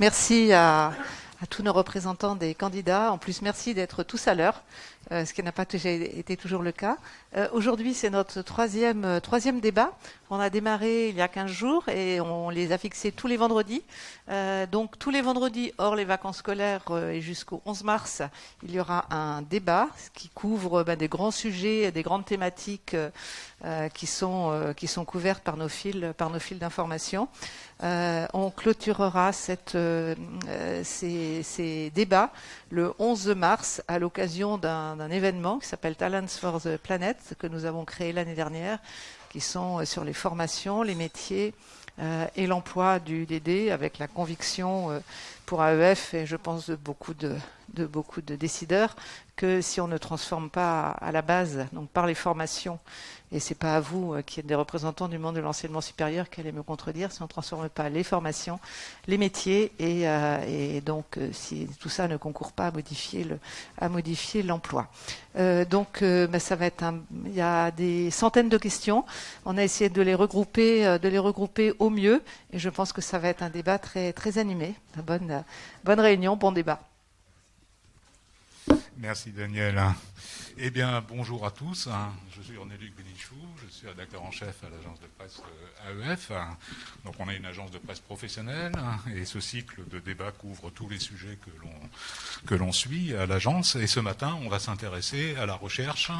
Merci à tous nos représentants des candidats. En plus, merci d'être tous à l'heure, ce qui n'a pas été toujours le cas. Aujourd'hui, c'est notre troisième débat. On a démarré il y a 15 jours et on les a fixés tous les vendredis. Donc, tous les vendredis, hors les vacances scolaires et jusqu'au 11 mars, il y aura un débat qui couvre des grands sujets, des grandes thématiques qui sont couvertes par nos fils d'information. On clôturera ces débats le 11 mars à l'occasion d'un événement qui s'appelle Talents for the Planet que nous avons créé l'année dernière, qui sont sur les formations, les métiers et l'emploi du DD, avec la conviction pour AEF et je pense de beaucoup de décideurs que si on ne transforme pas à la base, donc par les formations, et c'est pas à vous qui êtes des représentants du monde de l'enseignement supérieur qui allez me contredire, si on ne transforme pas les formations, les métiers et donc si tout ça ne concourt pas à modifier l'emploi. Ça va être il y a des centaines de questions. On a essayé de les regrouper au mieux et je pense que ça va être un débat très très animé. Bonne réunion, bon débat. Merci Daniel. Eh bien, bonjour à tous. Je suis René-Luc Bénichou, je suis rédacteur en chef à l'agence de presse AEF. Donc on est une agence de presse professionnelle et ce cycle de débats couvre tous les sujets que l'on suit à l'agence. Et ce matin, on va s'intéresser à la recherche,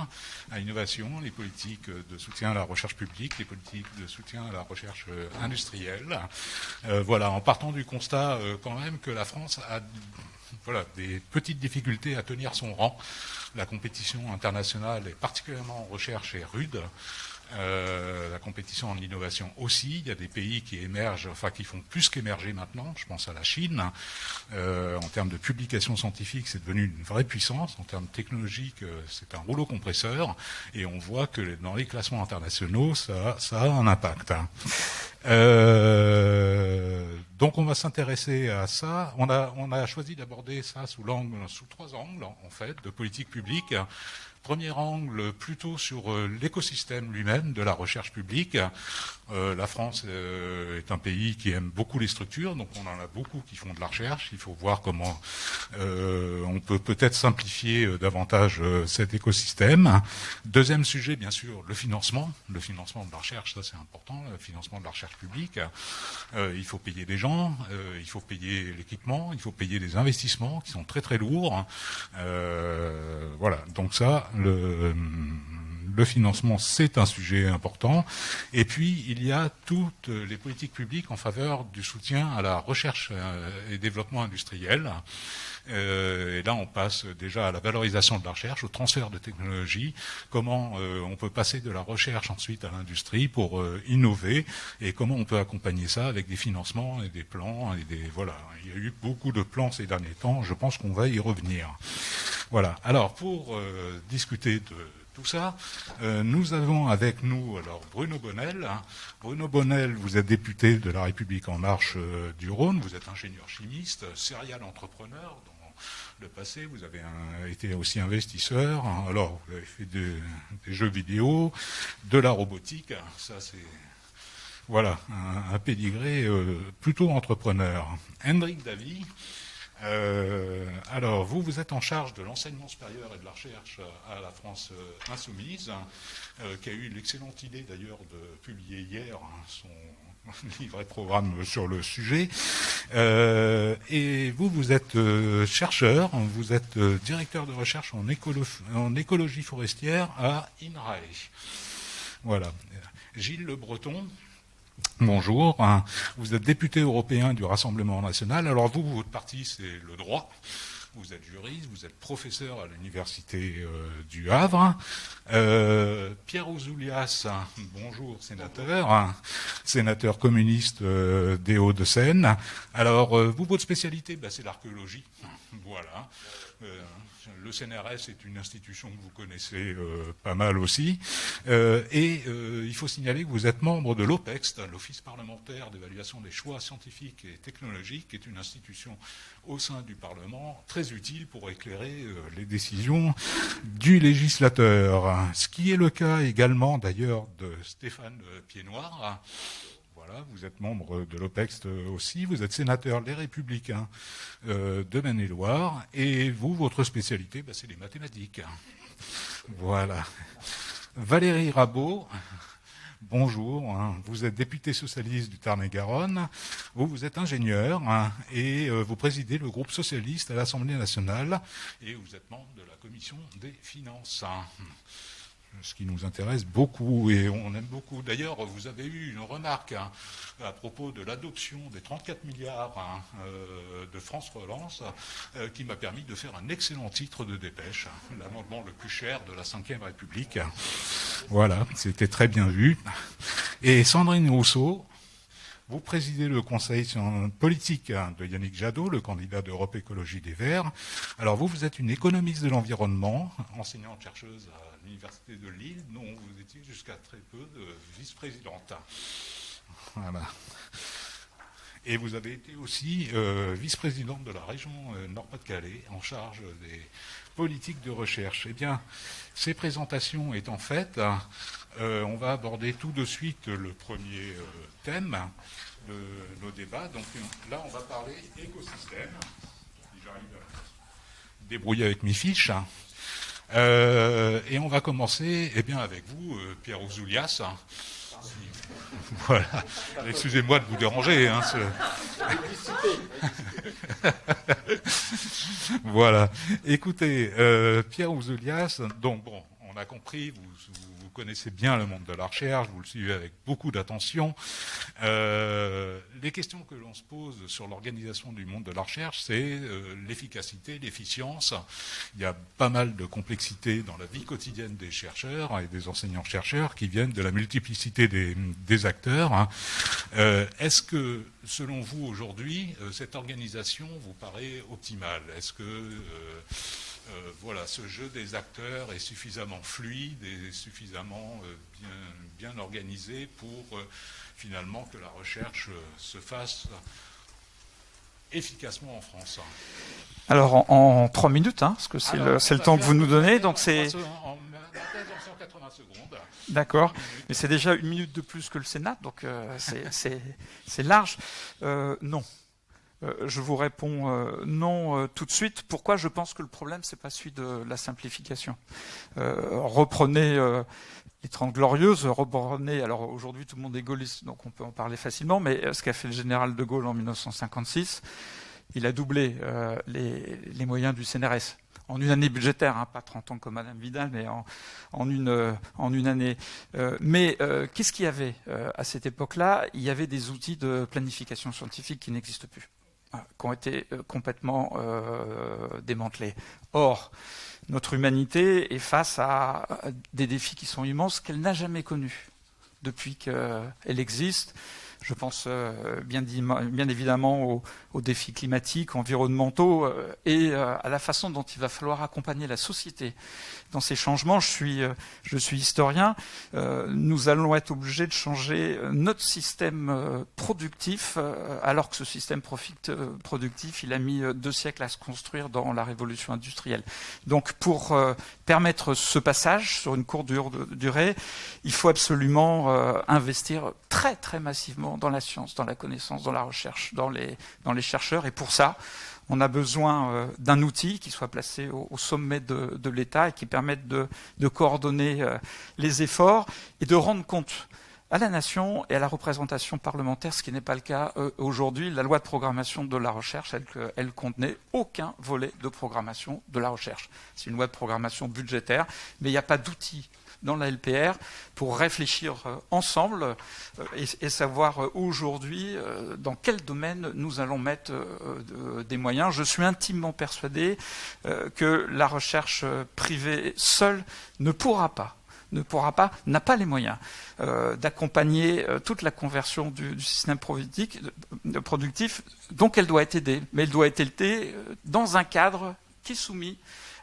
à l'innovation, les politiques de soutien à la recherche publique, les politiques de soutien à la recherche industrielle. En partant du constat quand même que la France a des petites difficultés à tenir son rang. La compétition internationale, et particulièrement en recherche, est rude. La compétition en innovation aussi. Il y a des pays qui émergent, qui font plus qu'émerger maintenant. Je pense à la Chine. En termes de publication scientifique, c'est devenu une vraie puissance. En termes technologiques, c'est un rouleau compresseur. Et on voit que dans les classements internationaux, ça a un impact. Donc on va s'intéresser à ça. On a choisi d'aborder ça sous trois angles, en fait, de politique publique. Premier angle, plutôt sur l'écosystème lui-même de la recherche publique. La France est un pays qui aime beaucoup les structures, donc on en a beaucoup qui font de la recherche. Il faut voir comment on peut peut-être simplifier davantage cet écosystème. Deuxième sujet, bien sûr, le financement. Le financement de la recherche, ça c'est important, le financement de la recherche publique. Il faut payer des gens, il faut payer l'équipement, il faut payer des investissements qui sont très très lourds. Donc ça, le financement, c'est un sujet important. Et puis, il y a toutes les politiques publiques en faveur du soutien à la recherche et développement industriel. Et là, on passe déjà à la valorisation de la recherche, au transfert de technologies, comment on peut passer de la recherche ensuite à l'industrie pour innover, et comment on peut accompagner ça avec des financements et des plans. Il y a eu beaucoup de plans ces derniers temps, je pense qu'on va y revenir. Voilà. Alors, pour discuter de tout ça, nous avons avec nous Bruno Bonnel. Bruno Bonnel, vous êtes député de La République En Marche du Rhône, vous êtes ingénieur chimiste, serial entrepreneur dans le passé, vous avez été aussi investisseur, alors vous avez fait des jeux vidéo, de la robotique, ça c'est un pédigré plutôt entrepreneur. Hendrik Davy. Vous êtes en charge de l'enseignement supérieur et de la recherche à la France Insoumise, qui a eu l'excellente idée d'ailleurs de publier hier son livret de programme sur le sujet. Et vous êtes chercheur, vous êtes directeur de recherche en écologie forestière à INRAE. Voilà. Gilles Le Breton. Bonjour, vous êtes député européen du Rassemblement national. Alors votre parti, c'est le droit. Vous êtes juriste, vous êtes professeur à l'université du Havre. Pierre Ouzoulias, bonjour, sénateur communiste des Hauts-de-Seine. Alors, votre spécialité, c'est l'archéologie. Voilà. Le CNRS est une institution que vous connaissez pas mal aussi. Il faut signaler que vous êtes membre de l'OPEX, l'Office parlementaire d'évaluation des choix scientifiques et technologiques, qui est une institution au sein du Parlement très utile pour éclairer les décisions du législateur. Ce qui est le cas également d'ailleurs de Stéphane Piednoir. Voilà, vous êtes membre de l'OPEX aussi, vous êtes sénateur Les Républicains de Maine-et-Loire, et vous, votre spécialité, c'est les mathématiques. Voilà. Valérie Rabault, bonjour, vous êtes député socialiste du Tarn-et-Garonne, vous êtes ingénieur et vous présidez le groupe socialiste à l'Assemblée nationale et vous êtes membre de la commission des finances. Ce qui nous intéresse beaucoup et on aime beaucoup. D'ailleurs, vous avez eu une remarque à propos de l'adoption des 34 milliards de France Relance qui m'a permis de faire un excellent titre de dépêche, l'amendement le plus cher de la Ve République. Voilà, c'était très bien vu. Et Sandrine Rousseau, vous présidez le conseil politique de Yannick Jadot, le candidat d'Europe Écologie des Verts. Alors vous êtes une économiste de l'environnement, enseignante-chercheuse à l'Université de Lille, dont vous étiez jusqu'à très peu de vice-présidente. Voilà. Et vous avez été aussi vice-présidente de la région Nord-Pas-de-Calais, en charge des politiques de recherche. Eh bien, ces présentations étant faites, on va aborder tout de suite le premier thème de nos débats. Donc là, on va parler écosystème. Si j'arrive à débrouiller avec mes fiches. Et on va commencer avec vous, Pierre Ouzoulias. Voilà. Excusez-moi de vous déranger. Voilà. Écoutez, Pierre Ouzoulias, donc bon, on a compris, vous connaissez bien le monde de la recherche, vous le suivez avec beaucoup d'attention. Les questions que l'on se pose sur l'organisation du monde de la recherche, c'est l'efficacité, l'efficience. Il y a pas mal de complexité dans la vie quotidienne des chercheurs et des enseignants-chercheurs qui viennent de la multiplicité des acteurs. Est-ce que, selon vous, aujourd'hui, cette organisation vous paraît optimale? Est-ce que ce jeu des acteurs est suffisamment fluide et suffisamment bien organisé pour finalement que la recherche se fasse efficacement en France? Alors en 3 minutes, parce que c'est le temps que vous nous donnez, donc c'est... En 180 secondes. D'accord, mais c'est déjà 1 minute de plus que le Sénat, donc c'est large. Non. Je vous réponds non tout de suite. Pourquoi? Je pense que le problème, c'est pas celui de la simplification. Reprenez les 30 Glorieuses, reprenez, alors aujourd'hui tout le monde est gaulliste, donc on peut en parler facilement, mais ce qu'a fait le général de Gaulle en 1956, il a doublé les moyens du CNRS. En une année budgétaire, pas 30 ans comme Madame Vidal, mais en une année. Mais qu'est-ce qu'il y avait à cette époque-là? Il y avait des outils de planification scientifique qui n'existent plus, qui ont été complètement démantelés. Or, notre humanité est face à des défis qui sont immenses qu'elle n'a jamais connus depuis qu'elle existe. Je pense bien évidemment aux défis climatiques, environnementaux et à la façon dont il va falloir accompagner la société dans ces changements. Je suis historien. Nous allons être obligés de changer notre système productif, alors que ce système productif, il a mis 2 siècles à se construire dans la révolution industrielle. Donc, pour permettre ce passage sur une courte durée, il faut absolument investir très très massivement dans la science, dans la connaissance, dans la recherche, dans les chercheurs. Et pour ça, on a besoin d'un outil qui soit placé au sommet de l'État et qui permette de coordonner les efforts et de rendre compte à la nation et à la représentation parlementaire, ce qui n'est pas le cas aujourd'hui. La loi de programmation de la recherche, elle contenait aucun volet de programmation de la recherche. C'est une loi de programmation budgétaire, mais il n'y a pas d'outil dans la LPR pour réfléchir ensemble et savoir aujourd'hui dans quel domaine nous allons mettre des moyens. Je suis intimement persuadé que la recherche privée seule n'a pas les moyens d'accompagner toute la conversion du système productif, donc elle doit être aidée. Mais elle doit être aidée dans un cadre qui est soumis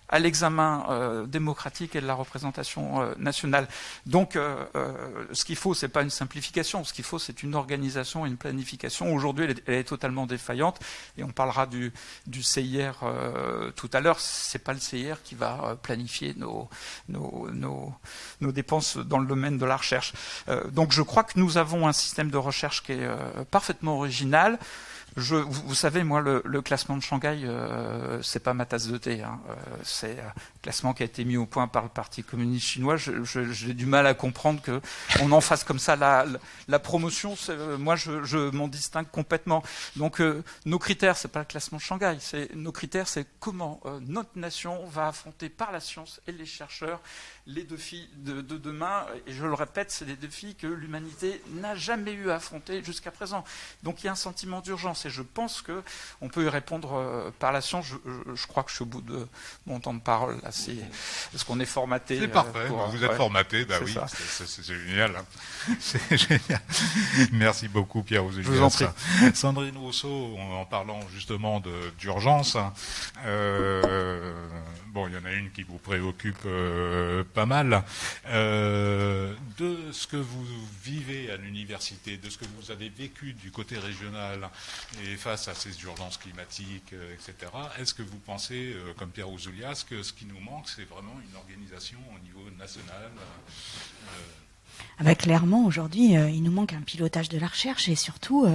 à l'examen démocratique et de la représentation nationale. Donc, ce qu'il faut, c'est pas une simplification. Ce qu'il faut, c'est une organisation et une planification. Aujourd'hui, elle est totalement défaillante. Et on parlera du CIR tout à l'heure. C'est pas le CIR qui va planifier nos dépenses dans le domaine de la recherche. Donc, je crois que nous avons un système de recherche qui est parfaitement original. Vous savez, moi, le classement de Shanghai, c'est pas ma tasse de thé. Hein. C'est un classement qui a été mis au point par le Parti communiste chinois. J'ai du mal à comprendre qu'on en fasse comme ça la promotion. Moi, je m'en distingue complètement. Donc, nos critères, c'est pas le classement de Shanghai. Nos critères, c'est comment notre nation va affronter par la science et les chercheurs les défis de demain. Et je le répète, c'est des défis que l'humanité n'a jamais eu à affronter jusqu'à présent. Donc, il y a un sentiment d'urgence. Et je pense qu'on peut y répondre par la science. Je crois que je suis au bout de mon temps de parole. Est-ce qu'on est formaté? C'est parfait, vous êtes formaté, bah oui, c'est génial. Hein. C'est génial. Merci beaucoup Pierre Ouzelias. Je vous en prie. Sandrine Rousseau, en parlant justement d'urgence, bon, il y en a une qui vous préoccupe pas mal. De ce que vous vivez à l'université, de ce que vous avez vécu du côté régional et face à ces urgences climatiques, etc., est-ce que vous pensez, comme Pierre Ouzelias, que ce qui nous manque, c'est vraiment une organisation au niveau national Clairement, aujourd'hui, il nous manque un pilotage de la recherche et surtout,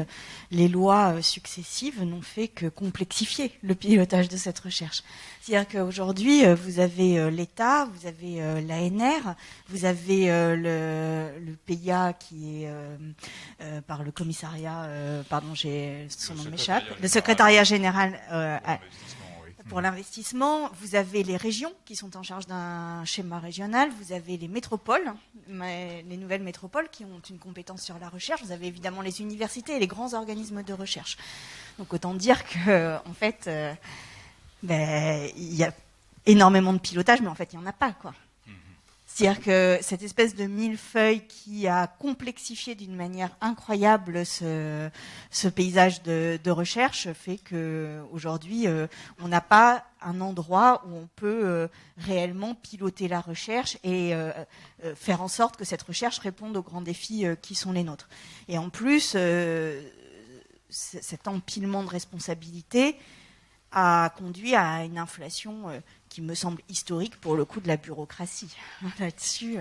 les lois successives n'ont fait que complexifier le pilotage de cette recherche. C'est-à-dire qu'aujourd'hui, vous avez l'État, vous avez l'ANR, vous avez le PIA qui est par le commissariat, son nom m'échappe, le secrétariat général pour l'investissement, vous avez les régions qui sont en charge d'un schéma régional, vous avez les métropoles, les nouvelles métropoles qui ont une compétence sur la recherche, vous avez évidemment les universités et les grands organismes de recherche. Donc autant dire que en fait, il y a énormément de pilotage, mais en fait il n'y en a pas, quoi. C'est-à-dire que cette espèce de millefeuille qui a complexifié d'une manière incroyable ce paysage de recherche fait qu'aujourd'hui, on n'a pas un endroit où on peut réellement piloter la recherche et faire en sorte que cette recherche réponde aux grands défis qui sont les nôtres. Et en plus, cet empilement de responsabilités a conduit à une inflation qui me semble historique pour le coup de la bureaucratie. Là-dessus,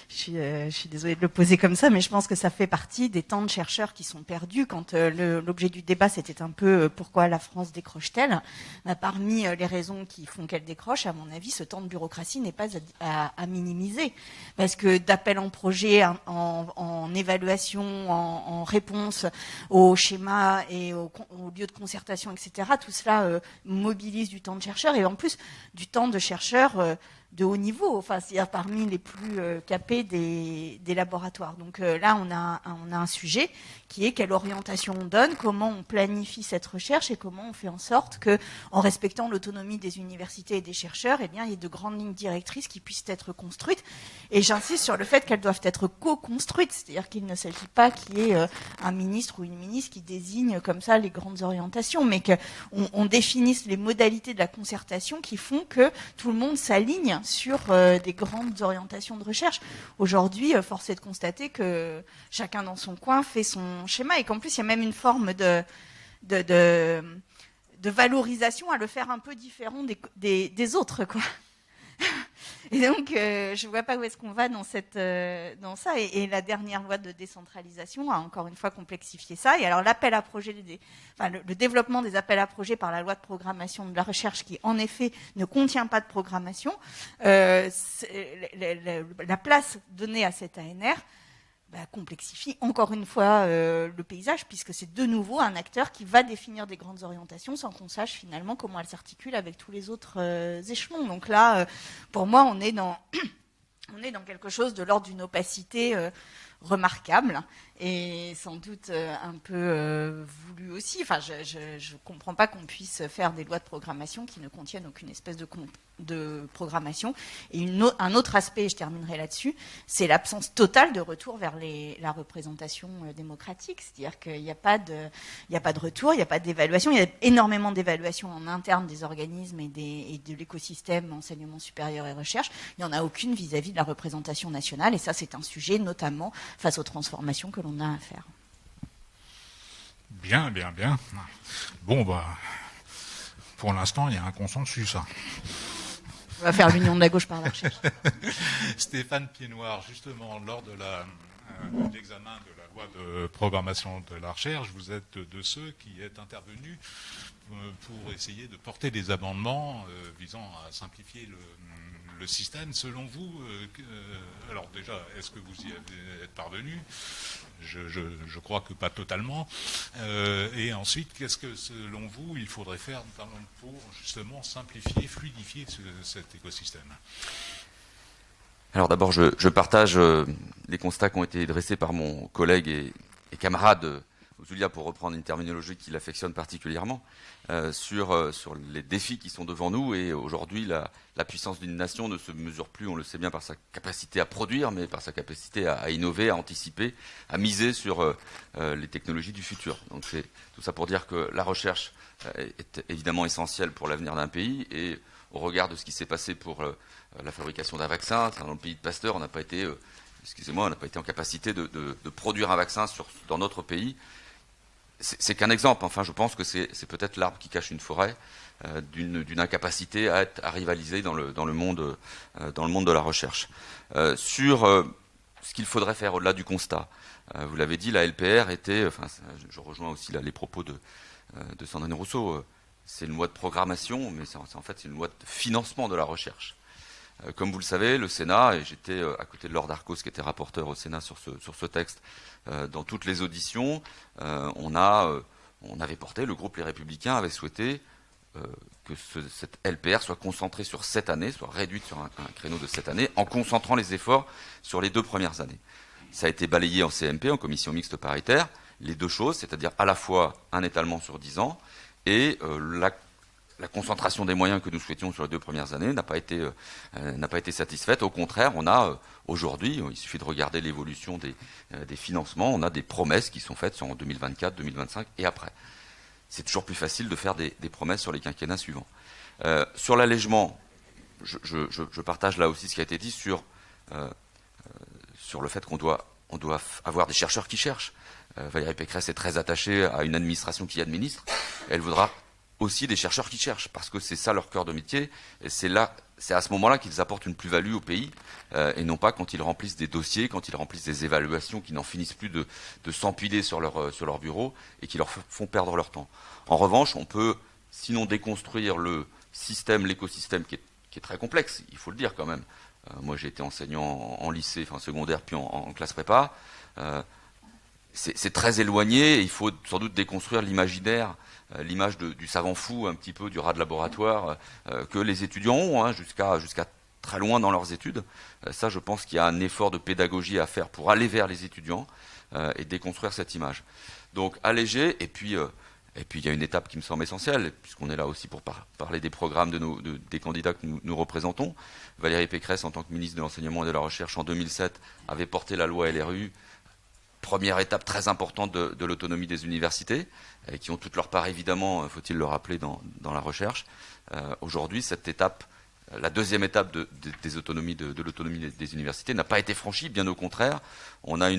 je suis désolée de le poser comme ça, mais je pense que ça fait partie des temps de chercheurs qui sont perdus. Quand l'objet du débat, c'était un peu pourquoi la France décroche-t-elle, parmi les raisons qui font qu'elle décroche, à mon avis, ce temps de bureaucratie n'est pas à minimiser. Parce que d'appel en projet, en évaluation, en réponse aux schémas et aux lieux de concertation, etc., tout cela mobilise du temps de chercheurs et en plus du temps de chercheurs de haut niveau, enfin, c'est-à-dire parmi les plus capés des laboratoires. Donc là, on a un sujet qui est quelle orientation on donne, comment on planifie cette recherche et comment on fait en sorte que, en respectant l'autonomie des universités et des chercheurs, eh bien, il y ait de grandes lignes directrices qui puissent être construites. Et j'insiste sur le fait qu'elles doivent être co-construites, c'est-à-dire qu'il ne s'agit pas qu'il y ait un ministre ou une ministre qui désigne comme ça les grandes orientations, mais qu'on définisse les modalités de la concertation qui font que tout le monde s'aligne sur des grandes orientations de recherche. Aujourd'hui, force est de constater que chacun dans son coin fait son schéma et qu'en plus, il y a même une forme de valorisation à le faire un peu différent des autres, quoi. Et donc, je ne vois pas où est-ce qu'on va dans ça. Et la dernière loi de décentralisation a encore une fois complexifié ça. Et alors, l'appel à projet, le développement des appels à projets par la loi de programmation de la recherche, qui en effet ne contient pas de programmation, la place donnée à cette ANR complexifie encore une fois le paysage, puisque c'est de nouveau un acteur qui va définir des grandes orientations sans qu'on sache finalement comment elles s'articulent avec tous les autres échelons. Donc là, pour moi, on est dans quelque chose de l'ordre d'une opacité remarquable et sans doute un peu voulu aussi. Enfin, je comprends pas qu'on puisse faire des lois de programmation qui ne contiennent aucune espèce de programmation. Et un autre aspect, et je terminerai là-dessus, c'est l'absence totale de retour vers la représentation démocratique. C'est-à-dire qu'il n'y a pas de retour, il n'y a pas d'évaluation. Il y a énormément d'évaluations en interne des organismes et de l'écosystème enseignement supérieur et recherche. Il n'y en a aucune vis-à-vis de la représentation nationale. Et ça, c'est un sujet, notamment face aux transformations que l'on a à faire. Bien. Bon, pour l'instant, il y a un consensus. On va faire l'union de la gauche par la recherche. Stéphane Piednoir, justement, lors de l'examen de la loi de programmation de la recherche, vous êtes de ceux qui est intervenus pour essayer de porter des amendements visant à simplifier le système. Selon vous, alors déjà, est-ce que vous y êtes parvenu ? Je crois que pas totalement. Et ensuite, qu'est-ce que, selon vous, il faudrait faire pour justement simplifier, fluidifier cet écosystème ? Alors d'abord, je partage les constats qui ont été dressés par mon collègue et camarade Ouzoulia, pour reprendre une terminologie qu'il affectionne particulièrement, sur les défis qui sont devant nous. Et aujourd'hui, la puissance d'une nation ne se mesure plus, on le sait bien, par sa capacité à produire, mais par sa capacité à innover, à anticiper, à miser sur les technologies du futur. Donc c'est tout ça pour dire que la recherche est évidemment essentielle pour l'avenir d'un pays. Et au regard de ce qui s'est passé pour la fabrication d'un vaccin, dans le pays de Pasteur, on n'a pas été en capacité de produire un vaccin dans notre pays. C'est qu'un exemple. Enfin, je pense que c'est peut-être l'arbre qui cache une forêt d'une incapacité à rivaliser dans le monde de la recherche. Sur ce qu'il faudrait faire au-delà du constat, vous l'avez dit, la LPR était. Enfin, je rejoins aussi les propos de Sandrine Rousseau. C'est une loi de programmation, mais en fait c'est une loi de financement de la recherche. Comme vous le savez, le Sénat, et j'étais à côté de Laure Darcos, qui était rapporteur au Sénat sur ce texte, dans toutes les auditions, on avait porté, le groupe Les Républicains avait souhaité que cette LPR soit concentrée sur 7 années, soit réduite sur un créneau de 7 années, en concentrant les efforts sur les 2 premières années. Ça a été balayé en CMP, en commission mixte paritaire, les 2 choses, c'est-à-dire à la fois un étalement sur 10 ans, et la concentration des moyens que nous souhaitions sur les 2 premières années n'a pas été satisfaite. Au contraire, on a aujourd'hui, il suffit de regarder l'évolution des financements, on a des promesses qui sont faites en 2024, 2025 et après. C'est toujours plus facile de faire des promesses sur les quinquennats suivants. Sur l'allègement, je partage là aussi ce qui a été dit sur le fait qu'on doit avoir des chercheurs qui cherchent. Valérie Pécresse est très attachée à une administration qui administre. Elle voudra aussi des chercheurs qui cherchent, parce que c'est ça leur cœur de métier, et c'est à ce moment-là qu'ils apportent une plus-value au pays, et non pas quand ils remplissent des dossiers, quand ils remplissent des évaluations qui n'en finissent plus de s'empiler sur leur bureau, et qui leur font perdre leur temps. En revanche, on peut, sinon déconstruire le système, l'écosystème qui est très complexe, il faut le dire quand même. Moi j'ai été enseignant en lycée, enfin secondaire, puis en classe prépa. C'est très éloigné, et il faut sans doute déconstruire l'imaginaire, l'image du savant fou, un petit peu du rat de laboratoire, que les étudiants ont, jusqu'à très loin dans leurs études. Ça, je pense qu'il y a un effort de pédagogie à faire pour aller vers les étudiants et déconstruire cette image. Donc alléger, et puis il y a une étape qui me semble essentielle, puisqu'on est là aussi pour parler des programmes des candidats que nous représentons. Valérie Pécresse, en tant que ministre de l'Enseignement et de la Recherche en 2007, avait porté la loi LRU, première étape très importante de l'autonomie des universités, qui ont toute leur part évidemment, faut-il le rappeler, dans la recherche. Aujourd'hui, cette étape, la deuxième étape des autonomies de l'autonomie des universités n'a pas été franchie, bien au contraire. On a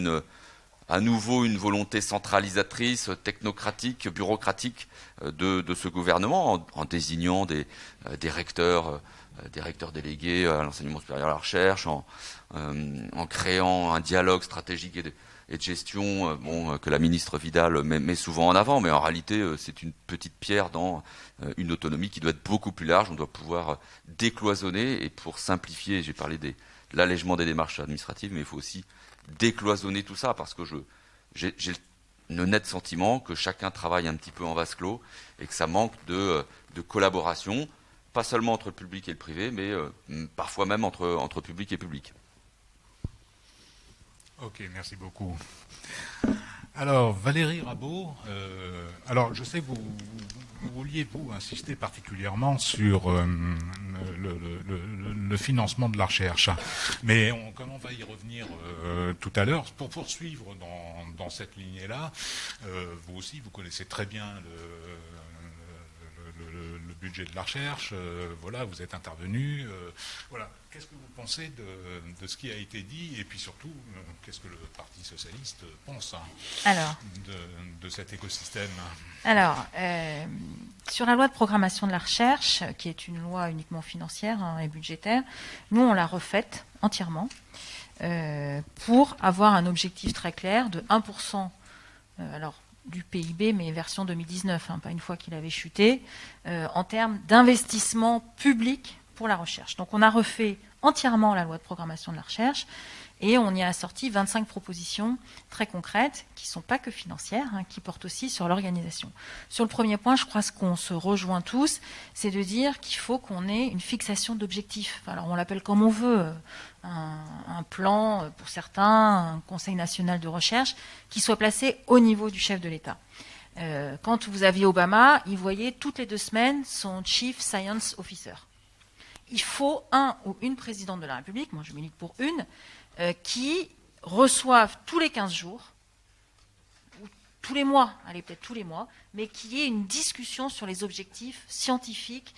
à nouveau une volonté centralisatrice, technocratique, bureaucratique de ce gouvernement, en désignant des recteurs délégués à l'enseignement supérieur à la recherche, en créant un dialogue stratégique et de gestion, que la ministre Vidal met souvent en avant, mais en réalité, c'est une petite pierre dans une autonomie qui doit être beaucoup plus large. On doit pouvoir décloisonner, et pour simplifier, j'ai parlé de l'allègement des démarches administratives, mais il faut aussi décloisonner tout ça, parce que j'ai le net sentiment que chacun travaille un petit peu en vase clos, et que ça manque de collaboration, pas seulement entre le public et le privé, mais parfois même entre public et public. Ok, merci beaucoup. Alors, Valérie Rabault, alors je sais que vous vouliez, vous, insister particulièrement sur le financement de la recherche. Mais comme on va y revenir tout à l'heure, pour poursuivre dans cette lignée-là, vous aussi, vous connaissez très bien le budget de la recherche, voilà, vous êtes intervenu, voilà. Qu'est-ce que vous pensez de ce qui a été dit et puis surtout, qu'est-ce que le Parti socialiste pense de cet écosystème? Alors, sur la loi de programmation de la recherche, qui est une loi uniquement financière et budgétaire, nous on l'a refaite entièrement pour avoir un objectif très clair de 1%. Alors, du PIB, mais version 2019, pas une fois qu'il avait chuté, en termes d'investissement public pour la recherche. Donc on a refait entièrement la loi de programmation de la recherche et on y a assorti 25 propositions très concrètes qui ne sont pas que financières, qui portent aussi sur l'organisation. Sur le premier point, je crois qu'on se rejoint tous, c'est de dire qu'il faut qu'on ait une fixation d'objectifs. Alors on l'appelle comme on veut, un plan pour certains, un conseil national de recherche, qui soit placé au niveau du chef de l'État. Quand vous aviez Obama, il voyait toutes les 2 semaines son Chief Science Officer. Il faut un ou une présidente de la République, moi je milite pour une, qui reçoivent tous les 15 jours, ou tous les mois, allez peut-être tous les mois, mais qui ait une discussion sur les objectifs scientifiques,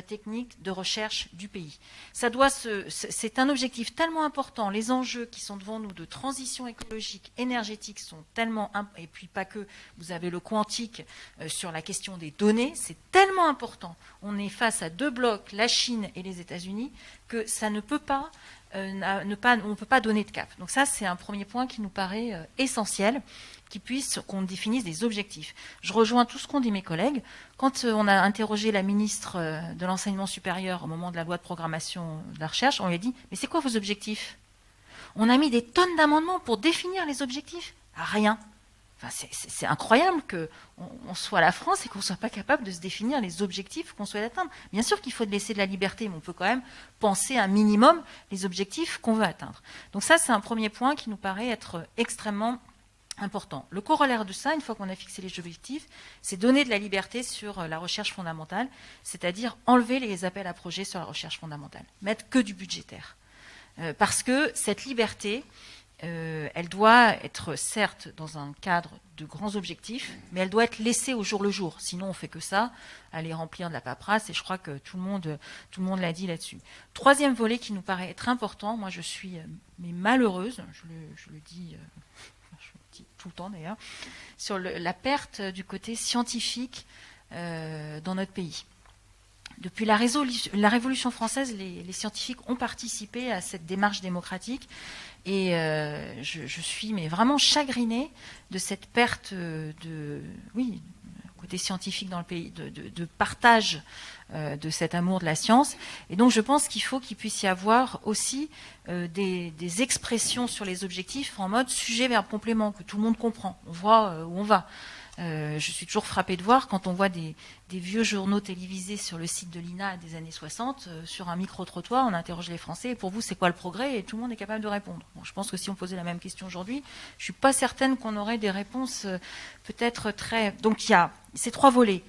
techniques de recherche du pays. C'est un objectif tellement important, les enjeux qui sont devant nous de transition écologique, énergétique sont tellement, et puis pas que, vous avez le quantique sur la question des données, c'est tellement important. On est face à 2 blocs, la Chine et les États-Unis, que ça ne peut pas on ne peut pas donner de cap. Donc ça, c'est un premier point qui nous paraît essentiel, qu'on définisse des objectifs. Je rejoins tout ce qu'ont dit mes collègues. Quand on a interrogé la ministre de l'Enseignement supérieur au moment de la loi de programmation de la recherche, on lui a dit « Mais c'est quoi vos objectifs ?» On a mis des tonnes d'amendements pour définir les objectifs. Rien. Enfin, c'est incroyable qu'on soit la France et qu'on ne soit pas capable de se définir les objectifs qu'on souhaite atteindre. Bien sûr qu'il faut laisser de la liberté, mais on peut quand même penser un minimum les objectifs qu'on veut atteindre. Donc ça, c'est un premier point qui nous paraît être extrêmement important. Le corollaire de ça, une fois qu'on a fixé les objectifs, c'est donner de la liberté sur la recherche fondamentale, c'est-à-dire enlever les appels à projets sur la recherche fondamentale, mettre que du budgétaire. Parce que cette liberté, elle doit être certes dans un cadre de grands objectifs, mais elle doit être laissée au jour le jour. Sinon, on fait que ça, aller remplir de la paperasse, et je crois que tout le monde l'a dit là-dessus. Troisième volet qui nous paraît être important, moi je suis mais malheureuse, je le dis tout le temps d'ailleurs, sur la perte du côté scientifique dans notre pays. Depuis la Révolution française, les scientifiques ont participé à cette démarche démocratique et je suis mais vraiment chagrinée de cette perte côté scientifique dans le pays, de partage de cet amour de la science. Et donc je pense qu'il faut qu'il puisse y avoir aussi des expressions sur les objectifs en mode sujet, verbe, complément, que tout le monde comprend. On voit où on va. Je suis toujours frappée de voir quand on voit des vieux journaux télévisés sur le site de l'INA des années 60, sur un micro-trottoir, on interroge les Français, et pour vous, c'est quoi le progrès? Et tout le monde est capable de répondre. Bon, je pense que si on posait la même question aujourd'hui, je ne suis pas certaine qu'on aurait des réponses peut-être très... Donc il y a ces 3 volets.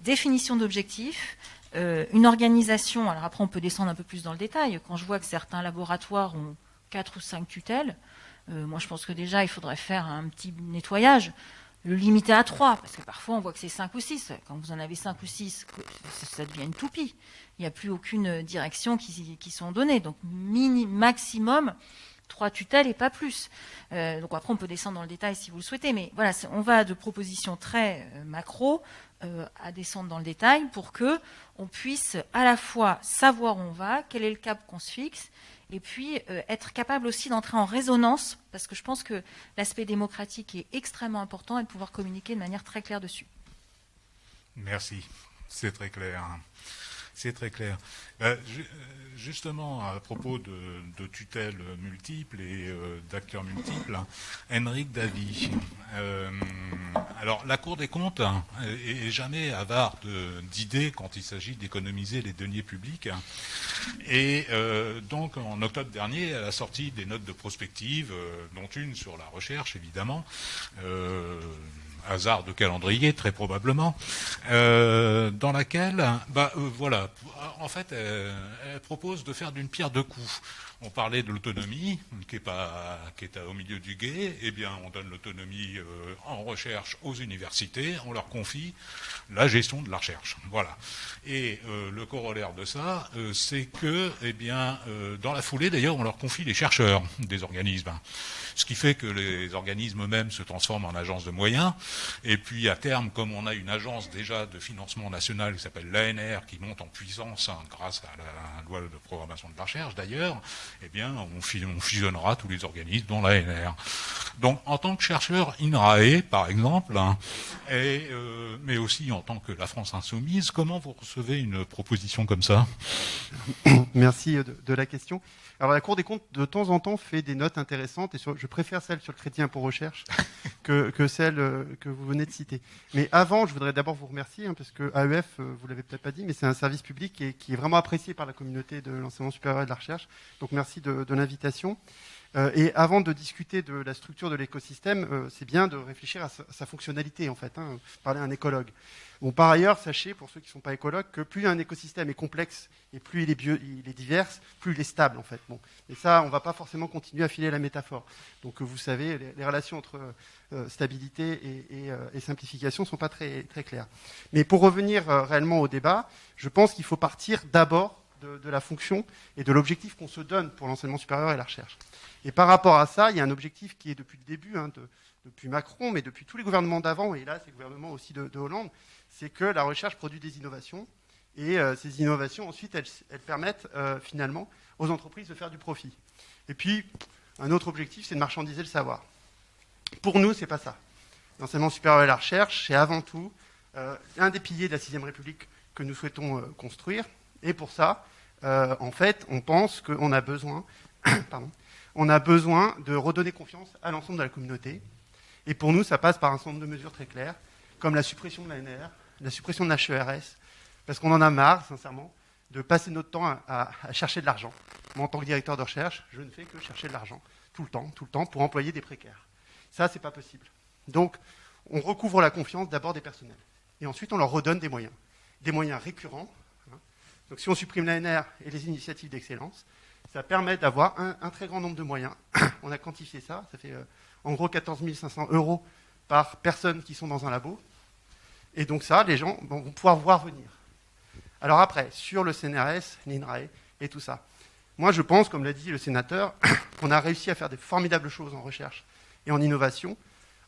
Définition d'objectifs, une organisation, alors après on peut descendre un peu plus dans le détail, quand je vois que certains laboratoires ont 4 ou 5 tutelles, moi je pense que déjà il faudrait faire un petit nettoyage, le limiter à 3, parce que parfois on voit que c'est 5 ou 6. Quand vous en avez 5 ou 6, ça devient une toupie. Il n'y a plus aucune direction qui sont données. Donc maximum 3 tutelles et pas plus. Donc après on peut descendre dans le détail si vous le souhaitez, mais voilà, on va de propositions très macro à descendre dans le détail pour que on puisse à la fois savoir où on va, quel est le cap qu'on se fixe, et puis être capable aussi d'entrer en résonance, parce que je pense que l'aspect démocratique est extrêmement important et de pouvoir communiquer de manière très claire dessus. Merci, c'est très clair. C'est très clair. Justement, à propos de tutelles multiples et d'acteurs multiples, Henrik Davy. Alors, la Cour des comptes est jamais avare d'idées quand il s'agit d'économiser les deniers publics. Et donc, en octobre dernier, elle a sorti des notes de prospective, dont une sur la recherche, évidemment. Hasard de calendrier, très probablement, dans laquelle, voilà, en fait, elle propose de faire d'une pierre deux coups. On parlait de l'autonomie, qui est au milieu du gué. Eh bien, on donne l'autonomie en recherche aux universités, on leur confie la gestion de la recherche. Voilà. Et le corollaire de ça, c'est que, eh bien, dans la foulée, d'ailleurs, on leur confie les chercheurs des organismes. Ce qui fait que les organismes eux-mêmes se transforment en agences de moyens. Et puis, à terme, comme on a une agence déjà de financement national qui s'appelle l'ANR, qui monte en puissance grâce à la loi de programmation de la recherche, d'ailleurs, eh bien, on fusionnera tous les organismes dont l'ANR. Donc, en tant que chercheur INRAE, par exemple, mais aussi en tant que la France Insoumise, comment vous recevez une proposition comme ça? Merci de la question. Alors, la Cour des comptes, de temps en temps, fait des notes intéressantes, et je préfère celle sur le crédit impôt recherche que celle que vous venez de citer. Mais avant, je voudrais d'abord vous remercier, parce que AEF, vous l'avez peut-être pas dit, mais c'est un service public qui est vraiment apprécié par la communauté de l'enseignement supérieur et de la recherche. Donc, merci de l'invitation. Et avant de discuter de la structure de l'écosystème, c'est bien de réfléchir à sa fonctionnalité, en fait, parler à un écologue. Bon, par ailleurs, sachez, pour ceux qui ne sont pas écologues, que plus un écosystème est complexe et plus il est divers, plus il est stable, en fait. Bon. Et ça, on ne va pas forcément continuer à filer la métaphore. Donc, vous savez, les relations entre stabilité et simplification ne sont pas très, très claires. Mais pour revenir réellement au débat, je pense qu'il faut partir d'abord de la fonction et de l'objectif qu'on se donne pour l'enseignement supérieur et la recherche. Et par rapport à ça, il y a un objectif qui est depuis le début, depuis Macron, mais depuis tous les gouvernements d'avant, et là, c'est le gouvernement aussi de Hollande, c'est que la recherche produit des innovations, et ces innovations, ensuite, elles permettent finalement aux entreprises de faire du profit. Et puis, un autre objectif, c'est de marchandiser le savoir. Pour nous, c'est pas ça. L'enseignement supérieur et la recherche, c'est avant tout un des piliers de la 6e République que nous souhaitons construire, et pour ça, en fait, on pense qu'on a besoin, de redonner confiance à l'ensemble de la communauté. Et pour nous, ça passe par un certain nombre de mesures très claires, comme la suppression de l'ANR, la suppression de l'HERS, parce qu'on en a marre, sincèrement, de passer notre temps à chercher de l'argent. Moi, en tant que directeur de recherche, je ne fais que chercher de l'argent, tout le temps, pour employer des précaires. Ça, c'est pas possible. Donc, on recouvre la confiance d'abord des personnels. Et ensuite, on leur redonne des moyens récurrents. Donc, si on supprime l'ANR et les initiatives d'excellence, ça permet d'avoir un très grand nombre de moyens. On a quantifié ça. Ça fait en gros 14 500 € par personne qui sont dans un labo. Et donc ça, les gens vont pouvoir voir venir. Alors après, sur le CNRS, l'INRAE et tout ça, moi je pense, comme l'a dit le sénateur, qu'on a réussi à faire des formidables choses en recherche et en innovation,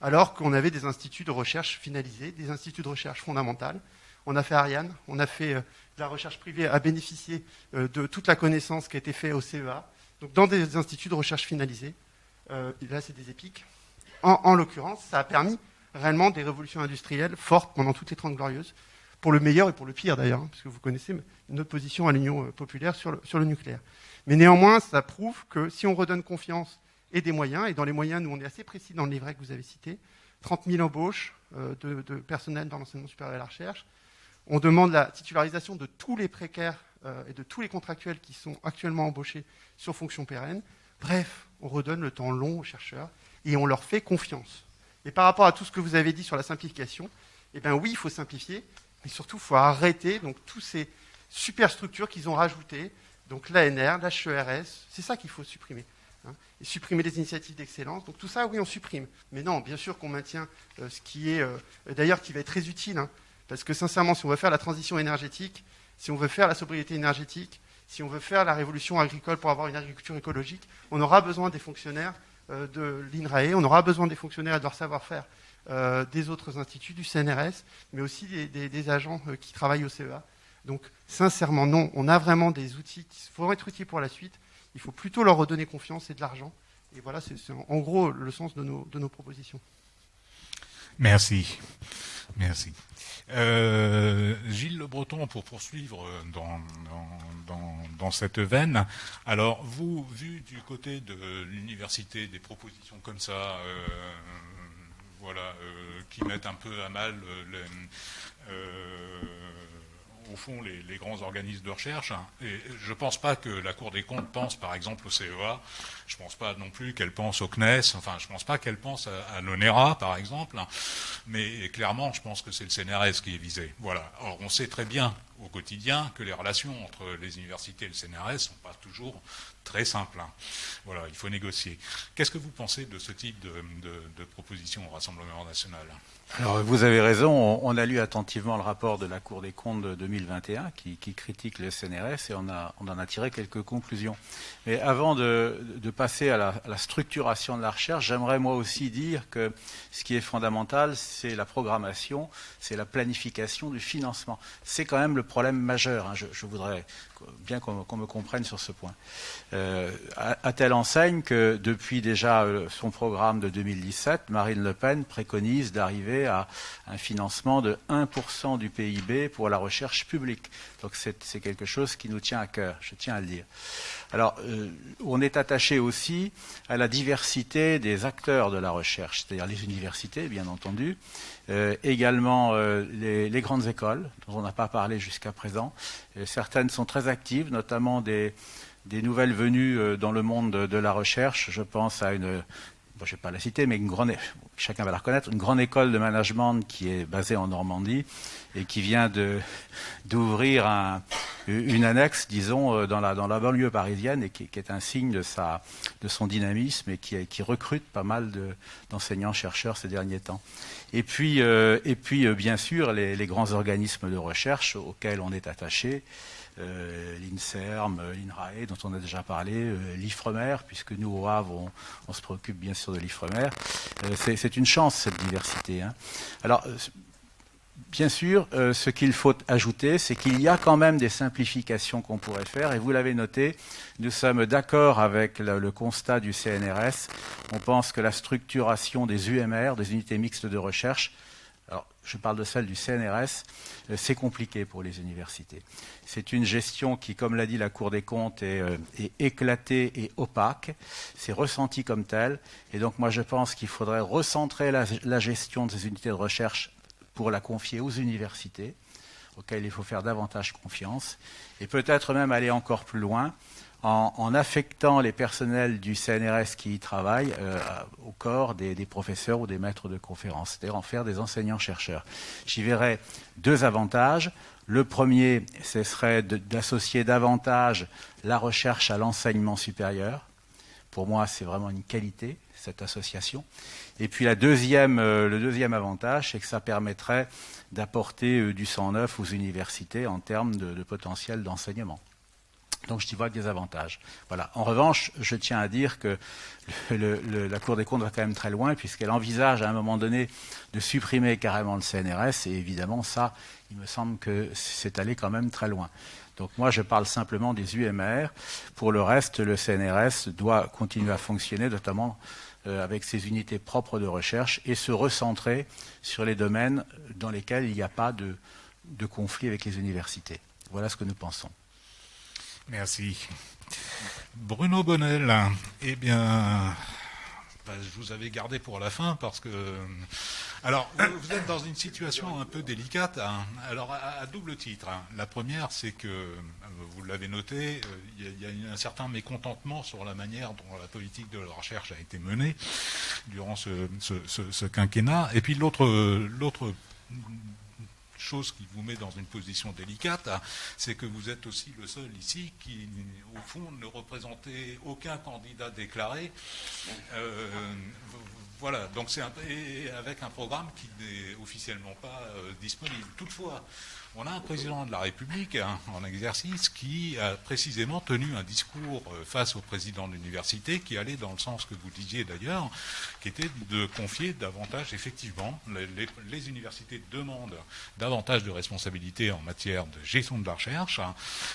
alors qu'on avait des instituts de recherche finalisés, des instituts de recherche fondamentale. On a fait Ariane, on a fait de la recherche privée à bénéficier de toute la connaissance qui a été faite au CEA, donc dans des instituts de recherche finalisés. Là, c'est des EPIC. En l'occurrence, ça a permis réellement des révolutions industrielles fortes pendant toutes les 30 glorieuses, pour le meilleur et pour le pire d'ailleurs, parce que vous connaissez notre position à l'Union populaire sur le nucléaire. Mais néanmoins, ça prouve que si on redonne confiance et des moyens, et dans les moyens, nous on est assez précis dans le livret que vous avez cité, 30 000 embauches de personnel dans l'enseignement supérieur et la recherche, on demande la titularisation de tous les précaires et de tous les contractuels qui sont actuellement embauchés sur fonction pérenne. Bref, on redonne le temps long aux chercheurs et on leur fait confiance. Et par rapport à tout ce que vous avez dit sur la simplification, eh bien oui, il faut simplifier, mais surtout, il faut arrêter donc, tous ces superstructures qu'ils ont rajoutées, donc l'ANR, l'HERS, c'est ça qu'il faut supprimer. Et supprimer les initiatives d'excellence. Donc tout ça, oui, on supprime. Mais non, bien sûr qu'on maintient ce qui est, d'ailleurs, qui va être très utile, parce que sincèrement, si on veut faire la transition énergétique, si on veut faire la sobriété énergétique, si on veut faire la révolution agricole pour avoir une agriculture écologique, on aura besoin des fonctionnaires de l'INRAE, on aura besoin des fonctionnaires et de leur savoir-faire des autres instituts, du CNRS, mais aussi des agents qui travaillent au CEA. Donc, sincèrement, non, on a vraiment des outils qui vont être utiles pour la suite. Il faut plutôt leur redonner confiance et de l'argent. Et voilà, c'est en gros le sens de nos propositions. Merci. Merci. Gilles Le Breton, pour poursuivre dans cette veine, alors vous, vu du côté de l'université, des propositions comme ça, qui mettent un peu à mal au fond les grands organismes de recherche. Et je ne pense pas que la Cour des comptes pense par exemple au CEA, je ne pense pas non plus qu'elle pense au CNES, enfin je ne pense pas qu'elle pense à l'ONERA par exemple, mais clairement je pense que c'est le CNRS qui est visé. Voilà. Or on sait très bien au quotidien que les relations entre les universités et le CNRS ne sont pas toujours très simples. Voilà, il faut négocier. Qu'est-ce que vous pensez de ce type de proposition au Rassemblement national ? Alors, vous avez raison, on a lu attentivement le rapport de la Cour des comptes de 2021 qui critique le CNRS et on en a tiré quelques conclusions. Mais avant de passer à la structuration de la recherche, j'aimerais moi aussi dire que ce qui est fondamental, c'est la programmation, c'est la planification du financement. C'est quand même le problème majeur. Je voudrais bien qu'on me comprenne sur ce point. À telle enseigne que depuis déjà son programme de 2017, Marine Le Pen préconise d'arriver à un financement de 1% du PIB pour la recherche publique. Donc c'est quelque chose qui nous tient à cœur, je tiens à le dire. Alors, on est attaché aussi à la diversité des acteurs de la recherche, c'est-à-dire les universités, bien entendu, également les grandes écoles, dont on n'a pas parlé jusqu'à présent. Certaines sont très actives, notamment des nouvelles venues dans le monde de la recherche. Je pense à une, je ne vais pas la citer, mais chacun va la reconnaître, une grande école de management qui est basée en Normandie et qui vient d'ouvrir une annexe, disons, dans la banlieue parisienne et qui est un signe de son dynamisme et qui recrute pas mal d'enseignants-chercheurs ces derniers temps. Et puis bien sûr, les grands organismes de recherche auxquels on est attaché, l'INSERM, l'INRAE, dont on a déjà parlé, l'IFREMER, puisque nous, au Havre, on se préoccupe bien sûr de l'IFREMER. C'est une chance, cette diversité. Alors, bien sûr, ce qu'il faut ajouter, c'est qu'il y a quand même des simplifications qu'on pourrait faire, et vous l'avez noté, nous sommes d'accord avec le constat du CNRS. On pense que la structuration des UMR, des unités mixtes de recherche, alors je parle de celle du CNRS, c'est compliqué pour les universités. C'est une gestion qui, comme l'a dit la Cour des comptes, est éclatée et opaque. C'est ressenti comme tel. Et donc moi je pense qu'il faudrait recentrer la gestion de ces unités de recherche pour la confier aux universités, auxquelles il faut faire davantage confiance, et peut-être même aller encore plus loin en affectant les personnels du CNRS qui y travaillent au corps des professeurs ou des maîtres de conférences, c'est-à-dire en faire des enseignants-chercheurs. J'y verrais deux avantages. Le premier, ce serait d'associer davantage la recherche à l'enseignement supérieur. Pour moi, c'est vraiment une qualité, cette association. Et puis le deuxième avantage, c'est que ça permettrait d'apporter du sang neuf aux universités en termes de potentiel d'enseignement. Donc je y vois des avantages. Voilà. En revanche, je tiens à dire que la Cour des comptes va quand même très loin, puisqu'elle envisage à un moment donné de supprimer carrément le CNRS, et évidemment ça, il me semble que c'est allé quand même très loin. Donc moi, je parle simplement des UMR. Pour le reste, le CNRS doit continuer à fonctionner, notamment avec ses unités propres de recherche, et se recentrer sur les domaines dans lesquels il n'y a pas de conflit avec les universités. Voilà ce que nous pensons. Merci. Bruno Bonnel, eh bien, je vous avais gardé pour la fin parce que... Alors, vous êtes dans une situation un peu délicate, alors à double titre. La première, c'est que, vous l'avez noté, il y a un certain mécontentement sur la manière dont la politique de la recherche a été menée durant ce quinquennat. Et puis l'autre chose qui vous met dans une position délicate, c'est que vous êtes aussi le seul ici qui, au fond, ne représentait aucun candidat déclaré. Voilà, donc c'est avec un programme qui n'est officiellement pas disponible. Toutefois, on a un président de la République en exercice qui a précisément tenu un discours face au président de l'université qui allait dans le sens que vous disiez d'ailleurs, qui était de confier davantage, effectivement, les universités demandent davantage de responsabilités en matière de gestion de la recherche,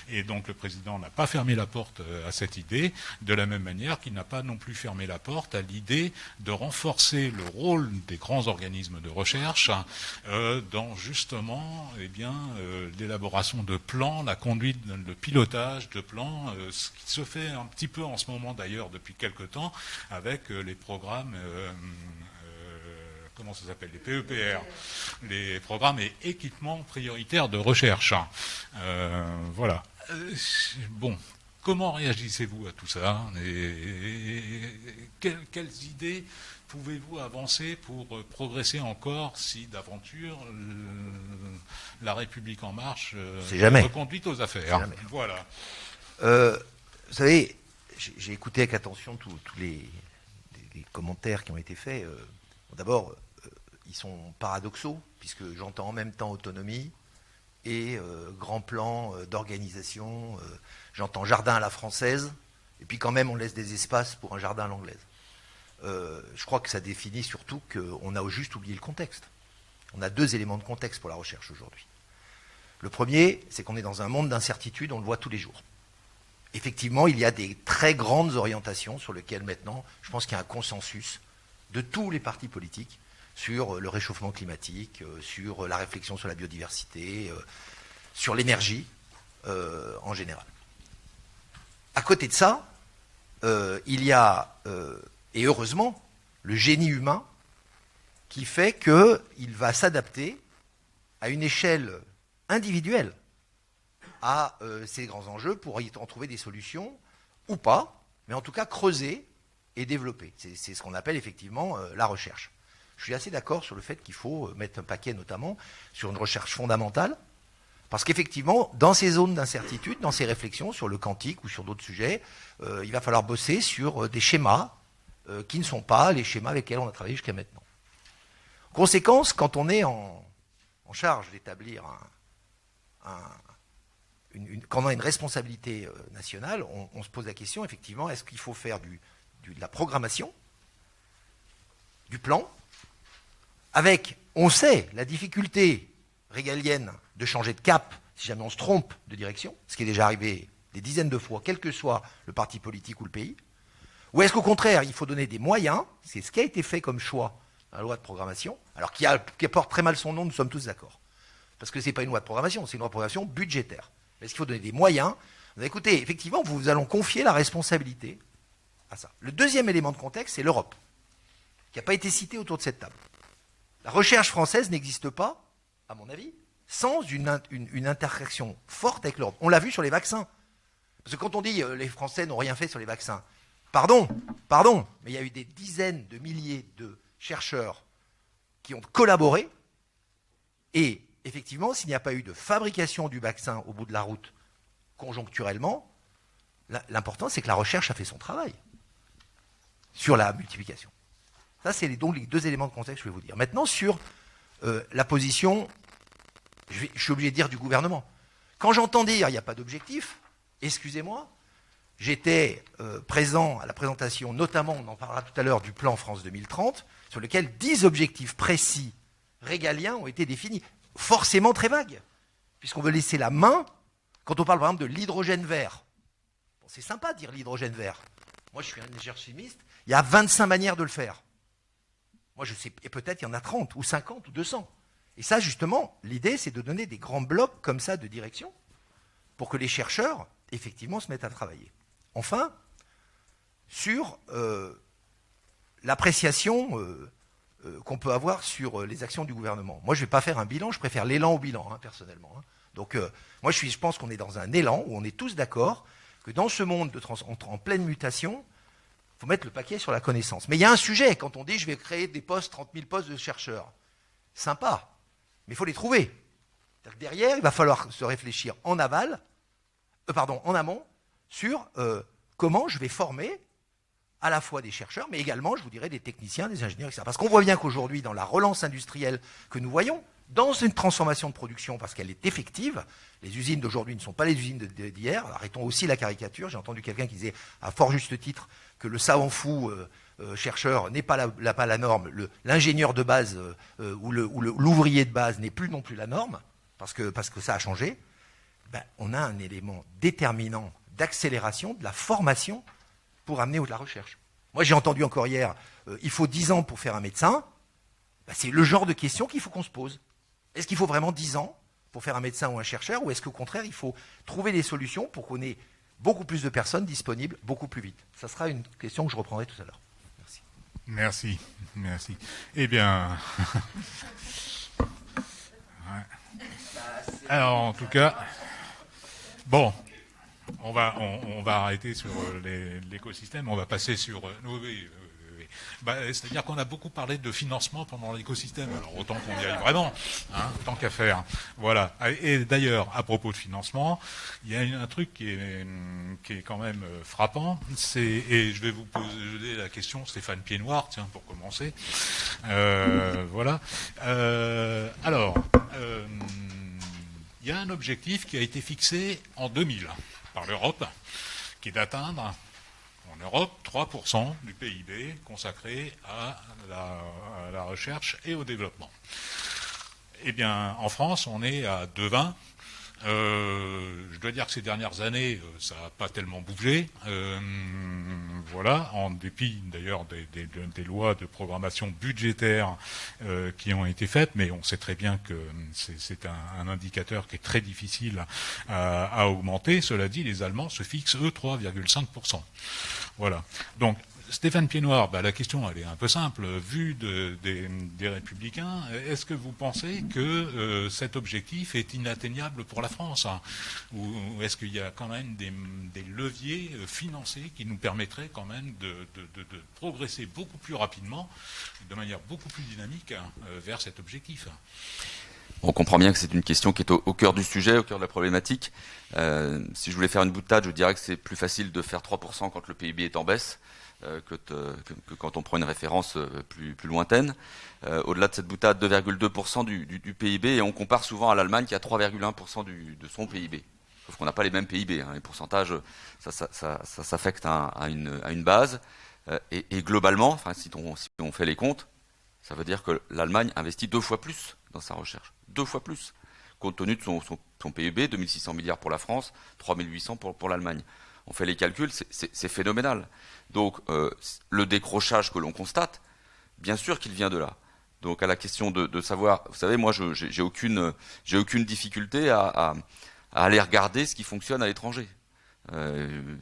et donc le président n'a pas fermé la porte à cette idée, de la même manière qu'il n'a pas non plus fermé la porte à l'idée de renforcer renforcer le rôle des grands organismes de recherche dans justement l'élaboration de plans, la conduite, le pilotage de plans, ce qui se fait un petit peu en ce moment d'ailleurs depuis quelque temps avec les programmes comment ça s'appelle, les PEPR, les programmes et équipements prioritaires de recherche. Voilà. Bon, comment réagissez-vous à tout ça et quelles idées pouvez-vous avancer pour progresser encore si d'aventure la République en marche est reconduite aux affaires? Voilà. Vous savez, j'ai écouté avec attention tous les commentaires qui ont été faits. D'abord, ils sont paradoxaux, puisque j'entends en même temps autonomie et grand plan d'organisation. J'entends jardin à la française, et puis quand même on laisse des espaces pour un jardin à l'anglaise. Je crois que ça définit surtout qu'on a au juste oublié le contexte. On a 2 éléments de contexte pour la recherche aujourd'hui. Le premier, c'est qu'on est dans un monde d'incertitude, on le voit tous les jours. Effectivement, il y a des très grandes orientations sur lesquelles maintenant, je pense qu'il y a un consensus de tous les partis politiques sur le réchauffement climatique, sur la réflexion sur la biodiversité, sur l'énergie en général. À côté de ça, il y a, et heureusement, le génie humain qui fait qu'il va s'adapter à une échelle individuelle à ces grands enjeux pour y en trouver des solutions, ou pas, mais en tout cas creuser et développer. C'est ce qu'on appelle effectivement la recherche. Je suis assez d'accord sur le fait qu'il faut mettre un paquet notamment sur une recherche fondamentale, parce qu'effectivement, dans ces zones d'incertitude, dans ces réflexions sur le quantique ou sur d'autres sujets, il va falloir bosser sur des schémas qui ne sont pas les schémas avec lesquels on a travaillé jusqu'à maintenant. Conséquence, quand on est en charge d'établir quand on a une responsabilité nationale, on se pose la question, effectivement, est-ce qu'il faut faire de la programmation, du plan, avec, on sait, la difficulté régalienne de changer de cap si jamais on se trompe de direction, ce qui est déjà arrivé des dizaines de fois, quel que soit le parti politique ou le pays, ou est-ce qu'au contraire, il faut donner des moyens, c'est ce qui a été fait comme choix dans la loi de programmation, alors qui porte très mal son nom, nous sommes tous d'accord. Parce que ce n'est pas une loi de programmation, c'est une loi de programmation budgétaire. Est-ce qu'il faut donner des moyens? Écoutez, effectivement, vous allons confier la responsabilité à ça. Le deuxième élément de contexte, c'est l'Europe, qui n'a pas été citée autour de cette table. La recherche française n'existe pas, à mon avis, sans une interaction forte avec l'Europe. On l'a vu sur les vaccins. Parce que quand on dit les Français n'ont rien fait sur les vaccins, pardon, mais il y a eu des dizaines de milliers de chercheurs qui ont collaboré, et effectivement, s'il n'y a pas eu de fabrication du vaccin au bout de la route, conjoncturellement, l'important c'est que la recherche a fait son travail sur la multiplication. Ça, c'est donc les 2 éléments de contexte que je vais vous dire. Maintenant, sur la position, je suis obligé de dire, du gouvernement. Quand j'entends dire il n'y a pas d'objectif, excusez-moi, j'étais présent à la présentation, notamment, on en parlera tout à l'heure, du plan France 2030, sur lequel 10 objectifs précis régaliens ont été définis, forcément très vagues, puisqu'on veut laisser la main, quand on parle par exemple de l'hydrogène vert. Bon, c'est sympa de dire l'hydrogène vert. Moi, je suis un ingénieur chimiste, il y a 25 manières de le faire. Moi, je sais, et peut-être il y en a 30, ou 50, ou 200. Et ça, justement, l'idée, c'est de donner des grands blocs comme ça de direction, pour que les chercheurs, effectivement, se mettent à travailler. Enfin, sur l'appréciation qu'on peut avoir sur les actions du gouvernement. Moi, je ne vais pas faire un bilan, je préfère l'élan au bilan, personnellement. Donc, moi, je pense qu'on est dans un élan où on est tous d'accord que dans ce monde en pleine mutation, il faut mettre le paquet sur la connaissance. Mais il y a un sujet, quand on dit je vais créer des postes, 30 000 postes de chercheurs. Sympa, mais il faut les trouver. C'est-à-dire que derrière, il va falloir se réfléchir en amont, sur comment je vais former à la fois des chercheurs, mais également, je vous dirais, des techniciens, des ingénieurs, etc. Parce qu'on voit bien qu'aujourd'hui, dans la relance industrielle que nous voyons, dans une transformation de production, parce qu'elle est effective, les usines d'aujourd'hui ne sont pas les usines d'hier. Arrêtons aussi la caricature. J'ai entendu quelqu'un qui disait, à fort juste titre, que le savant fou chercheur n'est pas la norme, l'ingénieur de base ou l'ouvrier de base n'est plus non plus la norme, parce que ça a changé. On a un élément déterminant d'accélération de la formation pour amener de la recherche. Moi, j'ai entendu encore hier, il faut 10 ans pour faire un médecin. Ben, c'est le genre de question qu'il faut qu'on se pose. Est-ce qu'il faut vraiment 10 ans pour faire un médecin ou un chercheur, ou est-ce qu'au contraire, il faut trouver des solutions pour qu'on ait beaucoup plus de personnes disponibles beaucoup plus vite? Ça sera une question que je reprendrai tout à l'heure. Merci, merci. Eh bien, ouais. Alors en tout cas, bon, on va arrêter sur l'écosystème, on va passer sur... oui. C'est-à-dire qu'on a beaucoup parlé de financement pendant l'écosystème, alors autant qu'on y aille vraiment, hein, tant qu'à faire. Voilà. Et d'ailleurs, à propos de financement, il y a un truc qui est quand même frappant, et je vais vous poser la question, Stéphane Piednoir, tiens, pour commencer. Voilà. Alors, il y a un objectif qui a été fixé en 2000 par l'Europe, qui est d'atteindre en Europe 3% du PIB consacré à la recherche et au développement. Eh bien, en France, on est à 2,20. Je dois dire que ces dernières années, ça n'a pas tellement bougé. Voilà, en dépit d'ailleurs des lois de programmation budgétaire qui ont été faites, mais on sait très bien que c'est un indicateur qui est très difficile à augmenter. Cela dit, les Allemands se fixent, eux, 3,5%. Voilà. Donc, Stéphane Piednoir, la question elle est un peu simple. Vu des Républicains, est-ce que vous pensez que cet objectif est inatteignable pour la France, hein, ou est-ce qu'il y a quand même des leviers financiers qui nous permettraient quand même de progresser beaucoup plus rapidement, de manière beaucoup plus dynamique vers cet objectif? On comprend bien que c'est une question qui est au cœur du sujet, au cœur de la problématique. Si je voulais faire une boutade, je dirais que c'est plus facile de faire 3% quand le PIB est en baisse que quand on prend une référence plus lointaine. Au-delà de cette boutade, 2,2% du PIB, et on compare souvent à l'Allemagne qui a 3,1% de son PIB. Sauf qu'on n'a pas les mêmes PIB. Hein. Les pourcentages, ça s'affecte à une base. Et globalement, enfin, si on fait les comptes, ça veut dire que l'Allemagne investit 2 fois plus dans sa recherche. 2 fois plus, compte tenu de son PIB, 2600 milliards pour la France, 3800 pour l'Allemagne. On fait les calculs, c'est phénoménal. Donc, le décrochage que l'on constate, bien sûr qu'il vient de là. Donc, à la question de savoir, vous savez, moi, j'ai aucune difficulté à aller regarder ce qui fonctionne à l'étranger.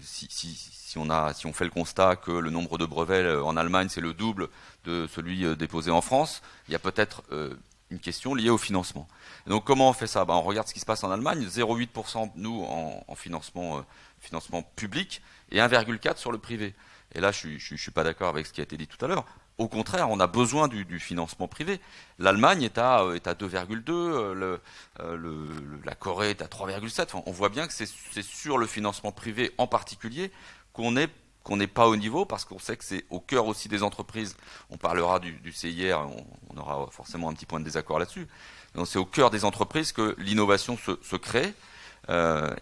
Si on fait le constat que le nombre de brevets en Allemagne, c'est le double de celui déposé en France, il y a peut-être une question liée au financement. Et donc, comment on fait ça? On regarde ce qui se passe en Allemagne, 0,8% nous en financement public et 1,4% sur le privé. Et là, je suis pas d'accord avec ce qui a été dit tout à l'heure. Au contraire, on a besoin du financement privé. L'Allemagne est à 2,2, la Corée est à 3,7. Enfin, on voit bien que c'est sur le financement privé en particulier qu'on n'est pas au niveau, parce qu'on sait que c'est au cœur aussi des entreprises. On parlera du CIR, on aura forcément un petit point de désaccord là-dessus. Donc c'est au cœur des entreprises que l'innovation se crée.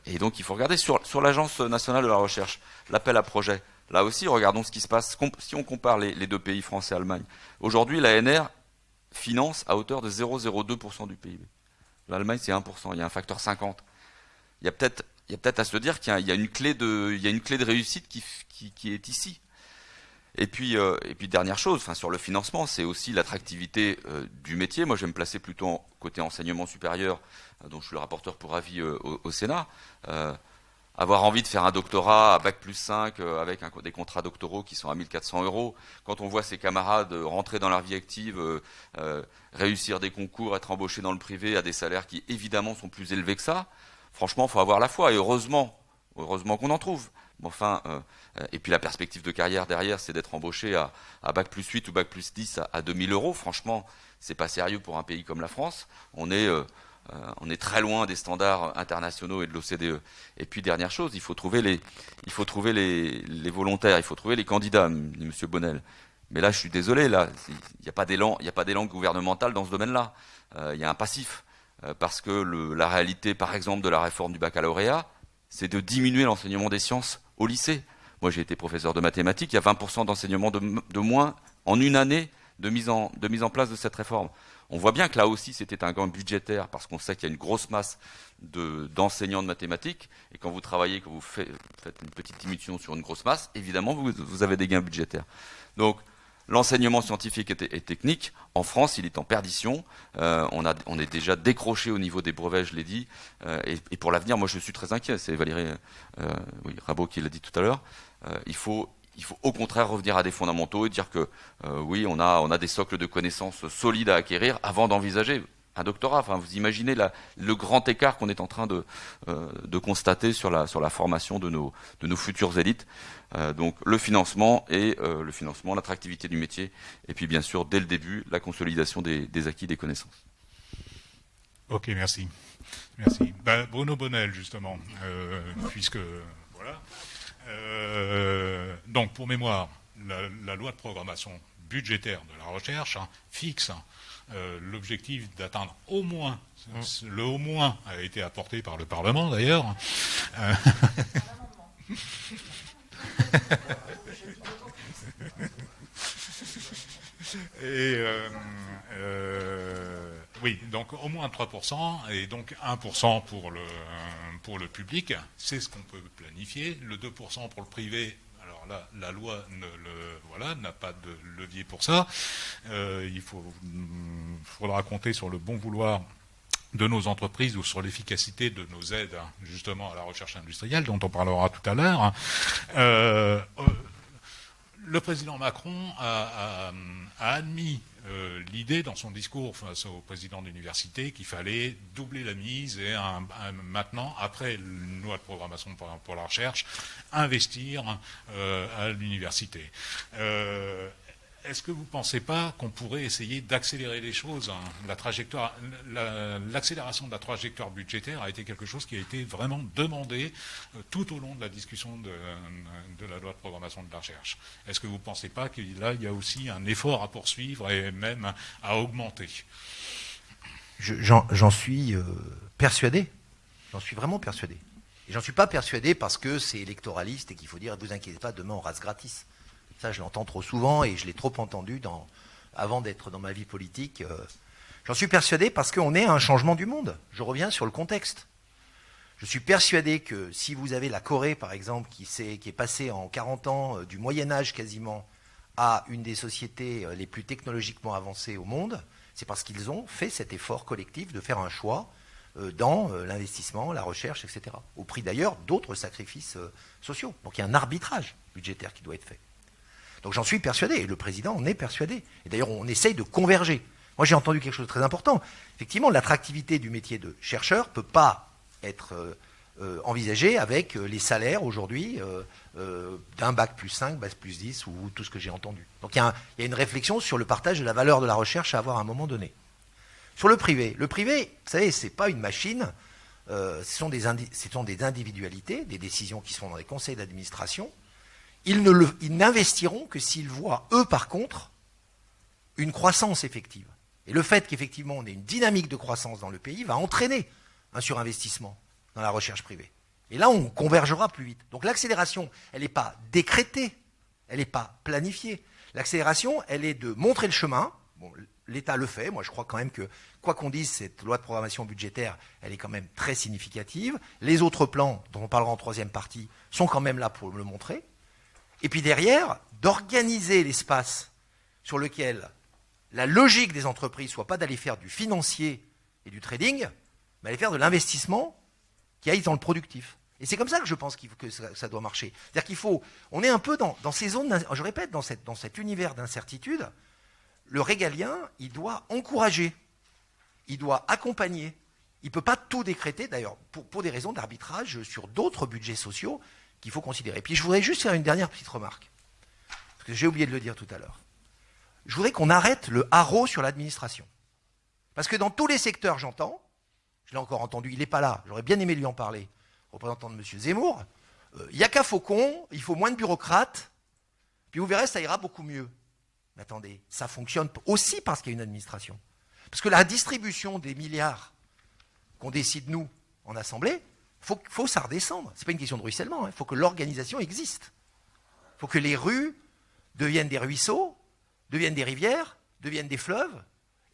Et donc il faut regarder sur l'Agence nationale de la recherche, l'appel à projet. Là aussi, regardons ce qui se passe. Si on compare les deux pays, France et Allemagne, aujourd'hui l'ANR finance à hauteur de 0,02% du PIB. L'Allemagne c'est 1%, il y a un facteur 50. Il y a peut-être à se dire qu'il y a une clé de réussite qui est ici. Et puis dernière chose, sur le financement, c'est aussi l'attractivité du métier. Moi, je vais me placer plutôt côté enseignement supérieur, dont je suis le rapporteur pour avis au Sénat. Avoir envie de faire un doctorat à Bac+5 avec des contrats doctoraux qui sont à 1 400 €, quand on voit ses camarades rentrer dans leur vie active, réussir des concours, être embauchés dans le privé à des salaires qui évidemment sont plus élevés que ça, franchement, il faut avoir la foi, et heureusement qu'on en trouve. Et puis la perspective de carrière derrière, c'est d'être embauché à Bac+8 ou Bac+10 à 2 000 €. Franchement, c'est pas sérieux pour un pays comme la France. On est très loin des standards internationaux et de l'OCDE. Et puis dernière chose, il faut trouver les volontaires, il faut trouver les candidats, dit M. Bonnel. Mais là, je suis désolé, là, il n'y a pas d'élan gouvernemental dans ce domaine-là. Il y a un passif, parce que la réalité, par exemple, de la réforme du baccalauréat, c'est de diminuer l'enseignement des sciences au lycée. Moi, j'ai été professeur de mathématiques, il y a 20% d'enseignement de moins en une année de mise en place de cette réforme. On voit bien que là aussi c'était un gain budgétaire parce qu'on sait qu'il y a une grosse masse d'enseignants de mathématiques et quand vous travaillez, quand vous faites une petite diminution sur une grosse masse, évidemment vous avez des gains budgétaires. Donc l'enseignement scientifique et technique, en France, il est en perdition. On est déjà décroché au niveau des brevets, je l'ai dit. Et pour l'avenir, moi, je suis très inquiet. C'est Valérie Rabault qui l'a dit tout à l'heure. Il faut au contraire revenir à des fondamentaux et dire que oui, on a des socles de connaissances solides à acquérir avant d'envisager un doctorat. Enfin, vous imaginez le grand écart qu'on est en train de constater sur la formation de nos futures élites. Donc le financement, l'attractivité du métier, et puis bien sûr, dès le début, la consolidation des acquis des connaissances. Ok, merci. Bruno Bonnel, justement, puisque voilà. Donc, pour mémoire, la loi de programmation budgétaire de la recherche fixe l'objectif d'atteindre au moins, le au moins a été apporté par le Parlement d'ailleurs. Et oui, donc au moins 3% et donc 1% pour le public, c'est ce qu'on peut planifier. Le 2% pour le privé, alors là, la loi n'a pas de levier pour ça. Il faudra compter sur le bon vouloir de nos entreprises ou sur l'efficacité de nos aides, justement, à la recherche industrielle, dont on parlera tout à l'heure. Le président Macron a admis l'idée dans son discours face au président de l'université qu'il fallait doubler la mise et maintenant, après une loi de programmation pour la recherche, investir à l'université. Est-ce que vous ne pensez pas qu'on pourrait essayer d'accélérer les choses, l'accélération de la trajectoire budgétaire a été quelque chose qui a été vraiment demandé tout au long de la discussion de la loi de programmation de la recherche. Est-ce que vous ne pensez pas qu'il y a aussi un effort à poursuivre et même à augmenter? J'en suis persuadé. J'en suis vraiment persuadé. Et j'en suis pas persuadé parce que c'est électoraliste et qu'il faut dire, ne vous inquiétez pas, demain on rase gratis. Ça, je l'entends trop souvent et je l'ai trop entendu avant d'être dans ma vie politique. J'en suis persuadé parce qu'on est à un changement du monde. Je reviens sur le contexte. Je suis persuadé que si vous avez la Corée, par exemple, qui est passée en 40 ans du Moyen-Âge quasiment à une des sociétés les plus technologiquement avancées au monde, c'est parce qu'ils ont fait cet effort collectif de faire un choix dans l'investissement, la recherche, etc. Au prix d'ailleurs d'autres sacrifices sociaux. Donc il y a un arbitrage budgétaire qui doit être fait. Donc j'en suis persuadé, et le président en est persuadé. Et d'ailleurs, on essaye de converger. Moi, j'ai entendu quelque chose de très important. Effectivement, l'attractivité du métier de chercheur ne peut pas être envisagée avec les salaires aujourd'hui d'un bac plus 5, bac plus 10 ou tout ce que j'ai entendu. Donc il y a une réflexion sur le partage de la valeur de la recherche à avoir à un moment donné. Sur le privé, vous savez, ce n'est pas une machine, ce sont des individualités, des décisions qui se font dans les conseils d'administration. Ils n'investiront que s'ils voient, eux, par contre, une croissance effective. Et le fait qu'effectivement on ait une dynamique de croissance dans le pays va entraîner un surinvestissement dans la recherche privée. Et là, on convergera plus vite. Donc l'accélération, elle n'est pas décrétée, elle n'est pas planifiée. L'accélération, elle est de montrer le chemin. Bon, l'État le fait. Moi, je crois quand même que, quoi qu'on dise, cette loi de programmation budgétaire, elle est quand même très significative. Les autres plans, dont on parlera en troisième partie, sont quand même là pour le montrer. Et puis derrière, d'organiser l'espace sur lequel la logique des entreprises ne soit pas d'aller faire du financier et du trading, mais aller faire de l'investissement qui aille dans le productif. Et c'est comme ça que je pense que ça doit marcher. C'est-à-dire qu'il faut, on est un peu dans ces zones, je répète, dans cet univers d'incertitude, le régalien, il doit encourager, il doit accompagner. Il ne peut pas tout décréter, d'ailleurs, pour des raisons d'arbitrage sur d'autres budgets sociaux qu'il faut considérer. Puis je voudrais juste faire une dernière petite remarque, parce que j'ai oublié de le dire tout à l'heure. Je voudrais qu'on arrête le haro sur l'administration. Parce que dans tous les secteurs, j'entends, je l'ai encore entendu, il n'est pas là, j'aurais bien aimé lui en parler, représentant de M. Zemmour, il n'y a qu'à Faucon, il faut moins de bureaucrates, puis vous verrez, ça ira beaucoup mieux. Mais attendez, ça fonctionne aussi parce qu'il y a une administration. Parce que la distribution des milliards qu'on décide, nous, en Assemblée, faut ça redescendre. Ce n'est pas une question de ruissellement, il faut que l'organisation existe. Il faut que les rues deviennent des ruisseaux, deviennent des rivières, deviennent des fleuves.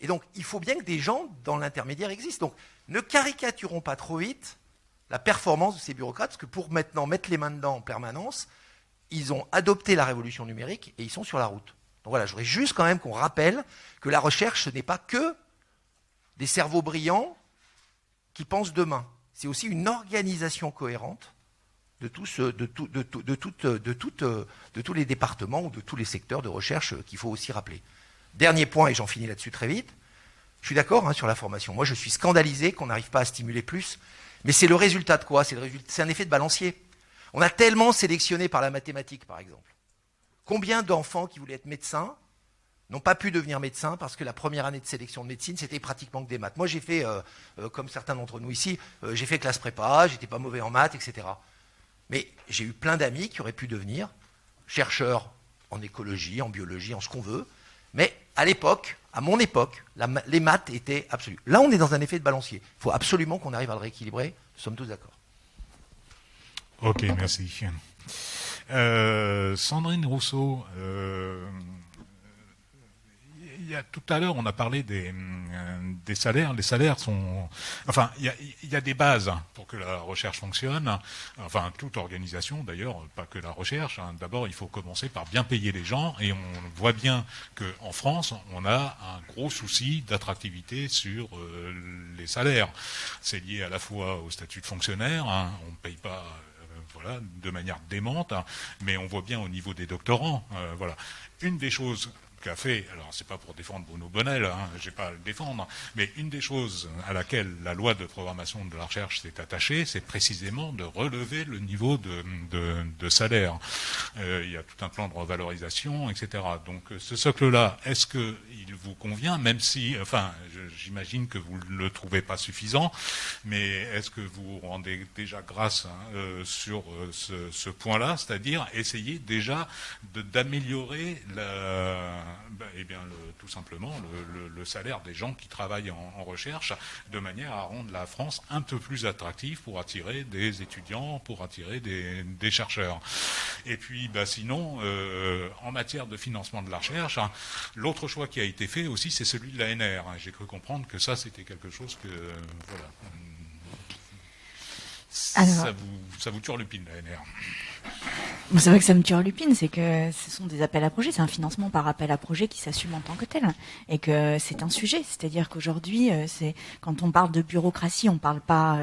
Et donc, il faut bien que des gens dans l'intermédiaire existent. Donc, ne caricaturons pas trop vite la performance de ces bureaucrates, parce que pour maintenant mettre les mains dedans en permanence, ils ont adopté la révolution numérique et ils sont sur la route. Donc voilà, je voudrais juste quand même qu'on rappelle que la recherche, ce n'est pas que des cerveaux brillants qui pensent demain. C'est aussi une organisation cohérente de tous les départements ou de tous les secteurs de recherche qu'il faut aussi rappeler. Dernier point, et j'en finis là-dessus très vite, je suis d'accord sur la formation. Moi, je suis scandalisé qu'on n'arrive pas à stimuler plus, mais c'est le résultat de quoi? C'est un effet de balancier. On a tellement sélectionné par la mathématique, par exemple. Combien d'enfants qui voulaient être médecins n'ont pas pu devenir médecins parce que la première année de sélection de médecine, c'était pratiquement que des maths. Moi, j'ai fait, comme certains d'entre nous ici, j'ai fait classe prépa, j'étais pas mauvais en maths, etc. Mais j'ai eu plein d'amis qui auraient pu devenir chercheurs en écologie, en biologie, en ce qu'on veut. Mais à l'époque, à mon époque, les maths étaient absolues. Là, on est dans un effet de balancier. Il faut absolument qu'on arrive à le rééquilibrer. Nous sommes tous d'accord. Ok, merci. Sandrine Rousseau, tout à l'heure, on a parlé des salaires. Les salaires sont... Enfin, il y a des bases pour que la recherche fonctionne. Enfin, toute organisation, d'ailleurs, pas que la recherche. D'abord, il faut commencer par bien payer les gens. Et on voit bien qu'en France, on a un gros souci d'attractivité sur les salaires. C'est lié à la fois au statut de fonctionnaire. On ne paye pas... Voilà, de manière démente, mais on voit bien au niveau des doctorants. Voilà. Une des choses qu'a fait, alors c'est pas pour défendre Bruno Bonnell, j'ai pas à le défendre, mais une des choses à laquelle la loi de programmation de la recherche s'est attachée, c'est précisément de relever le niveau de salaire. Il y a tout un plan de revalorisation, etc. Donc ce socle-là, est-ce qu'il vous convient, même si, enfin, j'imagine que vous ne le trouvez pas suffisant, mais est-ce que vous rendez déjà grâce sur ce point-là, c'est-à-dire essayer déjà d'améliorer tout simplement le salaire des gens qui travaillent en recherche, de manière à rendre la France un peu plus attractive pour attirer des étudiants, pour attirer des chercheurs. Et puis, sinon, en matière de financement de la recherche, l'autre choix qui a été fait aussi, c'est celui de l'ANR. J'ai cru comprendre que ça, c'était quelque chose que, voilà, ça vous turlupine, l'ANR. C'est vrai que ça me turlupine, c'est que ce sont des appels à projets, c'est un financement par appel à projet qui s'assume en tant que tel, et que c'est un sujet. C'est-à-dire qu'aujourd'hui, quand on parle de bureaucratie, on ne parle pas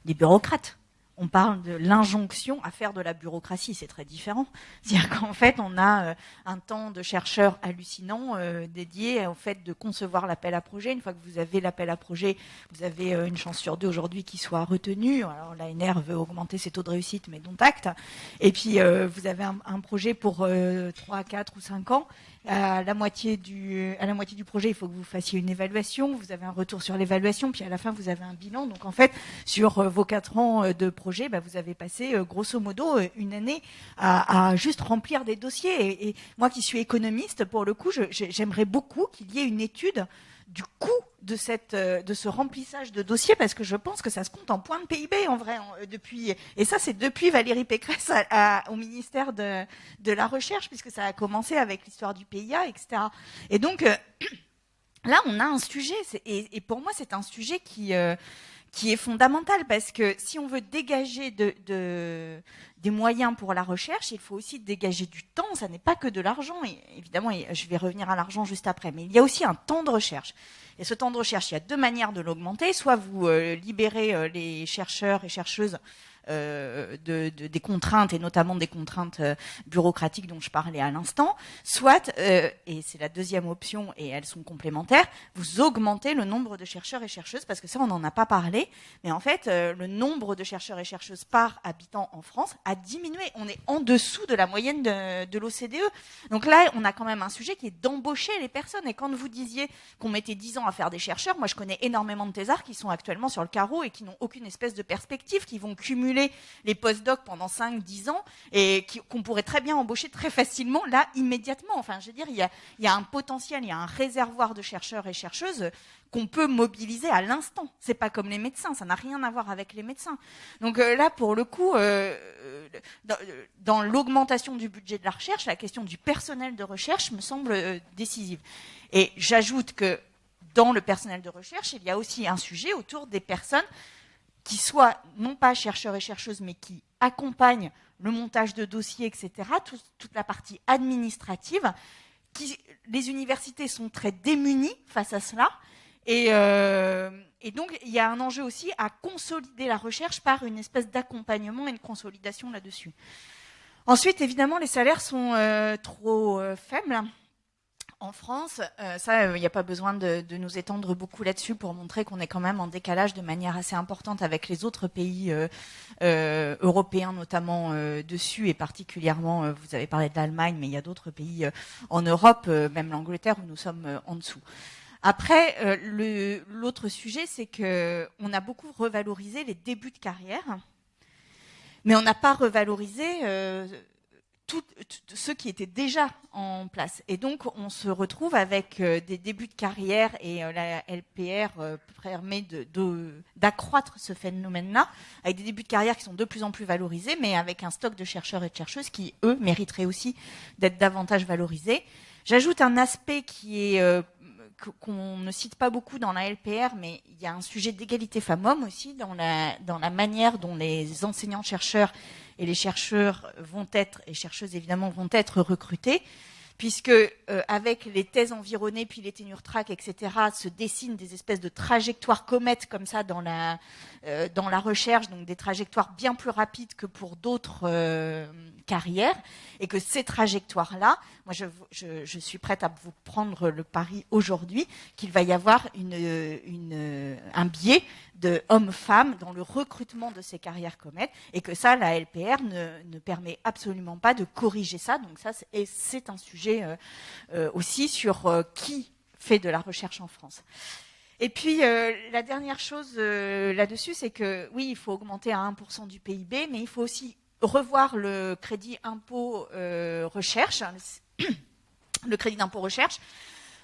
des bureaucrates. On parle de l'injonction à faire de la bureaucratie, c'est très différent. C'est-à-dire qu'en fait, on a un temps de chercheurs hallucinant dédié au fait de concevoir l'appel à projet. Une fois que vous avez l'appel à projet, vous avez une chance sur 2 aujourd'hui qu'il soit retenu. Alors l'ANR veut augmenter ses taux de réussite, mais dont acte. Et puis vous avez un projet pour 3, 4 ou 5 ans. À la moitié du projet, il faut que vous fassiez une évaluation. Vous avez un retour sur l'évaluation, puis à la fin, vous avez un bilan. Donc en fait, sur vos 4 ans de projet, vous avez passé grosso modo une année à juste remplir des dossiers. Et moi qui suis économiste, pour le coup, j'aimerais beaucoup qu'il y ait une étude du coût de ce remplissage de dossiers, parce que je pense que ça se compte en points de PIB en vrai, et ça c'est depuis Valérie Pécresse au ministère de la Recherche, puisque ça a commencé avec l'histoire du PIA, etc. Et donc là on a un sujet, et pour moi c'est un sujet qui est fondamental, parce que si on veut dégager des moyens pour la recherche, il faut aussi dégager du temps. Ça n'est pas que de l'argent. Et évidemment, je vais revenir à l'argent juste après. Mais il y a aussi un temps de recherche. Et ce temps de recherche, il y a 2 manières de l'augmenter. Soit vous libérez les chercheurs et chercheuses des contraintes, et notamment des contraintes bureaucratiques dont je parlais à l'instant, soit, et c'est la deuxième option, et elles sont complémentaires, vous augmentez le nombre de chercheurs et chercheuses, parce que ça on n'en a pas parlé, mais en fait le nombre de chercheurs et chercheuses par habitant en France a diminué. On est en dessous de la moyenne de l'OCDE. Donc là on a quand même un sujet qui est d'embaucher les personnes. Et quand vous disiez qu'on mettait 10 ans à faire des chercheurs, moi je connais énormément de thésards qui sont actuellement sur le carreau et qui n'ont aucune espèce de perspective, qui vont cumuler les post-docs pendant 5-10 ans et qu'on pourrait très bien embaucher très facilement là, immédiatement. Enfin, je veux dire, il y a un potentiel, il y a un réservoir de chercheurs et chercheuses qu'on peut mobiliser à l'instant. C'est pas comme les médecins, ça n'a rien à voir avec les médecins. Donc là, pour le coup, dans l'augmentation du budget de la recherche, la question du personnel de recherche me semble décisive. Et j'ajoute que dans le personnel de recherche, il y a aussi un sujet autour des personnes qui soient non pas chercheurs et chercheuses, mais qui accompagnent le montage de dossiers, etc., toute la partie administrative. Les universités sont très démunies face à cela. Et donc, il y a un enjeu aussi à consolider la recherche par une espèce d'accompagnement et de consolidation là-dessus. Ensuite, évidemment, les salaires sont trop faibles. En France, il n'y a pas besoin de nous étendre beaucoup là-dessus pour montrer qu'on est quand même en décalage de manière assez importante avec les autres pays européens, notamment dessus, et particulièrement, vous avez parlé de l'Allemagne, mais il y a d'autres pays en Europe, même l'Angleterre, où nous sommes en dessous. Après, l'autre sujet, c'est qu'on a beaucoup revalorisé les débuts de carrière, mais on n'a pas revalorisé ceux qui étaient déjà en place. Et donc, on se retrouve avec des débuts de carrière, et la LPR permet d'accroître ce phénomène-là, avec des débuts de carrière qui sont de plus en plus valorisés, mais avec un stock de chercheurs et de chercheuses qui, eux, mériteraient aussi d'être davantage valorisés. J'ajoute un aspect qui est qu'on ne cite pas beaucoup dans la LPR, mais il y a un sujet d'égalité femmes-hommes aussi dans la manière dont les enseignants-chercheurs et les chercheurs vont être, et chercheuses évidemment, vont être recrutés, puisque avec les thèses environnées, puis les tenure track, etc., se dessinent des espèces de trajectoires comètes comme ça dans la recherche, donc des trajectoires bien plus rapides que pour d'autres carrières, et que ces trajectoires-là, moi je suis prête à vous prendre le pari aujourd'hui qu'il va y avoir un biais de hommes-femmes dans le recrutement de ces carrières comètes, et que ça, la LPR ne permet absolument pas de corriger ça. Donc ça, c'est un sujet aussi sur qui fait de la recherche en France. Et puis, la dernière chose là-dessus, c'est que oui, il faut augmenter à 1% du PIB, mais il faut aussi revoir le crédit impôt recherche, le crédit d'impôt recherche,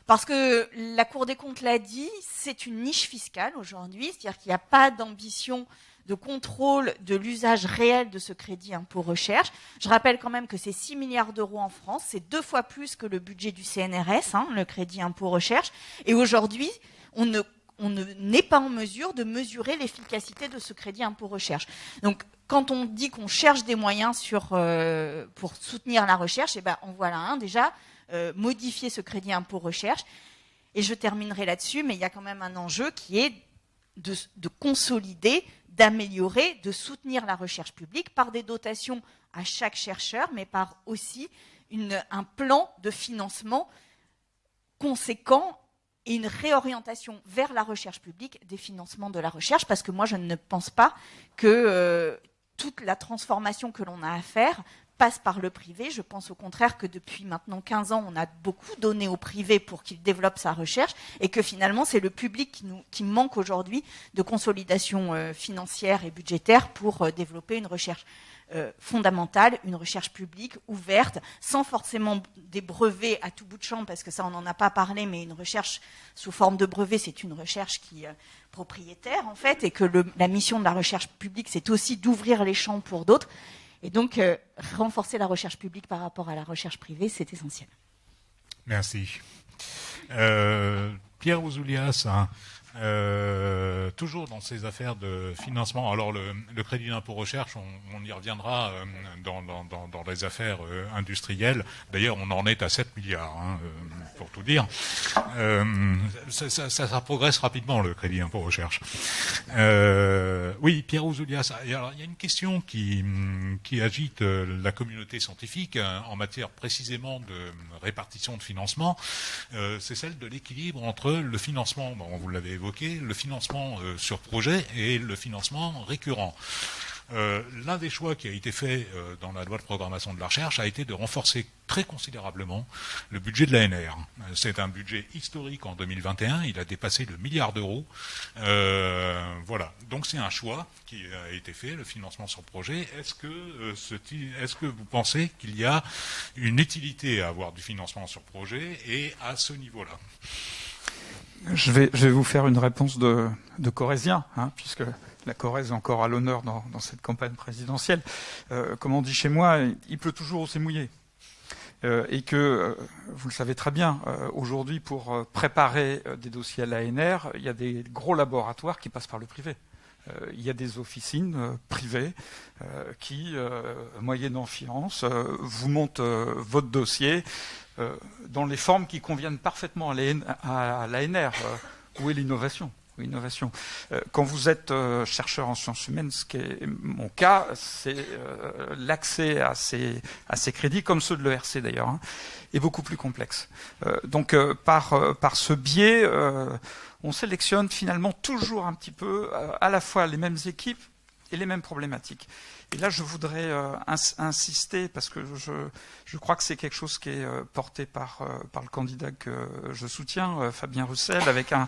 parce que la Cour des comptes l'a dit, c'est une niche fiscale aujourd'hui, c'est-à-dire qu'il n'y a pas d'ambition de contrôle de l'usage réel de ce crédit impôt recherche. Je rappelle quand même que c'est 6 milliards d'euros en France, c'est 2 fois plus que le budget du CNRS, le crédit impôt recherche, et aujourd'hui, on n'est pas en mesure de mesurer l'efficacité de ce crédit impôt recherche. Donc, quand on dit qu'on cherche des moyens pour soutenir la recherche, eh ben, en voilà un déjà, modifier ce crédit impôt recherche. Et je terminerai là-dessus, mais il y a quand même un enjeu qui est de consolider, d'améliorer, de soutenir la recherche publique par des dotations à chaque chercheur, mais par aussi un plan de financement conséquent et une réorientation vers la recherche publique des financements de la recherche, parce que moi je ne pense pas que toute la transformation que l'on a à faire passe par le privé. Je pense au contraire que depuis maintenant 15 ans, on a beaucoup donné au privé pour qu'il développe sa recherche, et que finalement c'est le public qui manque aujourd'hui de consolidation financière et budgétaire pour développer une recherche fondamentale, une recherche publique, ouverte, sans forcément des brevets à tout bout de champ, parce que ça on n'en a pas parlé, mais une recherche sous forme de brevet, c'est une recherche qui est propriétaire en fait, et que la mission de la recherche publique, c'est aussi d'ouvrir les champs pour d'autres. Et donc, renforcer la recherche publique par rapport à la recherche privée, c'est essentiel. Merci. Pierre Ouzoulias, toujours dans ces affaires de financement, alors le crédit d'impôt recherche, on y reviendra dans les affaires industrielles. D'ailleurs, on en est à 7 milliards, pour tout dire. Ça progresse rapidement, le crédit d'impôt recherche. Oui, Pierre Ouzoulias, alors, il y a une question qui agite la communauté scientifique en matière précisément de répartition de financement. C'est celle de l'équilibre entre le financement, vous l'avez évoqué, le financement sur projet et le financement récurrent. L'un des choix qui a été fait dans la loi de programmation de la recherche a été de renforcer très considérablement le budget de l'ANR. C'est un budget historique en 2021, il a dépassé le milliard d'euros. Voilà, donc c'est un choix qui a été fait, le financement sur projet. Est-ce que vous pensez qu'il y a une utilité à avoir du financement sur projet et à ce niveau-là ? Je vais vous faire une réponse de Corrézien, puisque la Corrèze est encore à l'honneur dans cette campagne présidentielle. Comme on dit chez moi, il pleut toujours où c'est mouillé. Et que, vous le savez très bien, aujourd'hui, pour préparer des dossiers à l'ANR, il y a des gros laboratoires qui passent par le privé. Il y a des officines privées qui, moyennant fiance, vous montent votre dossier dans les formes qui conviennent parfaitement à l'ANR. Où est l'innovation ? Quand vous êtes chercheur en sciences humaines, ce qui est mon cas, c'est l'accès à ces crédits, comme ceux de l'ERC d'ailleurs, est beaucoup plus complexe. Donc par ce biais, on sélectionne finalement toujours un petit peu à la fois les mêmes équipes et les mêmes problématiques. Et là, je voudrais insister, parce que je crois que c'est quelque chose qui est porté par le candidat que je soutiens, Fabien Roussel, avec un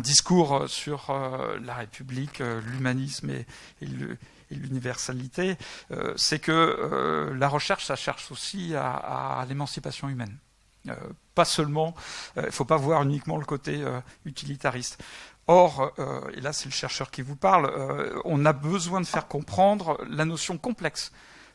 discours sur la République, l'humanisme et l'universalité, c'est que la recherche, ça cherche aussi à l'émancipation humaine. Pas seulement, il ne faut pas voir uniquement le côté utilitariste. Or, et là c'est le chercheur qui vous parle, on a besoin de faire comprendre la notion complexe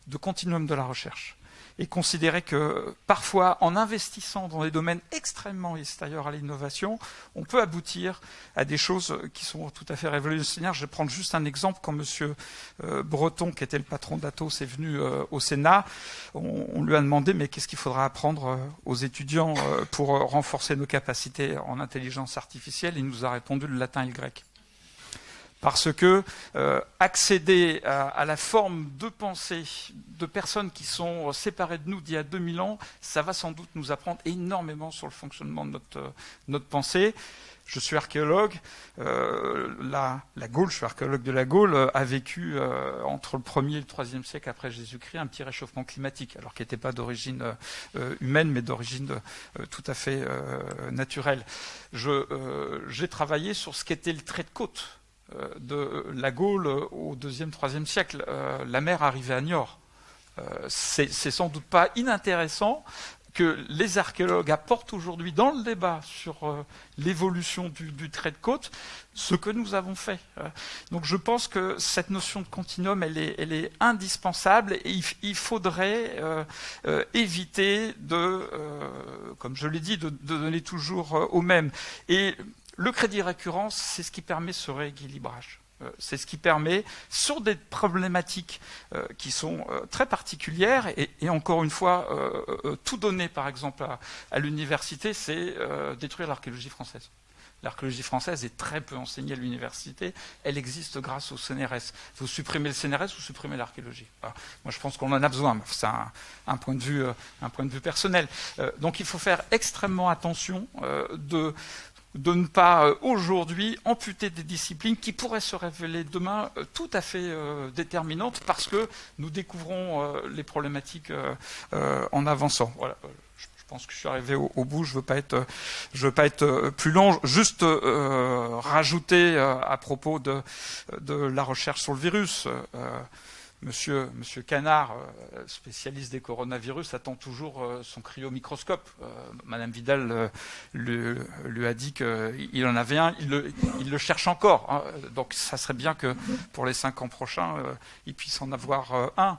de continuum de la recherche. Et considérer que parfois, en investissant dans des domaines extrêmement extérieurs à l'innovation, on peut aboutir à des choses qui sont tout à fait révolutionnaires. Je vais prendre juste un exemple. Quand M. Breton, qui était le patron d'Atos, est venu au Sénat, on lui a demandé mais qu'est-ce qu'il faudra apprendre aux étudiants pour renforcer nos capacités en intelligence artificielle. Il nous a répondu le latin et le grec. Parce que accéder à la forme de pensée de personnes qui sont séparées de nous d'il y a 2000 ans, ça va sans doute nous apprendre énormément sur le fonctionnement de notre pensée. Je suis archéologue. La Gaule, je suis archéologue de la Gaule, a vécu entre le 1er et le 3e siècle après Jésus-Christ un petit réchauffement climatique, alors qui n'était pas d'origine humaine, mais d'origine tout à fait naturelle. J'ai travaillé sur ce qu'était le trait de côte de la Gaule au 2e, 3e siècle. La mer arrivait à Niort. C'est sans doute pas inintéressant que les archéologues apportent aujourd'hui dans le débat sur l'évolution du trait de côte ce que nous avons fait. Donc je pense que cette notion de continuum, elle est indispensable et il faudrait éviter de, comme je l'ai dit, de donner toujours au même. Et le crédit récurrence, c'est ce qui permet ce rééquilibrage. C'est ce qui permet, sur des problématiques qui sont très particulières, et encore une fois, tout donner par exemple à l'université, c'est détruire l'archéologie française. L'archéologie française est très peu enseignée à l'université, elle existe grâce au CNRS. Vous supprimez le CNRS, vous supprimez l'archéologie. Moi je pense qu'on en a besoin, c'est un point de vue personnel. Donc il faut faire extrêmement attention de ne pas aujourd'hui amputer des disciplines qui pourraient se révéler demain tout à fait déterminantes parce que nous découvrons les problématiques en avançant. Voilà. Je pense que je suis arrivé au bout, je veux pas être plus long. Juste rajouter à propos de la recherche sur le virus. Monsieur Canard, spécialiste des coronavirus, attend toujours son cryomicroscope. Madame Vidal lui a dit qu'il en avait un, il le cherche encore. Donc ça serait bien que pour les 5 ans prochains, il puisse en avoir un.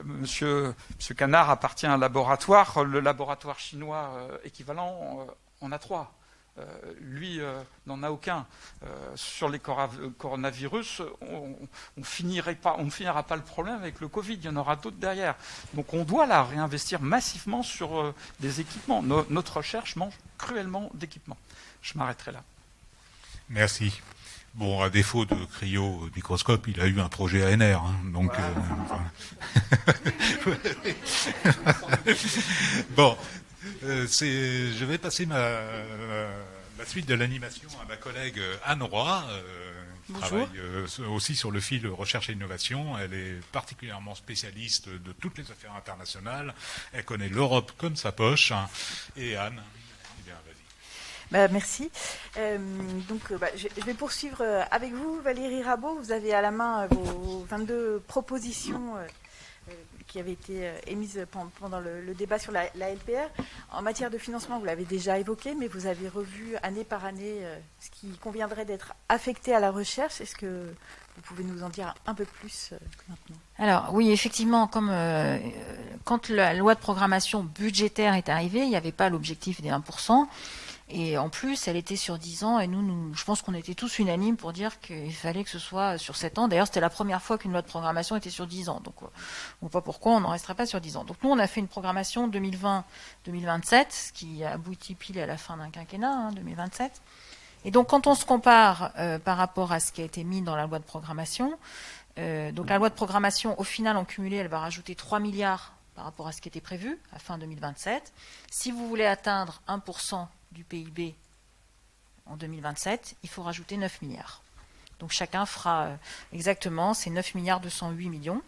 Monsieur Canard appartient à un laboratoire. Le laboratoire chinois équivalent en a 3. Lui n'en a aucun. Sur les coronavirus, on ne finira pas le problème avec le Covid, il y en aura d'autres derrière. Donc on doit là réinvestir massivement sur des équipements. Notre recherche mange cruellement d'équipements. Je m'arrêterai là. Merci. Bon, à défaut de cryo-microscope, il a eu un projet ANR. Donc, bon. Je vais passer la suite de l'animation à ma collègue Anne Roy, qui travaille aussi sur le fil recherche et innovation. Elle est particulièrement spécialiste de toutes les affaires internationales. Elle connaît l'Europe comme sa poche. Et Anne, eh bien, vas-y. Merci. Je vais poursuivre avec vous, Valérie Rabault. Vous avez à la main vos 22 propositions qui avaient été émises pendant le débat sur la LPR. En matière de financement, vous l'avez déjà évoqué, mais vous avez revu année par année ce qui conviendrait d'être affecté à la recherche. Est-ce que vous pouvez nous en dire un peu plus maintenant ? Alors oui, effectivement, comme quand la loi de programmation budgétaire est arrivée, il n'y avait pas l'objectif des 1%. Et en plus, elle était sur 10 ans, et nous, je pense qu'on était tous unanimes pour dire qu'il fallait que ce soit sur 7 ans. D'ailleurs, c'était la première fois qu'une loi de programmation était sur 10 ans. Donc, on ne voit pas pourquoi on n'en resterait pas sur 10 ans. Donc, nous, on a fait une programmation 2020-2027, ce qui aboutit pile à la fin d'un quinquennat, 2027. Et donc, quand on se compare par rapport à ce qui a été mis dans la loi de programmation, donc la loi de programmation, au final, en cumulé, elle va rajouter 3 milliards par rapport à ce qui était prévu à fin 2027. Si vous voulez atteindre 1% du PIB en 2027, il faut rajouter 9 milliards. Donc chacun fera exactement ces 9 milliards 208 millions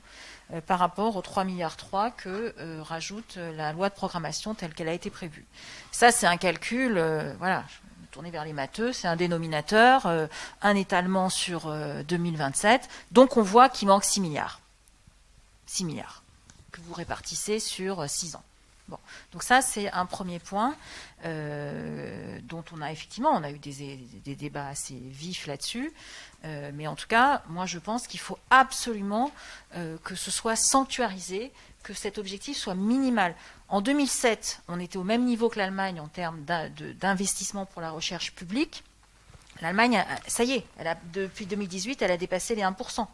par rapport aux 3 milliards 3 que rajoute la loi de programmation telle qu'elle a été prévue. Ça, c'est un calcul, voilà, je vais tourner vers les matheux, c'est un dénominateur, un étalement sur 2027. Donc on voit qu'il manque 6 milliards. 6 milliards que vous répartissez sur 6 ans. Bon. Donc ça, c'est un premier point dont on a eu des débats assez vifs là-dessus. Mais en tout cas, moi, je pense qu'il faut absolument que ce soit sanctuarisé, que cet objectif soit minimal. En 2007, on était au même niveau que l'Allemagne en termes d'investissement pour la recherche publique. L'Allemagne, ça y est, depuis 2018, elle a dépassé les 1%.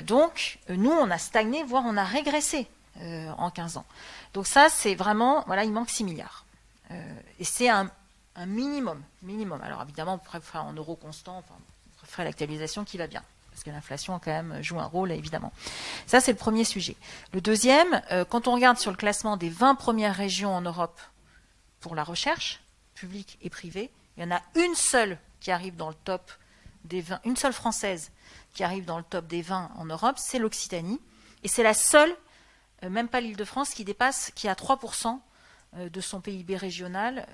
Donc, nous, on a stagné, voire on a régressé en 15 ans. Donc ça, c'est vraiment, voilà, il manque 6 milliards. Et c'est un minimum. Alors évidemment, on pourrait faire en euros constants, enfin, on ferait l'actualisation qui va bien, parce que l'inflation, quand même, joue un rôle, évidemment. Ça, c'est le premier sujet. Le deuxième, quand on regarde sur le classement des 20 premières régions en Europe pour la recherche, publique et privée, il y en a une seule qui arrive dans le top des 20, une seule française qui arrive dans le top des 20 en Europe, c'est l'Occitanie. Et c'est la seule, même pas l'Île-de-France, qui a 3% de son PIB régional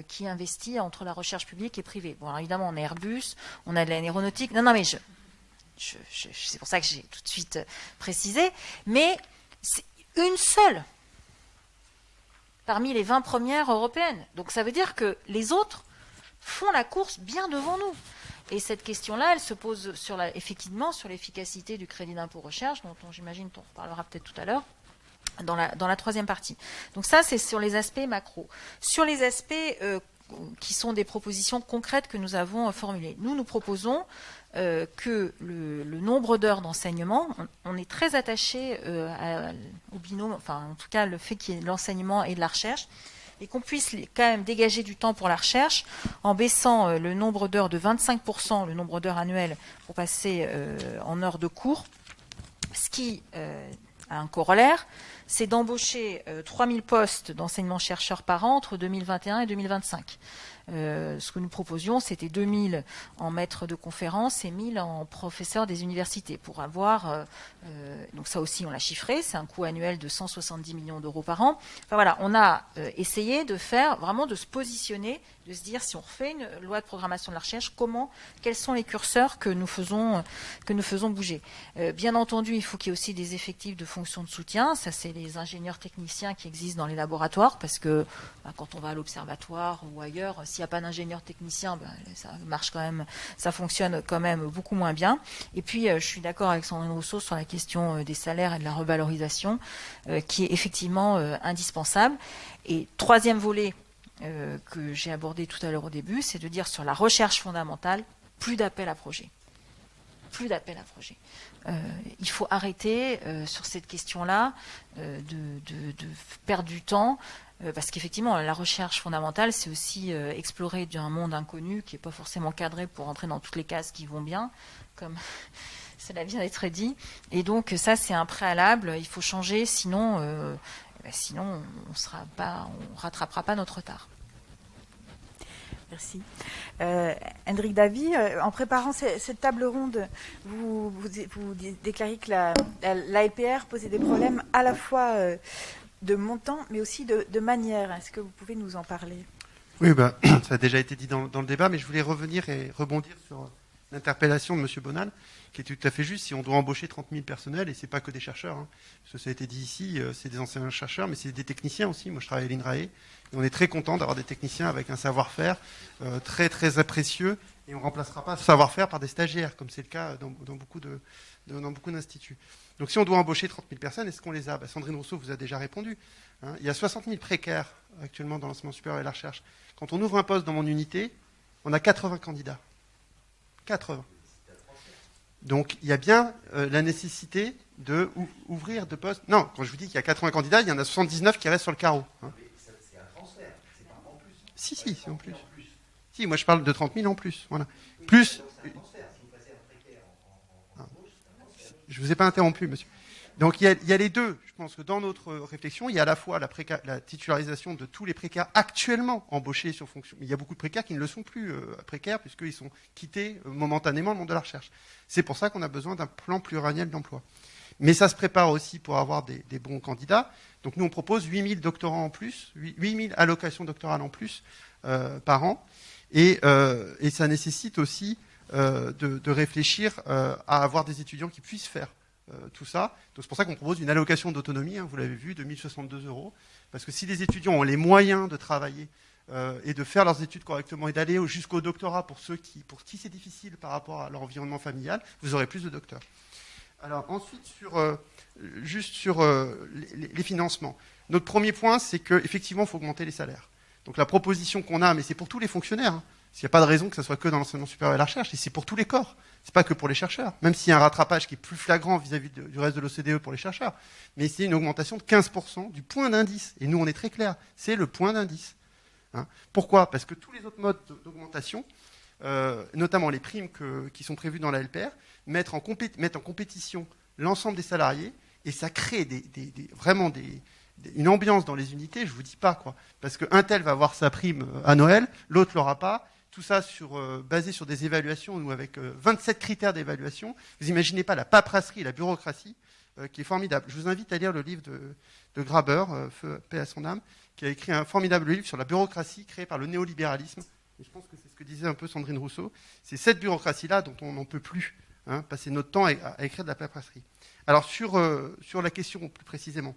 qui investit entre la recherche publique et privée. Bon, alors évidemment, on a Airbus, on a de l'aéronautique. Non, mais c'est pour ça que j'ai tout de suite précisé. Mais c'est une seule parmi les 20 premières européennes. Donc ça veut dire que les autres font la course bien devant nous. Et cette question-là, elle se pose effectivement sur l'efficacité du crédit d'impôt recherche, dont j'imagine qu'on reparlera peut-être tout à l'heure, dans la troisième partie. Donc ça, c'est sur les aspects macro. Sur les aspects qui sont des propositions concrètes que nous avons formulées. Nous proposons que le nombre d'heures d'enseignement, on est très attaché au binôme, enfin en tout cas le fait qu'il y ait de l'enseignement et de la recherche, et qu'on puisse quand même dégager du temps pour la recherche en baissant le nombre d'heures de 25%, le nombre d'heures annuelles pour passer en heures de cours, ce qui a un corollaire, c'est d'embaucher 3000 postes d'enseignants-chercheurs par an entre 2021 et 2025. Ce que nous proposions, c'était 2000 en maîtres de conférences et 1000 en professeurs des universités pour avoir, donc ça aussi on l'a chiffré, c'est un coût annuel de 170 millions d'euros par an. Enfin voilà, on a essayé de faire, vraiment de se positionner, de se dire si on refait une loi de programmation de la recherche, quels sont les curseurs que nous faisons bouger. Bien entendu, il faut qu'il y ait aussi des effectifs de fonction de soutien, ça c'est les ingénieurs techniciens qui existent dans les laboratoires, parce que quand on va à l'observatoire ou ailleurs, s'il n'y a pas d'ingénieur technicien, ça marche quand même, ça fonctionne quand même beaucoup moins bien. Et puis, je suis d'accord avec Sandrine Rousseau sur la question des salaires et de la revalorisation, qui est effectivement indispensable. Et troisième volet que j'ai abordé tout à l'heure au début, c'est de dire sur la recherche fondamentale, plus d'appel à projet. Plus d'appel à projet. Il faut arrêter sur cette question-là de perdre du temps, parce qu'effectivement, la recherche fondamentale, c'est aussi explorer un monde inconnu qui n'est pas forcément cadré pour entrer dans toutes les cases qui vont bien, comme cela vient d'être dit. Et donc, ça, c'est un préalable. Il faut changer, sinon on rattrapera pas notre retard. Merci. Hendrik Davy, en préparant cette table ronde, vous déclarez que la LPR posait des problèmes à la fois de montant, mais aussi de manière. Est-ce que vous pouvez nous en parler ? Oui, ça a déjà été dit dans le débat, mais je voulais revenir et rebondir sur l'interpellation de M. Bonal, qui est tout à fait juste. Si on doit embaucher 30 000 personnels, et c'est pas que des chercheurs, hein, parce que ça a été dit ici, c'est des anciens chercheurs, mais c'est des techniciens aussi. Moi, je travaille à l'INRAE, et on est très content d'avoir des techniciens avec un savoir-faire très, très précieux, et on ne remplacera pas ce savoir-faire par des stagiaires, comme c'est le cas dans beaucoup d'instituts. Donc si on doit embaucher 30 000 personnes, est-ce qu'on les a? Sandrine Rousseau vous a déjà répondu. Hein. Il y a 60 000 précaires actuellement dans l'enseignement supérieur et la recherche. Quand on ouvre un poste dans mon unité, on a 80 candidats. 80. Donc il y a bien la nécessité d'ouvrir de postes. Non, quand je vous dis qu'il y a 80 candidats, il y en a 79 qui restent sur le carreau. Hein. C'est un transfert, c'est pas en plus. Si, c'est en plus. Si, moi je parle de 30 000 en plus. Voilà. Plus. Je ne vous ai pas interrompu, monsieur. Donc il y a les deux. Je pense que dans notre réflexion, il y a à la fois la titularisation de tous les précaires actuellement embauchés sur fonction. Mais il y a beaucoup de précaires qui ne le sont plus précaires puisqu'ils sont quittés momentanément le monde de la recherche. C'est pour ça qu'on a besoin d'un plan pluriannuel d'emploi. Mais ça se prépare aussi pour avoir des bons candidats. Donc nous, on propose 8 000 doctorants en plus, 8 000 allocations doctorales en plus par an. Et ça nécessite aussi de réfléchir à avoir des étudiants qui puissent faire tout ça. Donc c'est pour ça qu'on propose une allocation d'autonomie, hein, vous l'avez vu, de 1 062 €. Parce que si les étudiants ont les moyens de travailler et de faire leurs études correctement et d'aller jusqu'au doctorat pour qui c'est difficile par rapport à leur environnement familial, vous aurez plus de docteurs. Alors ensuite, sur les financements. Notre premier point, c'est qu'effectivement, il faut augmenter les salaires. Donc la proposition qu'on a, mais c'est pour tous les fonctionnaires, hein, il n'y a pas de raison que ce soit que dans l'enseignement supérieur et la recherche, et c'est pour tous les corps. C'est pas que pour les chercheurs, même s'il y a un rattrapage qui est plus flagrant vis-à-vis du reste de l'OCDE pour les chercheurs. Mais c'est une augmentation de 15% du point d'indice. Et nous, on est très clair, c'est le point d'indice. Hein. Pourquoi? Parce que tous les autres modes d'augmentation, notamment les primes qui sont prévues dans la LPR, mettent en compétition l'ensemble des salariés, et ça crée vraiment une ambiance dans les unités, je vous dis pas quoi. Parce qu'un tel va avoir sa prime à Noël, l'autre l'aura pas. Tout ça basé sur des évaluations, ou avec 27 critères d'évaluation. Vous imaginez pas la paperasserie, la bureaucratie, qui est formidable. Je vous invite à lire le livre de Graber, Feu, paix à son âme, qui a écrit un formidable livre sur la bureaucratie créée par le néolibéralisme. Et je pense que c'est ce que disait un peu Sandrine Rousseau. C'est cette bureaucratie-là dont on n'en peut plus, hein, passer notre temps à écrire de la paperasserie. Alors sur la question plus précisément,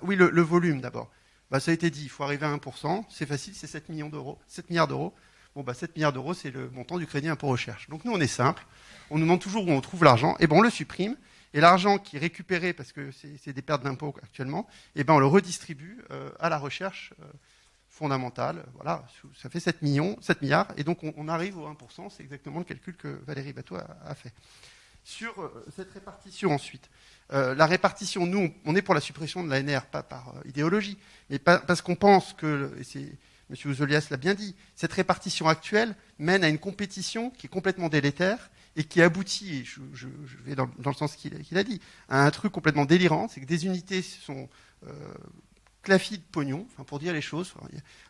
oui, le volume d'abord. Ça a été dit, il faut arriver à 1%, c'est facile, c'est 7 milliards d'euros. 7 milliards d'euros, c'est le montant du crédit impôt recherche. Donc nous, on est simple, on nous demande toujours où on trouve l'argent, et on le supprime, et l'argent qui est récupéré, parce que c'est des pertes d'impôts actuellement, on le redistribue à la recherche fondamentale. Voilà, ça fait 7 milliards, et donc on arrive au 1%, c'est exactement le calcul que Valérie Bateau a fait. Sur cette répartition ensuite, la répartition, nous, on est pour la suppression de l'ANR, pas par idéologie, mais parce qu'on pense que, et c'est M. Ouzolias l'a bien dit, cette répartition actuelle mène à une compétition qui est complètement délétère et qui aboutit, et je vais dans le sens qu'il a dit, à un truc complètement délirant, c'est que des unités sont clafis de pognon, enfin pour dire les choses,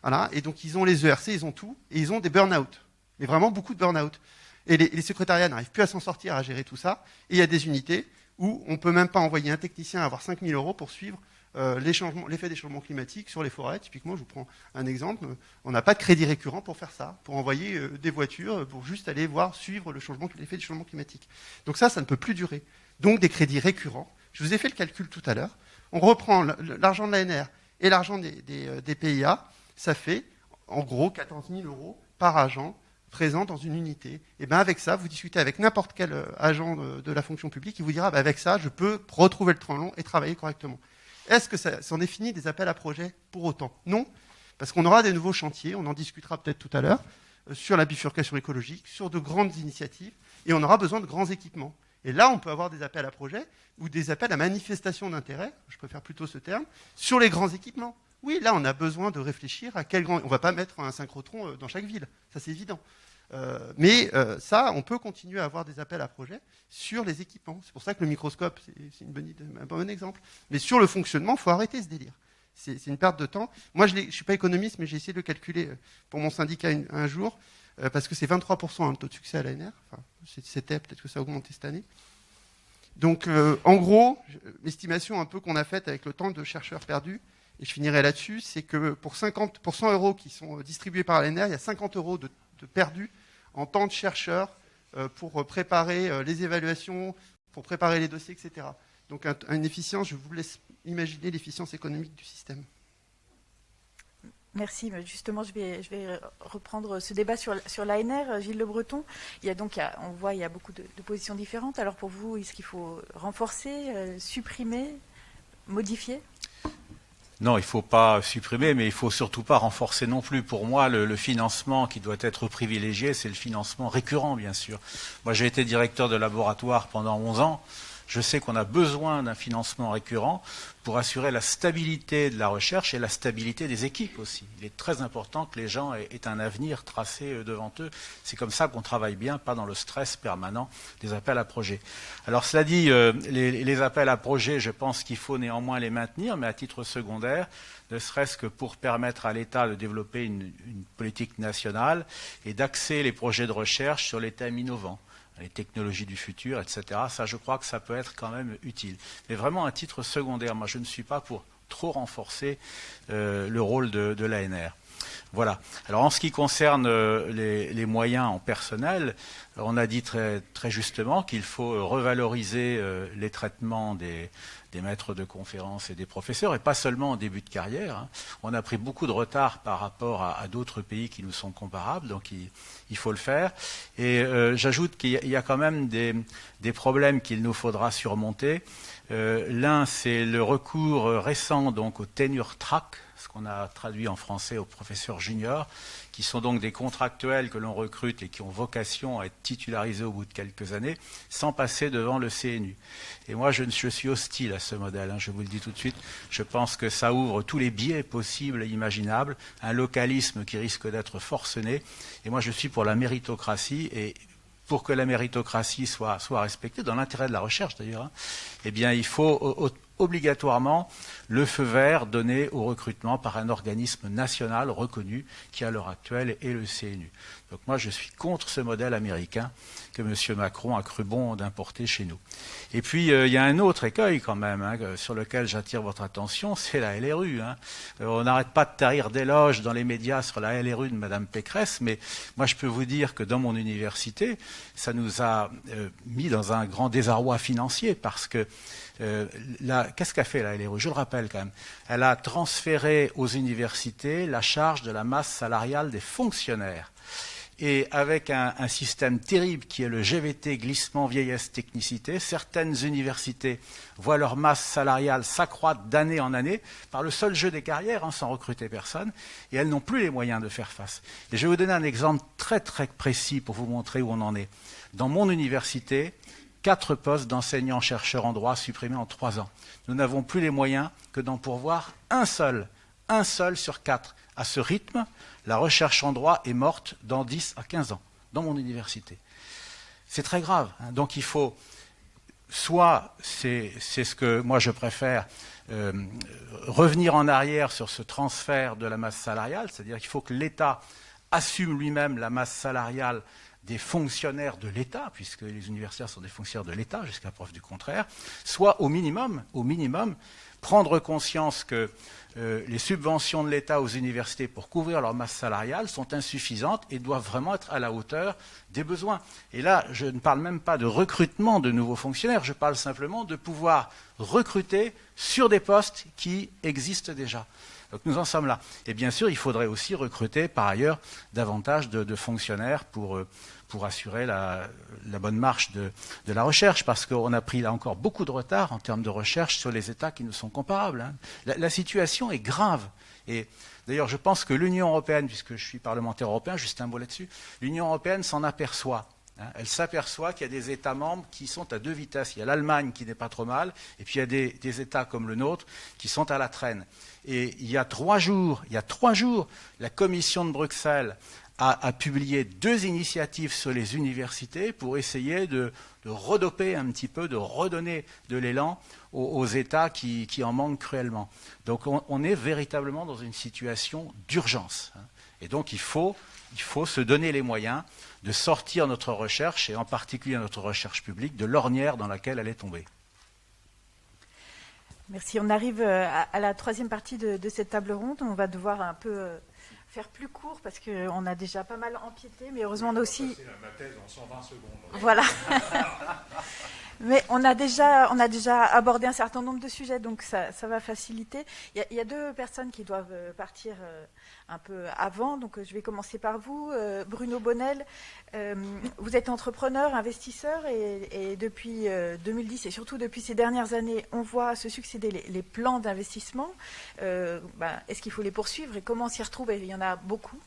voilà, et donc ils ont les ERC, ils ont tout, et ils ont des burn-out, mais vraiment beaucoup de burn-out. Et les secrétariats n'arrivent plus à s'en sortir, à gérer tout ça, et il y a des unités où on ne peut même pas envoyer un technicien à avoir 5 000 € pour suivre l'effet des changements climatiques sur les forêts. Typiquement, je vous prends un exemple, on n'a pas de crédit récurrent pour faire ça, pour envoyer des voitures, pour juste aller suivre l'effet des changements climatiques. Donc ça ne peut plus durer. Donc des crédits récurrents. Je vous ai fait le calcul tout à l'heure. On reprend l'argent de l'ANR et l'argent des PIA, ça fait en gros 14 000 € par agent présent dans une unité. Et avec ça, vous discutez avec n'importe quel agent de la fonction publique, il vous dira, avec ça, je peux retrouver le train long et travailler correctement. Est-ce que ça en est fini des appels à projets pour autant? Non, parce qu'on aura des nouveaux chantiers, on en discutera peut-être tout à l'heure, sur la bifurcation écologique, sur de grandes initiatives, et on aura besoin de grands équipements. Et là, on peut avoir des appels à projets ou des appels à manifestation d'intérêt, je préfère plutôt ce terme, sur les grands équipements. Oui, là, on a besoin de réfléchir à quel grand... On ne va pas mettre un synchrotron dans chaque ville, ça c'est évident. Mais ça, on peut continuer à avoir des appels à projets sur les équipements. C'est pour ça que le microscope, c'est un bon exemple. Mais sur le fonctionnement, il faut arrêter ce délire. C'est une perte de temps. Moi, je ne suis pas économiste, mais j'ai essayé de le calculer pour mon syndicat un jour, parce que c'est 23% le taux de succès à l'ANR. Enfin, c'était, peut-être que ça a augmenté cette année. Donc, en gros, l'estimation un peu qu'on a faite avec le temps de chercheurs perdus et je finirai là-dessus, c'est que pour 100 euros qui sont distribués par l'ANR, il y a 50 euros de perdus en temps de chercheurs pour préparer les évaluations, pour préparer les dossiers, etc. Donc une efficience, je vous laisse imaginer l'efficience économique du système. Merci. Justement, je vais reprendre ce débat sur l'ANR. Gilles Le Breton, on voit il y a beaucoup de positions différentes. Alors pour vous, est-ce qu'il faut renforcer, supprimer, modifier ? Non, il ne faut pas supprimer, mais il ne faut surtout pas renforcer non plus. Pour moi, le financement qui doit être privilégié, c'est le financement récurrent, bien sûr. Moi, j'ai été directeur de laboratoire pendant 11 ans. Je sais qu'on a besoin d'un financement récurrent pour assurer la stabilité de la recherche et la stabilité des équipes aussi. Il est très important que les gens aient un avenir tracé devant eux. C'est comme ça qu'on travaille bien, pas dans le stress permanent des appels à projets. Alors cela dit, les appels à projets, je pense qu'il faut néanmoins les maintenir, mais à titre secondaire, ne serait-ce que pour permettre à l'État de développer une politique nationale et d'axer les projets de recherche sur les thèmes innovants, les technologies du futur, etc. Ça, je crois que ça peut être quand même utile. Mais vraiment à titre secondaire, moi je ne suis pas pour trop renforcer le rôle de l'ANR. Voilà. Alors en ce qui concerne les moyens en personnel, on a dit très, très justement qu'il faut revaloriser les traitements des maîtres de conférences et des professeurs, et pas seulement en début de carrière. Hein. On a pris beaucoup de retard par rapport à d'autres pays qui nous sont comparables, donc il faut le faire. Et j'ajoute qu'il y a quand même des problèmes qu'il nous faudra surmonter. L'un, c'est le recours récent donc au tenure track, ce qu'on a traduit en français aux professeurs juniors, qui sont donc des contractuels que l'on recrute et qui ont vocation à être titularisés au bout de quelques années, sans passer devant le CNU. Et moi, je suis hostile à ce modèle, hein, je vous le dis tout de suite. Je pense que ça ouvre tous les biais possibles et imaginables, un localisme qui risque d'être forcené. Et moi, je suis pour la méritocratie, et pour que la méritocratie soit respectée, dans l'intérêt de la recherche d'ailleurs, hein, eh bien, il faut obligatoirement le feu vert donné au recrutement par un organisme national reconnu qui, à l'heure actuelle, est le CNU. Donc moi, je suis contre ce modèle américain que M. Macron a cru bon d'importer chez nous. Et puis, il y a un autre écueil quand même, hein, sur lequel j'attire votre attention, c'est la LRU. Hein. On n'arrête pas de tarir d'éloges dans les médias sur la LRU de Mme Pécresse, mais moi, je peux vous dire que dans mon université, ça nous a mis dans un grand désarroi financier parce que qu'est-ce qu'a fait la LRU? Je le rappelle quand même. Elle a transféré aux universités la charge de la masse salariale des fonctionnaires. Et avec un système terrible qui est le GVT, glissement, vieillesse, technicité, certaines universités voient leur masse salariale s'accroître d'année en année par le seul jeu des carrières, hein, sans recruter personne, et elles n'ont plus les moyens de faire face. Et je vais vous donner un exemple très très précis pour vous montrer où on en est. Dans mon université, 4 postes d'enseignants-chercheurs en droit supprimés en 3 ans. Nous n'avons plus les moyens que d'en pourvoir un seul sur 4. À ce rythme, la recherche en droit est morte dans 10 à 15 ans, dans mon université. C'est très grave. Hein. Donc il faut, soit, c'est ce que moi je préfère, revenir en arrière sur ce transfert de la masse salariale, c'est-à-dire qu'il faut que l'État assume lui-même la masse salariale des fonctionnaires de l'État, puisque les universitaires sont des fonctionnaires de l'État, jusqu'à preuve du contraire, soit au minimum, prendre conscience que les subventions de l'État aux universités pour couvrir leur masse salariale sont insuffisantes et doivent vraiment être à la hauteur des besoins. Et là, je ne parle même pas de recrutement de nouveaux fonctionnaires, je parle simplement de pouvoir recruter sur des postes qui existent déjà. Donc nous en sommes là. Et bien sûr, il faudrait aussi recruter par ailleurs davantage de fonctionnaires pour assurer la bonne marche de la recherche, parce qu'on a pris là encore beaucoup de retard en termes de recherche sur les États qui nous sont comparables. Hein. La situation est grave. Et d'ailleurs, je pense que l'Union européenne, puisque je suis parlementaire européen, juste un mot là-dessus, l'Union européenne s'en aperçoit. Elle s'aperçoit qu'il y a des États membres qui sont à 2 vitesses. Il y a l'Allemagne qui n'est pas trop mal, et puis il y a des États comme le nôtre qui sont à la traîne. Et il y a 3 jours, la Commission de Bruxelles a publié 2 initiatives sur les universités pour essayer de redoper un petit peu, de redonner de l'élan aux États qui en manquent cruellement. Donc on est véritablement dans une situation d'urgence. Et donc il faut se donner les moyens de sortir notre recherche, et en particulier notre recherche publique, de l'ornière dans laquelle elle est tombée. Merci. On arrive à la troisième partie de cette table ronde. On va devoir un peu faire plus court parce qu'on a déjà pas mal empiété, mais heureusement on a aussi... passer ma thèse en 120 secondes. Voilà. Mais on a déjà abordé un certain nombre de sujets, donc ça va faciliter. Il y a deux personnes qui doivent partir un peu avant, donc je vais commencer par vous. Bruno Bonnel, vous êtes entrepreneur, investisseur, et depuis 2010, et surtout depuis ces dernières années, on voit se succéder les plans d'investissement. Est-ce qu'il faut les poursuivre et comment s'y retrouver? Il y en a beaucoup.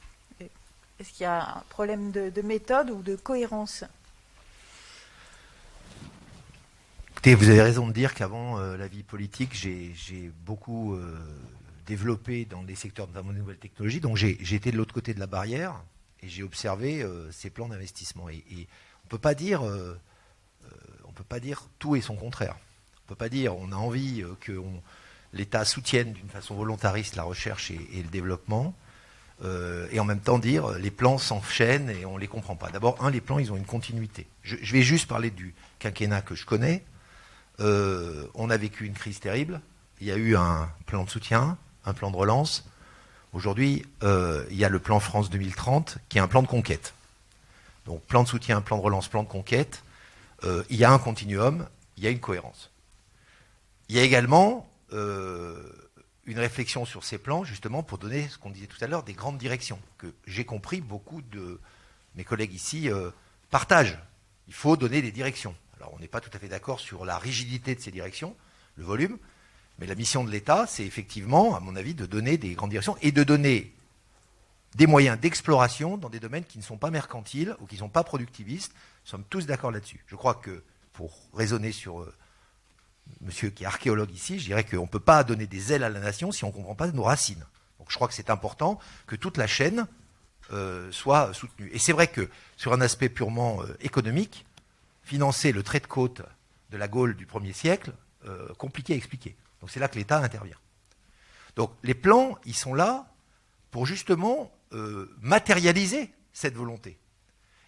Est-ce qu'il y a un problème de méthode ou de cohérence? Écoutez, vous avez raison de dire qu'avant la vie politique, j'ai beaucoup développé dans les secteurs notamment des nouvelles technologies. Donc j'ai été de l'autre côté de la barrière et j'ai observé ces plans d'investissement. Et on peut pas dire tout et son contraire. On peut pas dire on a envie que l'État soutienne d'une façon volontariste la recherche et le développement. Et en même temps dire les plans s'enchaînent et on ne les comprend pas. D'abord, les plans, ils ont une continuité. Je vais juste parler du quinquennat que je connais. On a vécu une crise terrible. Il y a eu un plan de soutien, un plan de relance. Aujourd'hui, il y a le plan France 2030 qui est un plan de conquête. Donc plan de soutien, plan de relance, plan de conquête. Il y a un continuum, il y a une cohérence. Il y a également une réflexion sur ces plans, justement, pour donner, ce qu'on disait tout à l'heure, des grandes directions, que j'ai compris, beaucoup de mes collègues ici partagent. Il faut donner des directions. Alors, on n'est pas tout à fait d'accord sur la rigidité de ces directions, le volume, mais la mission de l'État, c'est effectivement, à mon avis, de donner des grandes directions et de donner des moyens d'exploration dans des domaines qui ne sont pas mercantiles ou qui ne sont pas productivistes. Nous sommes tous d'accord là-dessus. Je crois que, pour raisonner sur monsieur qui est archéologue ici, je dirais qu'on ne peut pas donner des ailes à la nation si on ne comprend pas nos racines. Donc je crois que c'est important que toute la chaîne soit soutenue. Et c'est vrai que sur un aspect purement économique, financer le trait de côte de la Gaule du 1er siècle, compliqué à expliquer. Donc c'est là que l'État intervient. Donc les plans, ils sont là pour justement matérialiser cette volonté.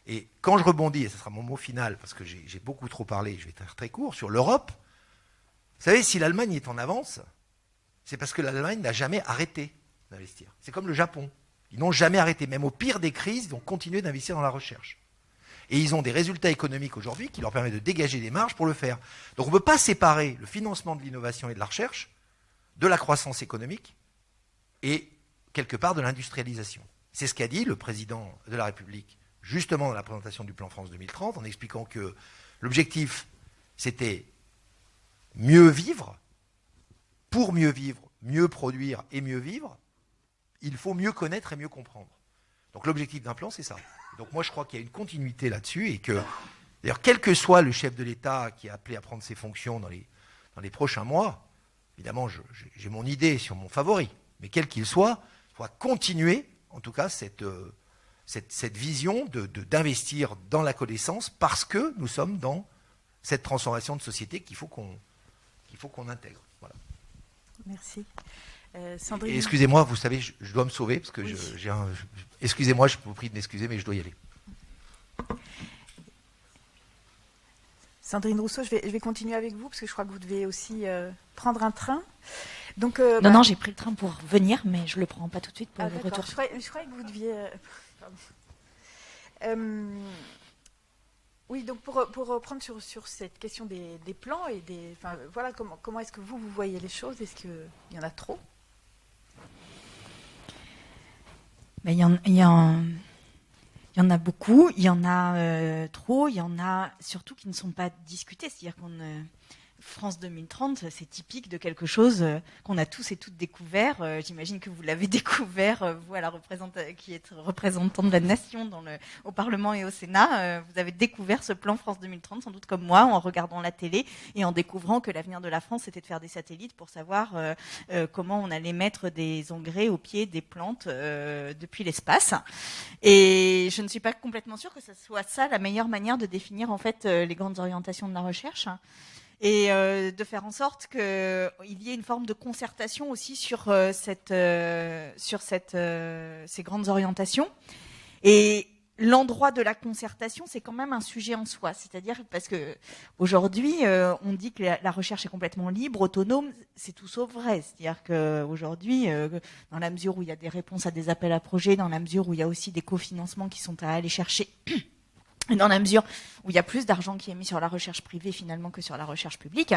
Et quand je rebondis, et ce sera mon mot final, parce que j'ai beaucoup trop parlé, je vais être très court, sur l'Europe, vous savez, si l'Allemagne est en avance, c'est parce que l'Allemagne n'a jamais arrêté d'investir. C'est comme le Japon. Ils n'ont jamais arrêté. Même au pire des crises, ils ont continué d'investir dans la recherche. Et ils ont des résultats économiques aujourd'hui qui leur permettent de dégager des marges pour le faire. Donc on ne peut pas séparer le financement de l'innovation et de la recherche de la croissance économique et, quelque part, de l'industrialisation. C'est ce qu'a dit le président de la République, justement dans la présentation du plan France 2030, en expliquant que l'objectif, c'était mieux vivre. Pour mieux vivre, mieux produire et mieux vivre, il faut mieux connaître et mieux comprendre. Donc l'objectif d'un plan, c'est ça. Donc moi, je crois qu'il y a une continuité là-dessus et que, d'ailleurs, quel que soit le chef de l'État qui est appelé à prendre ses fonctions dans les prochains mois, évidemment, j'ai mon idée sur mon favori, mais quel qu'il soit, il faudra continuer, en tout cas, cette vision d'investir dans la connaissance parce que nous sommes dans cette transformation de société qu'il faut qu'on intègre. Voilà. Merci. Sandrine. Et excusez-moi, vous savez, je dois me sauver parce que oui. Excusez-moi, je vous prie de m'excuser, mais je dois y aller. Sandrine Rousseau, je vais continuer avec vous parce que je crois que vous devez aussi prendre un train. Donc, non, j'ai pris le train pour venir, mais je ne le prends pas tout de suite pour le retour. Je croyais que vous deviez... Oui, donc pour reprendre sur cette question des plans et voilà, comment est-ce que vous voyez les choses? Est-ce qu'il y en a trop? Il y en a beaucoup, il y en a trop, il y en a surtout qui ne sont pas discutés. C'est-à-dire France 2030, c'est typique de quelque chose qu'on a tous et toutes découvert. J'imagine que vous l'avez découvert, vous, qui êtes représentant de la nation au Parlement et au Sénat. Vous avez découvert ce plan France 2030, sans doute comme moi, en regardant la télé et en découvrant que l'avenir de la France, c'était de faire des satellites pour savoir comment on allait mettre des engrais au pied des plantes depuis l'espace. Et je ne suis pas complètement sûre que ce soit ça la meilleure manière de définir en fait les grandes orientations de la recherche. Et de faire en sorte qu'il y ait une forme de concertation aussi sur ces grandes orientations. Et l'endroit de la concertation, c'est quand même un sujet en soi. C'est-à-dire parce que aujourd'hui, on dit que la recherche est complètement libre, autonome. C'est tout sauf vrai. C'est-à-dire qu'aujourd'hui, dans la mesure où il y a des réponses à des appels à projets, dans la mesure où il y a aussi des cofinancements qui sont à aller chercher, et dans la mesure où il y a plus d'argent qui est mis sur la recherche privée finalement que sur la recherche publique,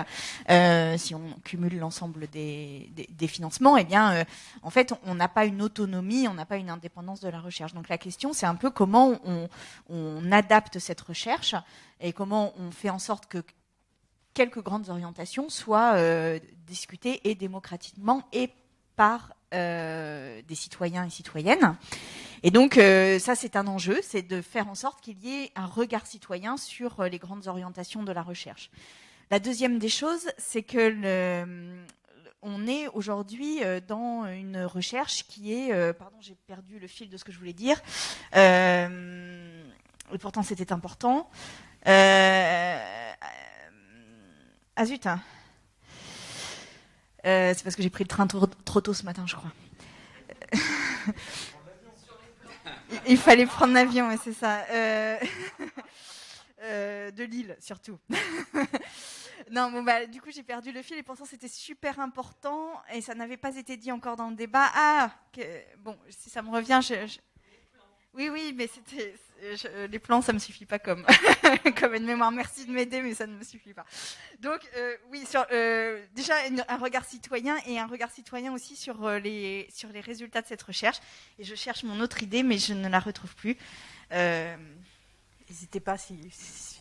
si on cumule l'ensemble des financements, eh bien, en fait, on n'a pas une autonomie, on n'a pas une indépendance de la recherche. Donc la question, c'est un peu comment on adapte cette recherche et comment on fait en sorte que quelques grandes orientations soient discutées et démocratiquement et par des citoyens et citoyennes. Et donc ça c'est un enjeu, c'est de faire en sorte qu'il y ait un regard citoyen sur les grandes orientations de la recherche. La deuxième des choses, c'est que on est aujourd'hui dans une recherche qui est... pardon, j'ai perdu le fil de ce que je voulais dire. Et pourtant c'était important. Ah zut, hein. C'est parce que j'ai pris le train trop tôt ce matin, je crois. Il fallait prendre l'avion, ouais, c'est ça. De Lille, surtout. Non, bon, bah, du coup, j'ai perdu le fil et pourtant, c'était super important et ça n'avait pas été dit encore dans le débat. Bon, si ça me revient, Oui, mais les plans, ça me suffit pas comme une mémoire. Merci de m'aider, mais ça ne me suffit pas. Donc, oui, déjà un regard citoyen et un regard citoyen aussi sur les résultats de cette recherche. Et je cherche mon autre idée, mais je ne la retrouve plus. N'hésitez pas si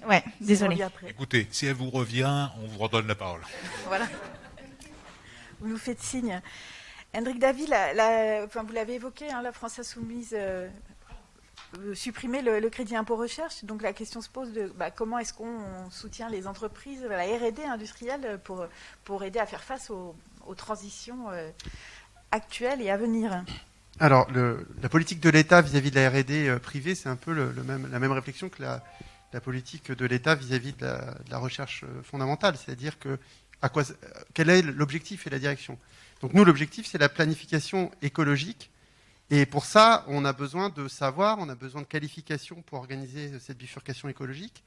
ouais, désolé. Écoutez, si elle vous revient, on vous redonne la parole. Voilà. Vous nous faites signe. Hendrik Davy, vous l'avez évoqué, hein, la France Insoumise supprimer le crédit impôt recherche. Donc la question se pose de comment est-ce qu'on soutient les entreprises, la R&D industrielle pour aider à faire face aux transitions actuelles et à venir. Alors, la politique de l'État vis-à-vis de la R&D privée, c'est un peu la même réflexion que la politique de l'État vis-à-vis de la recherche fondamentale. C'est-à-dire quel est l'objectif et la direction. Donc nous, l'objectif, c'est la planification écologique. Et pour ça, on a besoin de savoir, on a besoin de qualifications pour organiser cette bifurcation écologique.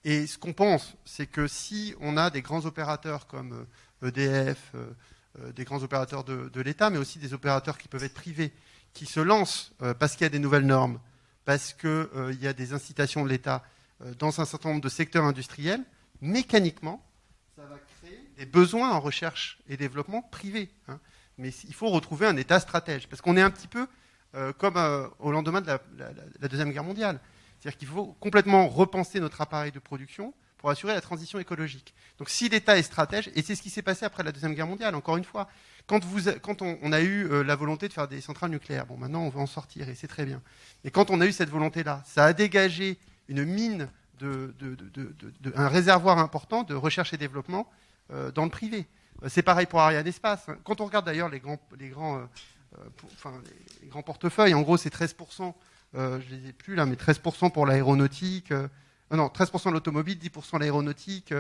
Et ce qu'on pense, c'est que si on a des grands opérateurs comme EDF, des grands opérateurs de l'État, mais aussi des opérateurs qui peuvent être privés, qui se lancent parce qu'il y a des nouvelles normes, parce qu'il y a des incitations de l'État dans un certain nombre de secteurs industriels, mécaniquement, ça va créer des besoins en recherche et développement privés. Hein. Mais il faut retrouver un État stratège, parce qu'on est un petit peu comme au lendemain de la Deuxième Guerre mondiale. C'est-à-dire qu'il faut complètement repenser notre appareil de production pour assurer la transition écologique. Donc si l'État est stratège, et c'est ce qui s'est passé après la Deuxième Guerre mondiale, encore une fois, quand on a eu la volonté de faire des centrales nucléaires, bon maintenant on va en sortir, et c'est très bien. Et quand on a eu cette volonté-là, ça a dégagé une mine, un réservoir important de recherche et développement dans le privé. C'est pareil pour Ariane Espace. Quand on regarde d'ailleurs les grands portefeuilles, en gros c'est 13%, je ne les ai plus là, mais 13% pour l'aéronautique, non, 13% de l'automobile, 10% l'aéronautique,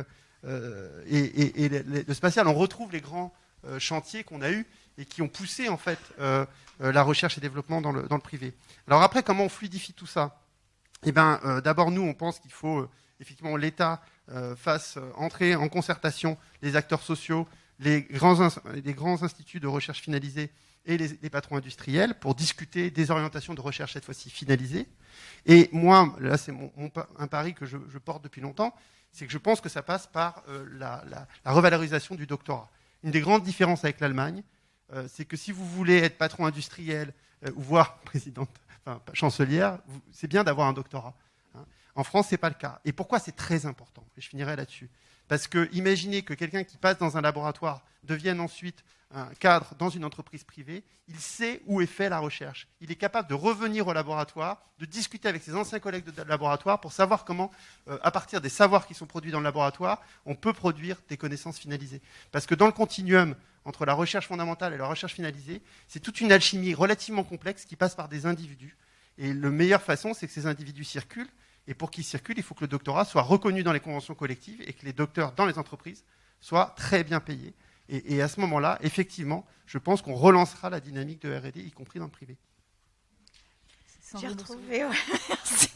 et le spatial. On retrouve les grands chantiers qu'on a eus et qui ont poussé en fait la recherche et développement dans le privé. Alors après, comment on fluidifie tout ça ? Eh bien, d'abord nous, on pense qu'il faut effectivement l'État fasse entrer en concertation les acteurs sociaux, les grands instituts de recherche finalisés et les patrons industriels pour discuter des orientations de recherche cette fois-ci finalisées. Et moi, là c'est un pari que je porte depuis longtemps, c'est que je pense que ça passe par la revalorisation du doctorat. Une des grandes différences avec l'Allemagne, c'est que si vous voulez être patron industriel ou voire chancelière, c'est bien d'avoir un doctorat. Hein. En France, ce n'est pas le cas. Et pourquoi c'est très important ? Et je finirai là-dessus. Parce que imaginez que quelqu'un qui passe dans un laboratoire devienne ensuite un cadre dans une entreprise privée, il sait où est faite la recherche. Il est capable de revenir au laboratoire, de discuter avec ses anciens collègues de laboratoire pour savoir comment, à partir des savoirs qui sont produits dans le laboratoire, on peut produire des connaissances finalisées. Parce que dans le continuum entre la recherche fondamentale et la recherche finalisée, c'est toute une alchimie relativement complexe qui passe par des individus. Et la meilleure façon, c'est que ces individus circulent. Et pour qu'ils circulent, il faut que le doctorat soit reconnu dans les conventions collectives et que les docteurs dans les entreprises soient très bien payés. Et à ce moment-là, effectivement, je pense qu'on relancera la dynamique de R&D, y compris dans le privé. Sandrine J'ai Bossoulou. retrouvé, ouais, merci.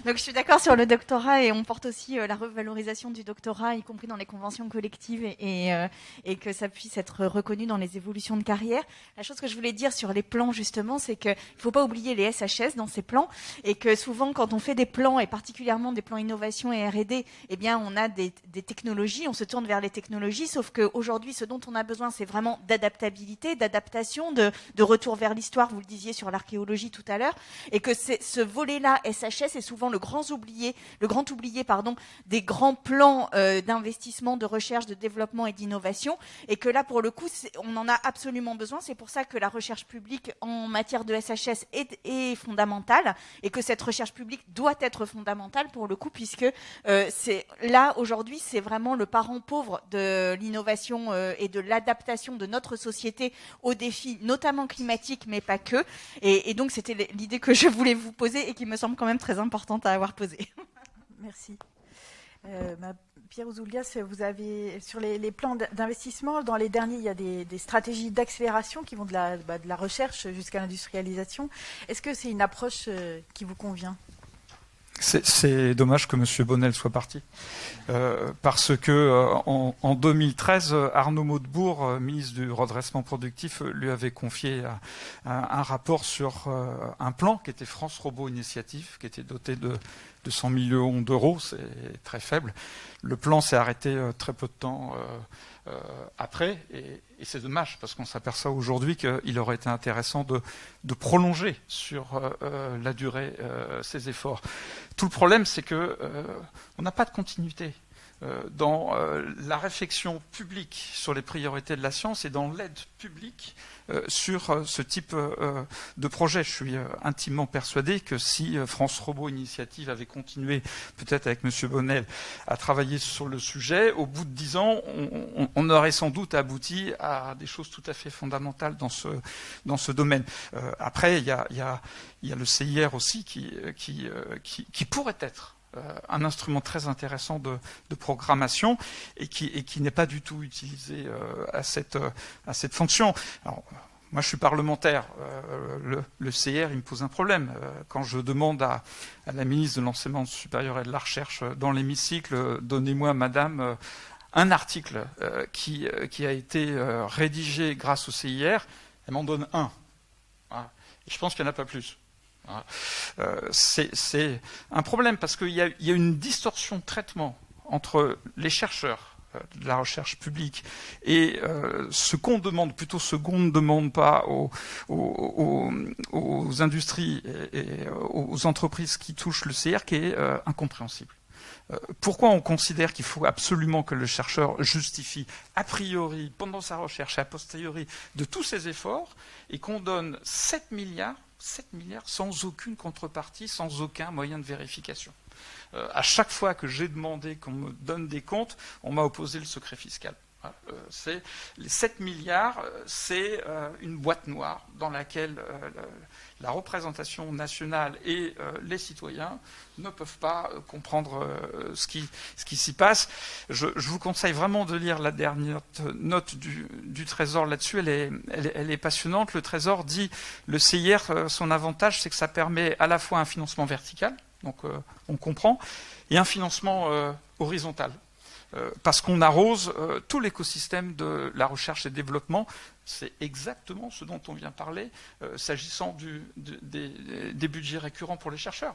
Donc je suis d'accord sur le doctorat et on porte aussi la revalorisation du doctorat, y compris dans les conventions collectives et que ça puisse être reconnu dans les évolutions de carrière. La chose que je voulais dire sur les plans justement, c'est qu'il ne faut pas oublier les SHS dans ces plans et que souvent quand on fait des plans et particulièrement des plans innovation et R&D, eh bien on a des technologies, on se tourne vers les technologies, sauf qu'aujourd'hui ce dont on a besoin c'est vraiment d'adaptabilité, d'adaptation, de retour vers l'histoire, vous le disiez sur l'archéologie tout à l'heure, et que ce volet-là, SHS, est souvent le grand oublié des grands plans d'investissement, de recherche, de développement et d'innovation, et que là, pour le coup, on en a absolument besoin. C'est pour ça que la recherche publique en matière de SHS est fondamentale, et que cette recherche publique doit être fondamentale pour le coup, puisque là, aujourd'hui, c'est vraiment le parent pauvre de l'innovation et de l'adaptation de notre société aux défis, notamment climatiques, mais pas que. Et donc, c'était l'idée que je voulais vous poser et qui me semble quand même très importante à avoir posée. Merci. Pierre Ouzoulias, vous avez sur les plans d'investissement, dans les derniers, il y a des stratégies d'accélération qui vont de la recherche jusqu'à l'industrialisation. Est-ce que c'est une approche qui vous convient ? C'est dommage que M. Bonnel soit parti, parce que en 2013, Arnaud Montebourg, ministre du redressement productif, lui avait confié un rapport sur un plan qui était France Robot Initiative, qui était doté de 100 millions d'euros, c'est très faible. Le plan s'est arrêté très peu de temps après, et c'est dommage, parce qu'on s'aperçoit aujourd'hui qu'il aurait été intéressant de prolonger sur la durée ces efforts. Tout le problème, c'est que on n'a pas de continuité dans la réflexion publique sur les priorités de la science et dans l'aide publique sur ce type de projet. Je suis intimement persuadé que si France Robot Initiative avait continué, peut-être avec M. Bonnel, à travailler sur le sujet, au bout de 10 ans, on aurait sans doute abouti à des choses tout à fait fondamentales dans ce domaine. Après, il y a le CIR aussi qui pourrait être un instrument très intéressant de programmation et qui n'est pas du tout utilisé à cette fonction. Alors, moi, je suis parlementaire. Le CIR, il me pose un problème. Quand je demande à la ministre de l'Enseignement supérieur et de la Recherche dans l'hémicycle, donnez-moi, madame, un article qui a été rédigé grâce au CIR, elle m'en donne un. Voilà. Et je pense qu'il n'y en a pas plus. C'est un problème parce qu'il y a une distorsion de traitement entre les chercheurs de la recherche publique et ce qu'on demande, plutôt ce qu'on ne demande pas aux industries et aux entreprises qui touchent le CIR, qui est incompréhensible. Pourquoi on considère qu'il faut absolument que le chercheur justifie a priori, pendant sa recherche, a posteriori, de tous ses efforts, et qu'on donne 7 milliards sans aucune contrepartie, sans aucun moyen de vérification. À chaque fois que j'ai demandé qu'on me donne des comptes, on m'a opposé le secret fiscal. Les 7 milliards, c'est une boîte noire dans laquelle la représentation nationale et les citoyens ne peuvent pas comprendre ce qui s'y passe. Je vous conseille vraiment de lire la dernière note du Trésor là-dessus. Elle est passionnante. Le Trésor dit le CIR, son avantage, c'est que ça permet à la fois un financement vertical, donc on comprend, et un financement horizontal. Parce qu'on arrose tout l'écosystème de la recherche et développement. C'est exactement ce dont on vient parler s'agissant des budgets récurrents pour les chercheurs.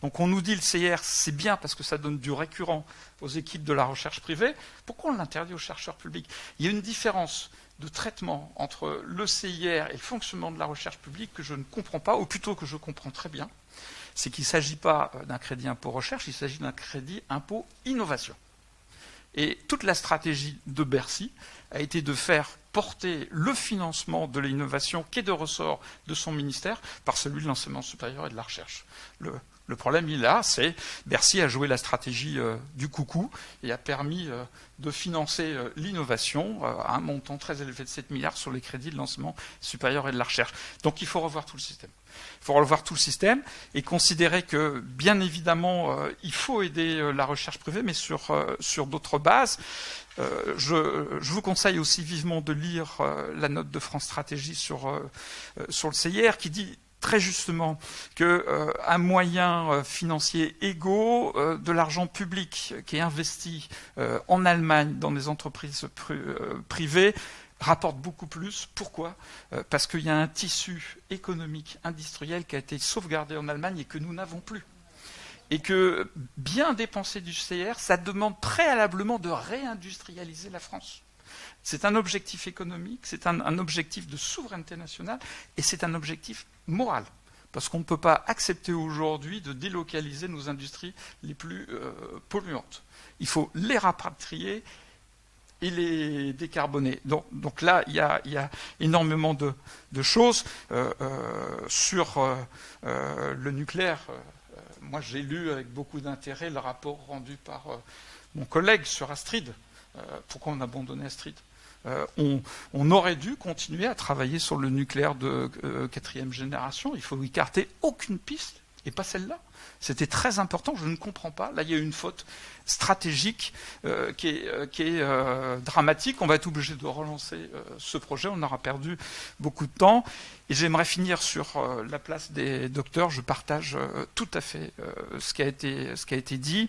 Donc on nous dit le CIR, c'est bien parce que ça donne du récurrent aux équipes de la recherche privée. Pourquoi on l'interdit aux chercheurs publics ? Il y a une différence de traitement entre le CIR et le fonctionnement de la recherche publique que je ne comprends pas, ou plutôt que je comprends très bien. C'est qu'il ne s'agit pas d'un crédit impôt recherche, il s'agit d'un crédit impôt innovation. Et toute la stratégie de Bercy a été de faire porter le financement de l'innovation qui est de ressort de son ministère par celui de l'enseignement supérieur et de la recherche. Le problème, il est là, c'est Bercy a joué la stratégie du coucou et a permis de financer l'innovation à un montant très élevé de 7 milliards sur les crédits de l'enseignement supérieur et de la recherche. Donc il faut revoir tout le système. Il faut revoir tout le système et considérer que, bien évidemment, il faut aider la recherche privée, mais sur d'autres bases. Je vous conseille aussi vivement de lire la note de France Stratégie sur le CIR qui dit très justement qu'à moyens financiers égaux, de l'argent public qui est investi en Allemagne dans des entreprises privées rapporte beaucoup plus. Pourquoi ? Parce qu'il y a un tissu économique, industriel qui a été sauvegardé en Allemagne et que nous n'avons plus. Et que bien dépenser du CR, ça demande préalablement de réindustrialiser la France. C'est un objectif économique, c'est un objectif de souveraineté nationale, et c'est un objectif moral. Parce qu'on ne peut pas accepter aujourd'hui de délocaliser nos industries les plus polluantes. Il faut les rapatrier et les décarboner. Donc là, il y a énormément de choses sur le nucléaire. Moi, j'ai lu avec beaucoup d'intérêt le rapport rendu par mon collègue sur Astrid. Pourquoi on a abandonné Astrid ? On aurait dû continuer à travailler sur le nucléaire de 4e génération. Il faut écarter aucune piste, et pas celle-là. C'était très important, je ne comprends pas. Là, il y a une faute stratégique qui est dramatique. On va être obligé de relancer ce projet. On aura perdu beaucoup de temps. Et j'aimerais finir sur la place des docteurs. Je partage tout à fait ce qui a été dit.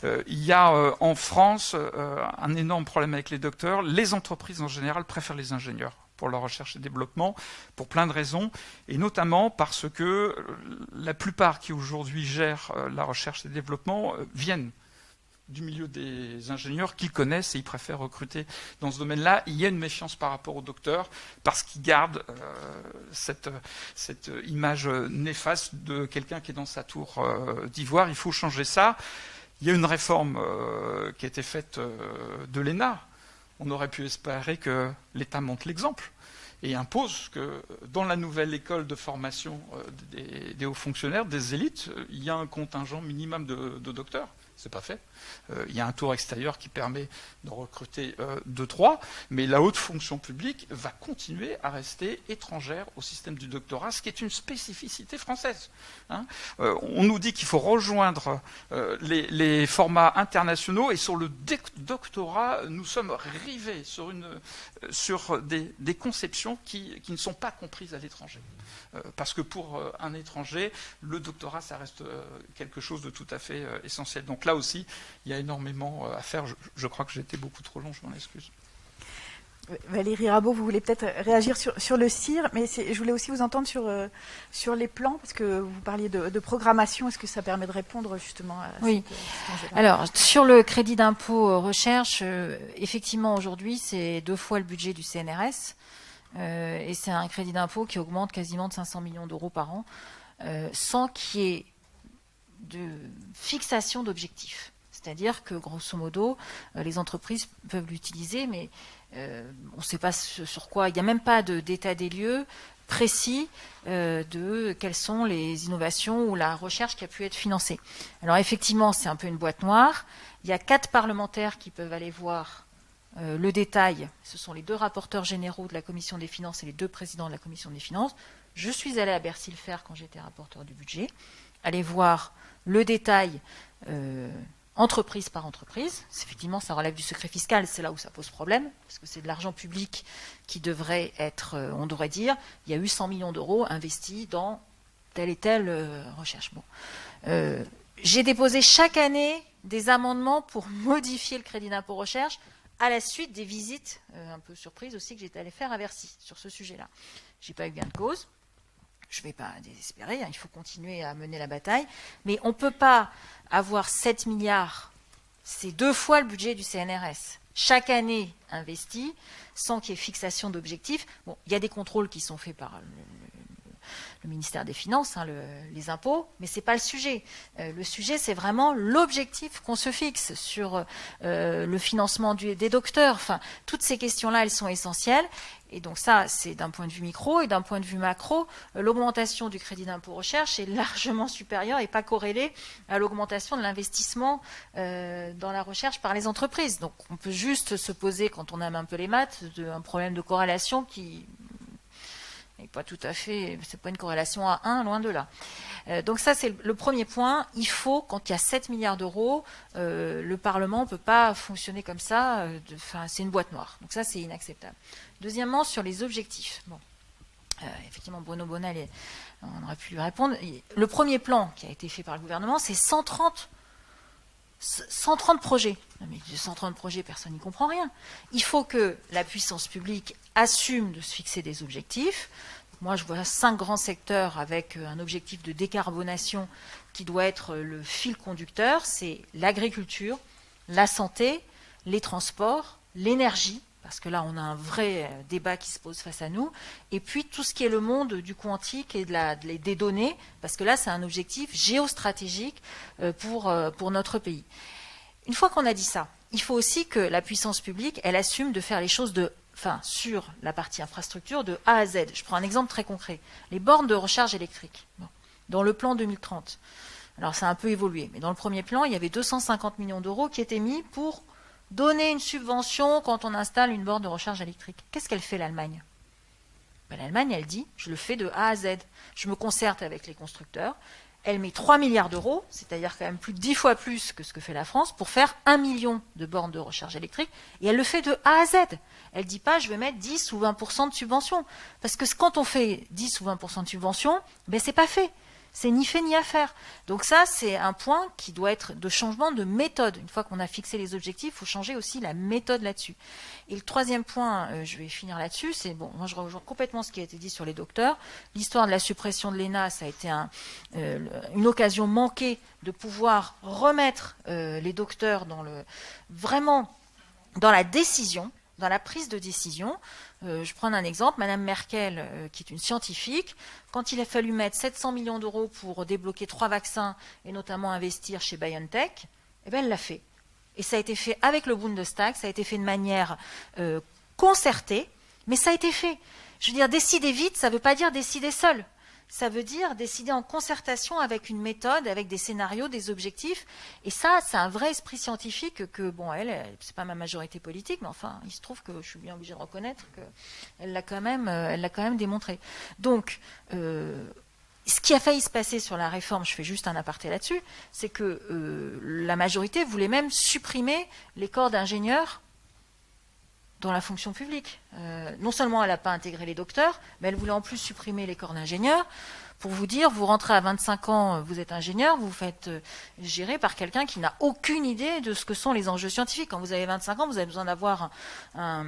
Il y a en France un énorme problème avec les docteurs. Les entreprises en général préfèrent les ingénieurs pour la recherche et développement, pour plein de raisons, et notamment parce que la plupart qui aujourd'hui gèrent la recherche et le développement viennent du milieu des ingénieurs qu'ils connaissent et ils préfèrent recruter dans ce domaine-là. Il y a une méfiance par rapport aux docteurs parce qu'ils gardent cette image néfaste de quelqu'un qui est dans sa tour d'ivoire. Il faut changer ça. Il y a une réforme qui a été faite de l'ENA. On aurait pu espérer que l'État montre l'exemple et impose que dans la nouvelle école de formation des hauts fonctionnaires, des élites, il y a un contingent minimum de docteurs. C'est pas fait. Il y a un tour extérieur qui permet de recruter 2-3, mais la haute fonction publique va continuer à rester étrangère au système du doctorat, ce qui est une spécificité française. On nous dit qu'il faut rejoindre les formats internationaux, et sur le doctorat, nous sommes rivés sur des conceptions qui ne sont pas comprises à l'étranger. Parce que pour un étranger, le doctorat, ça reste quelque chose de tout à fait essentiel. Donc là aussi, il y a énormément à faire. Je crois que j'ai été beaucoup trop long, je m'en excuse. Valérie Rabault, vous voulez peut-être réagir sur le CIR, mais je voulais aussi vous entendre sur les plans, parce que vous parliez de programmation. Est-ce que ça permet de répondre justement à cet enjeu-là ? Alors, sur le crédit d'impôt recherche, effectivement, aujourd'hui, c'est 2 fois le budget du CNRS. Et c'est un crédit d'impôt qui augmente quasiment de 500 millions d'euros par an, sans qu'il y ait de fixation d'objectifs. C'est-à-dire que, grosso modo, les entreprises peuvent l'utiliser, mais on ne sait pas sur quoi. Il n'y a même pas d'état des lieux précis de quelles sont les innovations ou la recherche qui a pu être financée. Alors effectivement, c'est un peu une boîte noire. Il y a 4 parlementaires qui peuvent aller voir le détail. Ce sont les 2 rapporteurs généraux de la Commission des finances et les 2 présidents de la Commission des finances. Je suis allée à Bercy le faire quand j'étais rapporteur du budget. Aller voir le détail entreprise par entreprise. Effectivement, ça relève du secret fiscal, c'est là où ça pose problème, parce que c'est de l'argent public qui devrait être, on devrait dire, il y a eu 100 millions d'euros investis dans telle et telle recherche. Bon. J'ai déposé chaque année des amendements pour modifier le crédit d'impôt recherche à la suite des visites, un peu surprise aussi, que j'étais allée faire à Bercy sur ce sujet-là. Je n'ai pas eu gain de cause. Je ne vais pas désespérer, il faut continuer à mener la bataille. Mais on ne peut pas avoir 7 milliards, c'est 2 fois le budget du CNRS, chaque année investi, sans qu'il y ait fixation d'objectifs. Bon, il y a des contrôles qui sont faits par le ministère des Finances, les impôts, mais ce n'est pas le sujet. Le sujet, c'est vraiment l'objectif qu'on se fixe sur le financement des docteurs. Enfin, toutes ces questions-là, elles sont essentielles. Et donc ça, c'est d'un point de vue micro, et d'un point de vue macro, l'augmentation du crédit d'impôt recherche est largement supérieure et pas corrélée à l'augmentation de l'investissement dans la recherche par les entreprises. Donc on peut juste se poser, quand on aime un peu les maths, un problème de corrélation qui n'est pas tout à fait, c'est pas une corrélation à 1, loin de là. Donc ça, c'est le premier point. Il faut, quand il y a 7 milliards d'euros, le Parlement ne peut pas fonctionner comme ça. C'est une boîte noire. Donc ça, c'est inacceptable. Deuxièmement, sur les objectifs. Bon. Effectivement, Bruno Bonnel, on aurait pu lui répondre. Le premier plan qui a été fait par le gouvernement, c'est 130 projets. Non, mais 130 projets, personne n'y comprend rien. Il faut que la puissance publique assume de se fixer des objectifs. Moi, je vois 5 grands secteurs avec un objectif de décarbonation qui doit être le fil conducteur. C'est l'agriculture, la santé, les transports, l'énergie, parce que là, on a un vrai débat qui se pose face à nous, et puis tout ce qui est le monde du quantique et des données, parce que là, c'est un objectif géostratégique pour notre pays. Une fois qu'on a dit ça, il faut aussi que la puissance publique, elle assume de faire les choses sur la partie infrastructure de A à Z. Je prends un exemple très concret. Les bornes de recharge électrique. Bon. Dans le plan 2030, alors ça a un peu évolué, mais dans le premier plan, il y avait 250 millions d'euros qui étaient mis pour donner une subvention quand on installe une borne de recharge électrique. Qu'est-ce qu'elle fait, l'Allemagne? L'Allemagne, elle dit, je le fais de A à Z. Je me concerte avec les constructeurs. Elle met 3 milliards d'euros, c'est-à-dire quand même plus de 10 fois plus que ce que fait la France, pour faire 1 million de bornes de recharge électrique. Et elle le fait de A à Z. Elle ne dit pas, je vais mettre 10 ou 20% de subvention. Parce que quand on fait 10 ou 20% de subvention, c'est pas fait. C'est ni fait ni à faire. Donc ça, c'est un point qui doit être de changement de méthode. Une fois qu'on a fixé les objectifs, il faut changer aussi la méthode là-dessus. Et le troisième point, je vais finir là-dessus, c'est, moi je rejoins complètement ce qui a été dit sur les docteurs. L'histoire de la suppression de l'ENA, ça a été une occasion manquée de pouvoir remettre les docteurs vraiment dans la décision, dans la prise de décision. Je prends un exemple, Madame Merkel, qui est une scientifique, quand il a fallu mettre 700 millions d'euros pour débloquer 3 vaccins et notamment investir chez BioNTech, elle l'a fait. Et ça a été fait avec le Bundestag, ça a été fait de manière concertée, mais ça a été fait. Je veux dire, décider vite, ça ne veut pas dire décider seul. Ça veut dire décider en concertation avec une méthode, avec des scénarios, des objectifs. Et ça, c'est un vrai esprit scientifique que, c'est pas ma majorité politique, mais enfin, il se trouve que je suis bien obligée de reconnaître qu'elle l'a quand même démontré. Donc, ce qui a failli se passer sur la réforme, je fais juste un aparté là-dessus, c'est que la majorité voulait même supprimer les corps d'ingénieurs dans la fonction publique. Non seulement elle n'a pas intégré les docteurs, mais elle voulait en plus supprimer les corps d'ingénieurs. Pour vous dire, vous rentrez à 25 ans, vous êtes ingénieur, vous vous faites gérer par quelqu'un qui n'a aucune idée de ce que sont les enjeux scientifiques. Quand vous avez 25 ans, vous avez besoin d'avoir un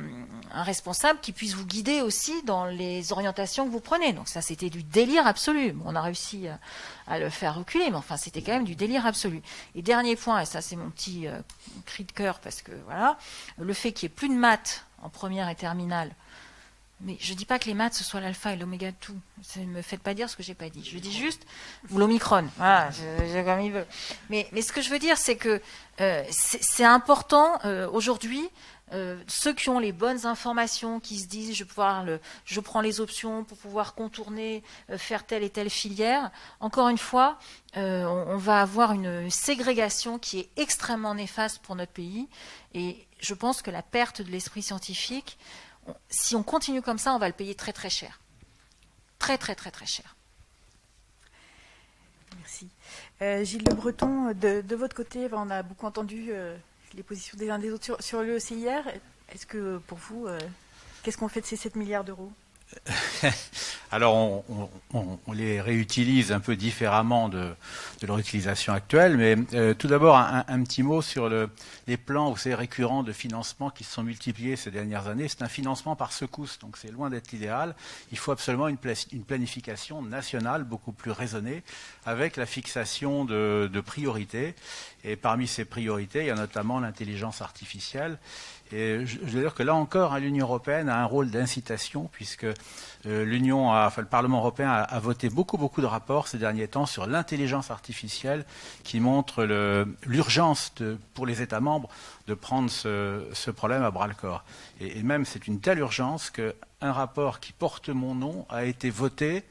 responsable qui puisse vous guider aussi dans les orientations que vous prenez. Donc ça, c'était du délire absolu. On a réussi à le faire reculer, mais enfin, c'était quand même du délire absolu. Et dernier point, et ça c'est mon petit cri de cœur, parce que voilà, le fait qu'il n'y ait plus de maths en première et terminale. Mais je ne dis pas que les maths, ce soit l'alpha et l'oméga de tout. Ne me faites pas dire ce que je n'ai pas dit. Je dis juste, ou l'omicron. Voilà, comme il veut. Mais ce que je veux dire, c'est que c'est important aujourd'hui, ceux qui ont les bonnes informations, qui se disent, je prends les options pour pouvoir contourner, faire telle et telle filière. Encore une fois, on va avoir une ségrégation qui est extrêmement néfaste pour notre pays. Et je pense que la perte de l'esprit scientifique, si on continue comme ça, on va le payer très très cher. Très très très très cher. Merci. Gilles Le Breton, de votre côté, on a beaucoup entendu les positions des uns des autres sur le CIR. Est-ce que pour vous, qu'est-ce qu'on fait de ces 7 milliards d'euros ? Alors, on les réutilise un peu différemment de leur utilisation actuelle, mais tout d'abord, un petit mot sur les plans, vous savez, récurrents de financement qui se sont multipliés ces dernières années. C'est un financement par secousse, donc c'est loin d'être l'idéal. Il faut absolument une planification nationale beaucoup plus raisonnée, avec la fixation de priorités. Et parmi ces priorités, il y a notamment l'intelligence artificielle. Et je veux dire que là encore, l'Union européenne a un rôle d'incitation, puisque le Parlement européen a voté beaucoup de rapports ces derniers temps sur l'intelligence artificielle, qui montre l'urgence pour les États membres de prendre ce problème à bras-le-corps. Et même, c'est une telle urgence qu'un rapport qui porte mon nom a été voté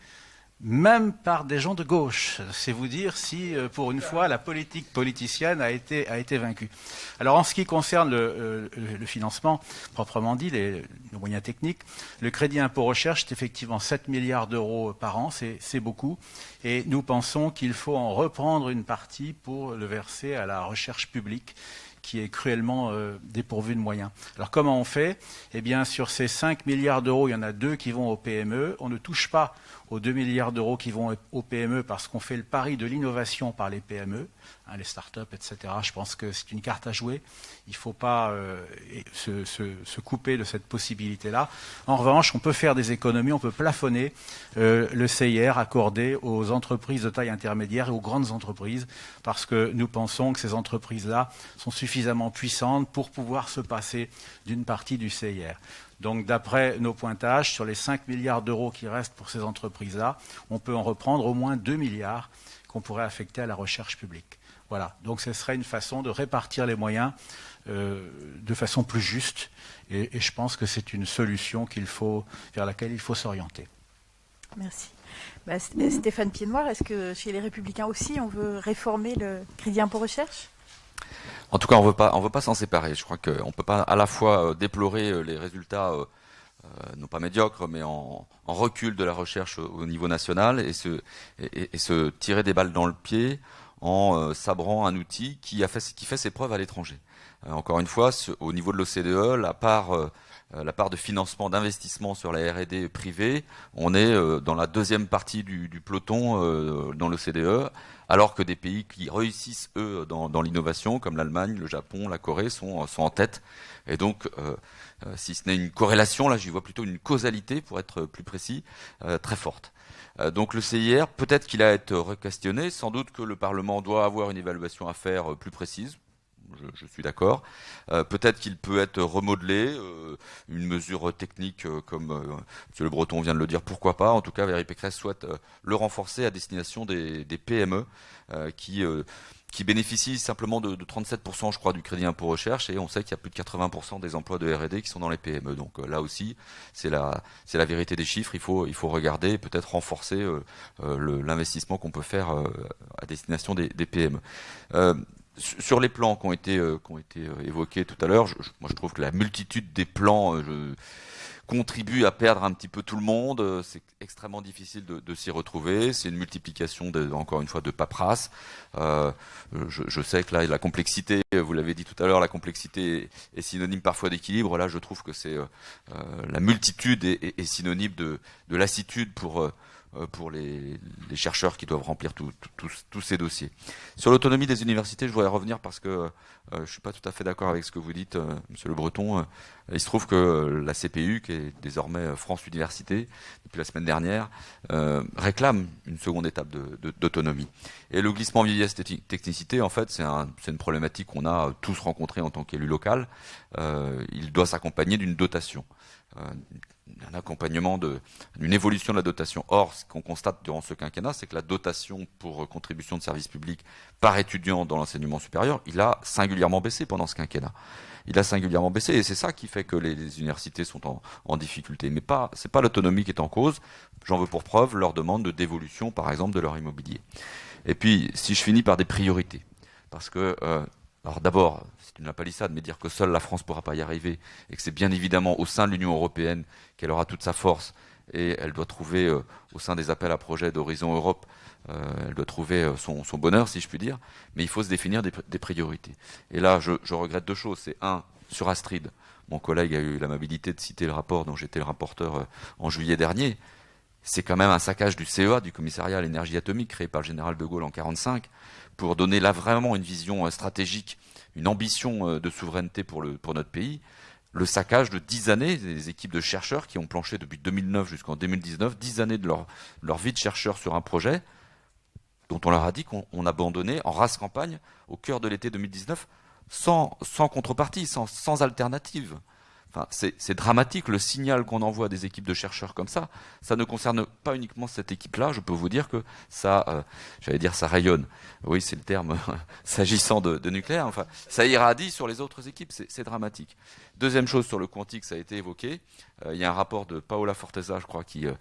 même par des gens de gauche. C'est vous dire si, pour une fois, la politique politicienne a été vaincue. Alors, en ce qui concerne le financement, proprement dit, les moyens techniques, le crédit impôt recherche, c'est effectivement 7 milliards d'euros par an, c'est beaucoup. Et nous pensons qu'il faut en reprendre une partie pour le verser à la recherche publique, qui est cruellement dépourvu de moyens. Alors comment on fait? Eh bien, sur ces 5 milliards d'euros, il y en a 2 qui vont aux PME. On ne touche pas aux 2 milliards d'euros qui vont aux PME parce qu'on fait le pari de l'innovation par les PME, les startups, etc. Je pense que c'est une carte à jouer. Il ne faut pas se couper de cette possibilité-là. En revanche, on peut faire des économies, on peut plafonner le CIR accordé aux entreprises de taille intermédiaire et aux grandes entreprises parce que nous pensons que ces entreprises-là sont suffisamment puissantes pour pouvoir se passer d'une partie du CIR. Donc, d'après nos pointages, sur les 5 milliards d'euros qui restent pour ces entreprises-là, on peut en reprendre au moins 2 milliards qu'on pourrait affecter à la recherche publique. Voilà. Donc, ce serait une façon de répartir les moyens de façon plus juste. Et je pense que c'est une solution vers laquelle il faut s'orienter. Merci. Stéphane Piednoir, est-ce que chez les Républicains aussi, on veut réformer le crédit impôt recherche ? En tout cas, on veut pas s'en séparer. Je crois qu'on ne peut pas à la fois déplorer les résultats, non pas médiocres, mais en recul de la recherche au niveau national et se tirer des balles dans le pied en sabrant un outil qui fait ses preuves à l'étranger. Encore une fois, au niveau de l'OCDE, la part de financement, d'investissement sur la R&D privée, on est dans la deuxième partie du peloton dans l'OCDE, alors que des pays qui réussissent, eux, dans l'innovation, comme l'Allemagne, le Japon, la Corée, sont en tête. Et donc, si ce n'est une corrélation, là j'y vois plutôt une causalité, pour être plus précis, très forte. Donc le CIR, peut-être qu'il a à être requestionné, sans doute que le Parlement doit avoir une évaluation à faire plus précise. Je suis d'accord. Peut-être qu'il peut être remodelé, une mesure technique comme M. Le Breton vient de le dire, pourquoi pas. En tout cas, Valérie Pécresse souhaite le renforcer à destination des PME qui bénéficient simplement de 37%, je crois, du crédit impôt recherche, et on sait qu'il y a plus de 80% des emplois de R&D qui sont dans les PME. Donc là aussi, c'est la vérité des chiffres. Il faut regarder et peut-être renforcer l'investissement qu'on peut faire à destination des PME. Sur les plans qui ont été évoqués tout à l'heure, moi je trouve que la multitude des plans contribue à perdre un petit peu tout le monde. C'est extrêmement difficile de s'y retrouver. C'est une multiplication, encore une fois, de paperasse. Je sais que là, la complexité, vous l'avez dit tout à l'heure, la complexité est synonyme parfois d'équilibre. Là, je trouve que c'est la multitude est synonyme de lassitude pour les chercheurs qui doivent remplir tous ces dossiers. Sur l'autonomie des universités, je voudrais revenir parce que je ne suis pas tout à fait d'accord avec ce que vous dites, Monsieur Le Breton. Il se trouve que la CPU, qui est désormais France Université, depuis la semaine dernière, réclame une seconde étape d'autonomie. Et le glissement vieillesse-technicité, en fait, c'est une problématique qu'on a tous rencontrée en tant qu'élu local. Il doit s'accompagner d'une dotation. Un accompagnement d'une évolution de la dotation. Or, ce qu'on constate durant ce quinquennat, c'est que la dotation pour contribution de service public par étudiant dans l'enseignement supérieur, il a singulièrement baissé pendant ce quinquennat. Il a singulièrement baissé, et c'est ça qui fait que les universités sont en difficulté. Mais c'est pas l'autonomie qui est en cause. J'en veux pour preuve leur demande de dévolution, par exemple, de leur immobilier. Et puis, si je finis par des priorités, parce que alors d'abord, c'est une lapalissade, mais dire que seule la France ne pourra pas y arriver, et que c'est bien évidemment au sein de l'Union européenne qu'elle aura toute sa force, et elle doit trouver, au sein des appels à projets d'Horizon Europe, elle doit trouver son bonheur, si je puis dire, mais il faut se définir des priorités. Et là, je regrette deux choses. C'est un, sur Astrid, mon collègue a eu l'amabilité de citer le rapport dont j'étais le rapporteur en juillet dernier. C'est quand même un saccage du CEA, du commissariat à l'énergie atomique, créé par le général de Gaulle en 1945, pour donner là vraiment une vision stratégique, une ambition de souveraineté pour notre pays. Le saccage de 10 années, des équipes de chercheurs qui ont planché depuis 2009 jusqu'en 2019, 10 années de leur vie de chercheurs sur un projet dont on leur a dit qu'on abandonnait en race campagne au cœur de l'été 2019 sans contrepartie, sans alternative. Enfin, c'est dramatique le signal qu'on envoie à des équipes de chercheurs comme ça. Ça ne concerne pas uniquement cette équipe-là. Je peux vous dire que ça, ça rayonne. Oui, c'est le terme s'agissant de nucléaire. Enfin, ça irradie sur les autres équipes. C'est dramatique. Deuxième chose sur le quantique, ça a été évoqué. Il y a un rapport de Paola Forteza, je crois, qui a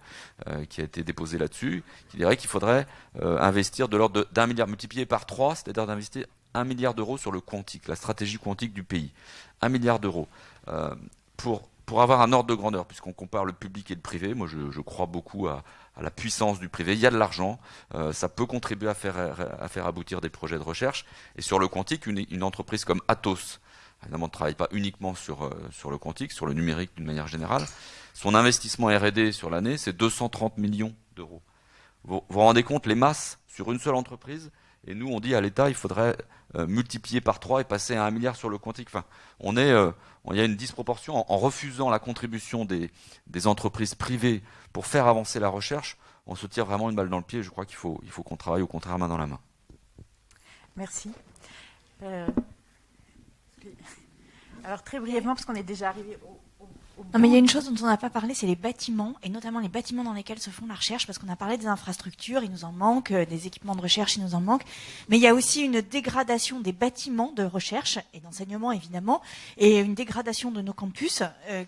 été déposé là-dessus, qui dirait qu'il faudrait investir de l'ordre d'1 milliard multiplié par 3, c'est-à-dire d'investir 1 milliard d'euros sur le quantique, la stratégie quantique du pays. 1 milliard d'euros. Pour pour avoir un ordre de grandeur, puisqu'on compare le public et le privé, moi je crois beaucoup à la puissance du privé. Il y a de l'argent, ça peut contribuer à faire aboutir des projets de recherche. Et sur le quantique, une entreprise comme Atos, évidemment, ne travaille pas uniquement sur le quantique, sur le numérique d'une manière générale. Son investissement R&D sur l'année, c'est 230 millions d'euros. Vous vous rendez compte les masses sur une seule entreprise? Et nous, on dit à l'État, il faudrait multiplier par 3 et passer à 1 milliard sur le quantique. Enfin, il y a une disproportion en refusant la contribution des entreprises privées pour faire avancer la recherche. On se tire vraiment une balle dans le pied. Je crois qu'il faut qu'on travaille au contraire main dans la main. Merci. Alors très brièvement, parce qu'on est déjà arrivé au Non, mais il y a une chose dont on n'a pas parlé, c'est les bâtiments, et notamment les bâtiments dans lesquels se font la recherche, parce qu'on a parlé des infrastructures, il nous en manque, des équipements de recherche, il nous en manque, mais il y a aussi une dégradation des bâtiments de recherche, et d'enseignement évidemment, et une dégradation de nos campus,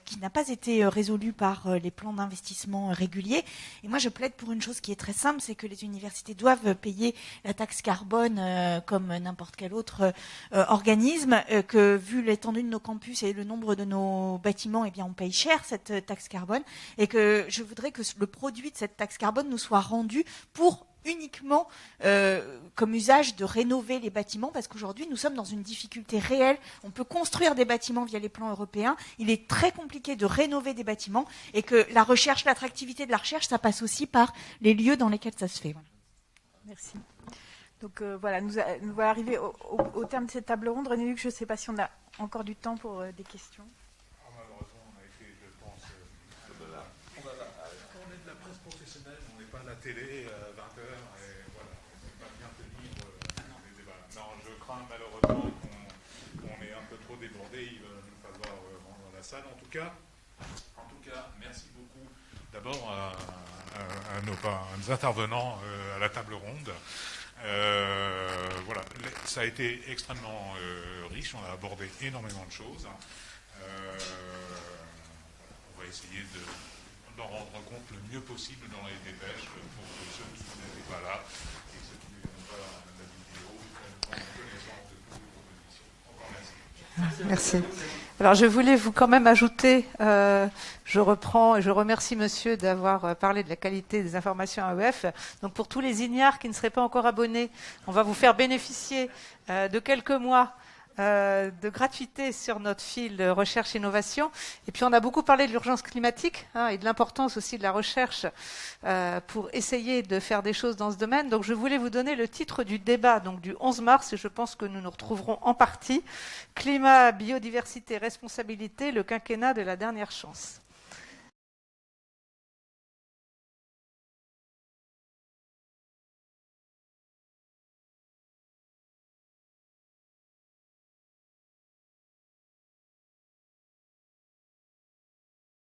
qui n'a pas été résolue par les plans d'investissement réguliers. Et moi je plaide pour une chose qui est très simple, c'est que les universités doivent payer la taxe carbone comme n'importe quel autre organisme, que vu l'étendue de nos campus et le nombre de nos bâtiments, eh bien on paye cher cette taxe carbone, et que je voudrais que le produit de cette taxe carbone nous soit rendu pour uniquement comme usage de rénover les bâtiments, parce qu'aujourd'hui nous sommes dans une difficulté réelle. On peut construire des bâtiments via les plans européens, il est très compliqué de rénover des bâtiments, et que la recherche, l'attractivité de la recherche, ça passe aussi par les lieux dans lesquels ça se fait. Voilà. Merci. Donc voilà, nous voilà arrivés au terme de cette table ronde. René Luc, je ne sais pas si on a encore du temps pour des questions. Télé, 20h, et voilà, c'est pas bien tenir les débats. Non, je crains malheureusement qu'on est un peu trop débordé, il va nous falloir rendre la salle. En tout cas, merci beaucoup d'abord à nos intervenants à la table ronde. Voilà, ça a été extrêmement riche, on a abordé énormément de choses. On va essayer d'en rendre compte le mieux possible dans les dépêches pour que ceux qui n'étaient pas là et ceux qui n'ont pas la vidéo prennent connaissance de toutes les propositions. Encore merci. Merci. Alors je voulais vous quand même ajouter, je reprends et je remercie monsieur d'avoir parlé de la qualité des informations AEF. Donc pour tous les ignares qui ne seraient pas encore abonnés, on va vous faire bénéficier de quelques mois de gratuité sur notre fil de recherche-innovation. Et puis on a beaucoup parlé de l'urgence climatique et de l'importance aussi de la recherche pour essayer de faire des choses dans ce domaine. Donc je voulais vous donner le titre du débat donc du 11 mars, et je pense que nous nous retrouverons en partie. Climat, biodiversité, responsabilité, le quinquennat de la dernière chance.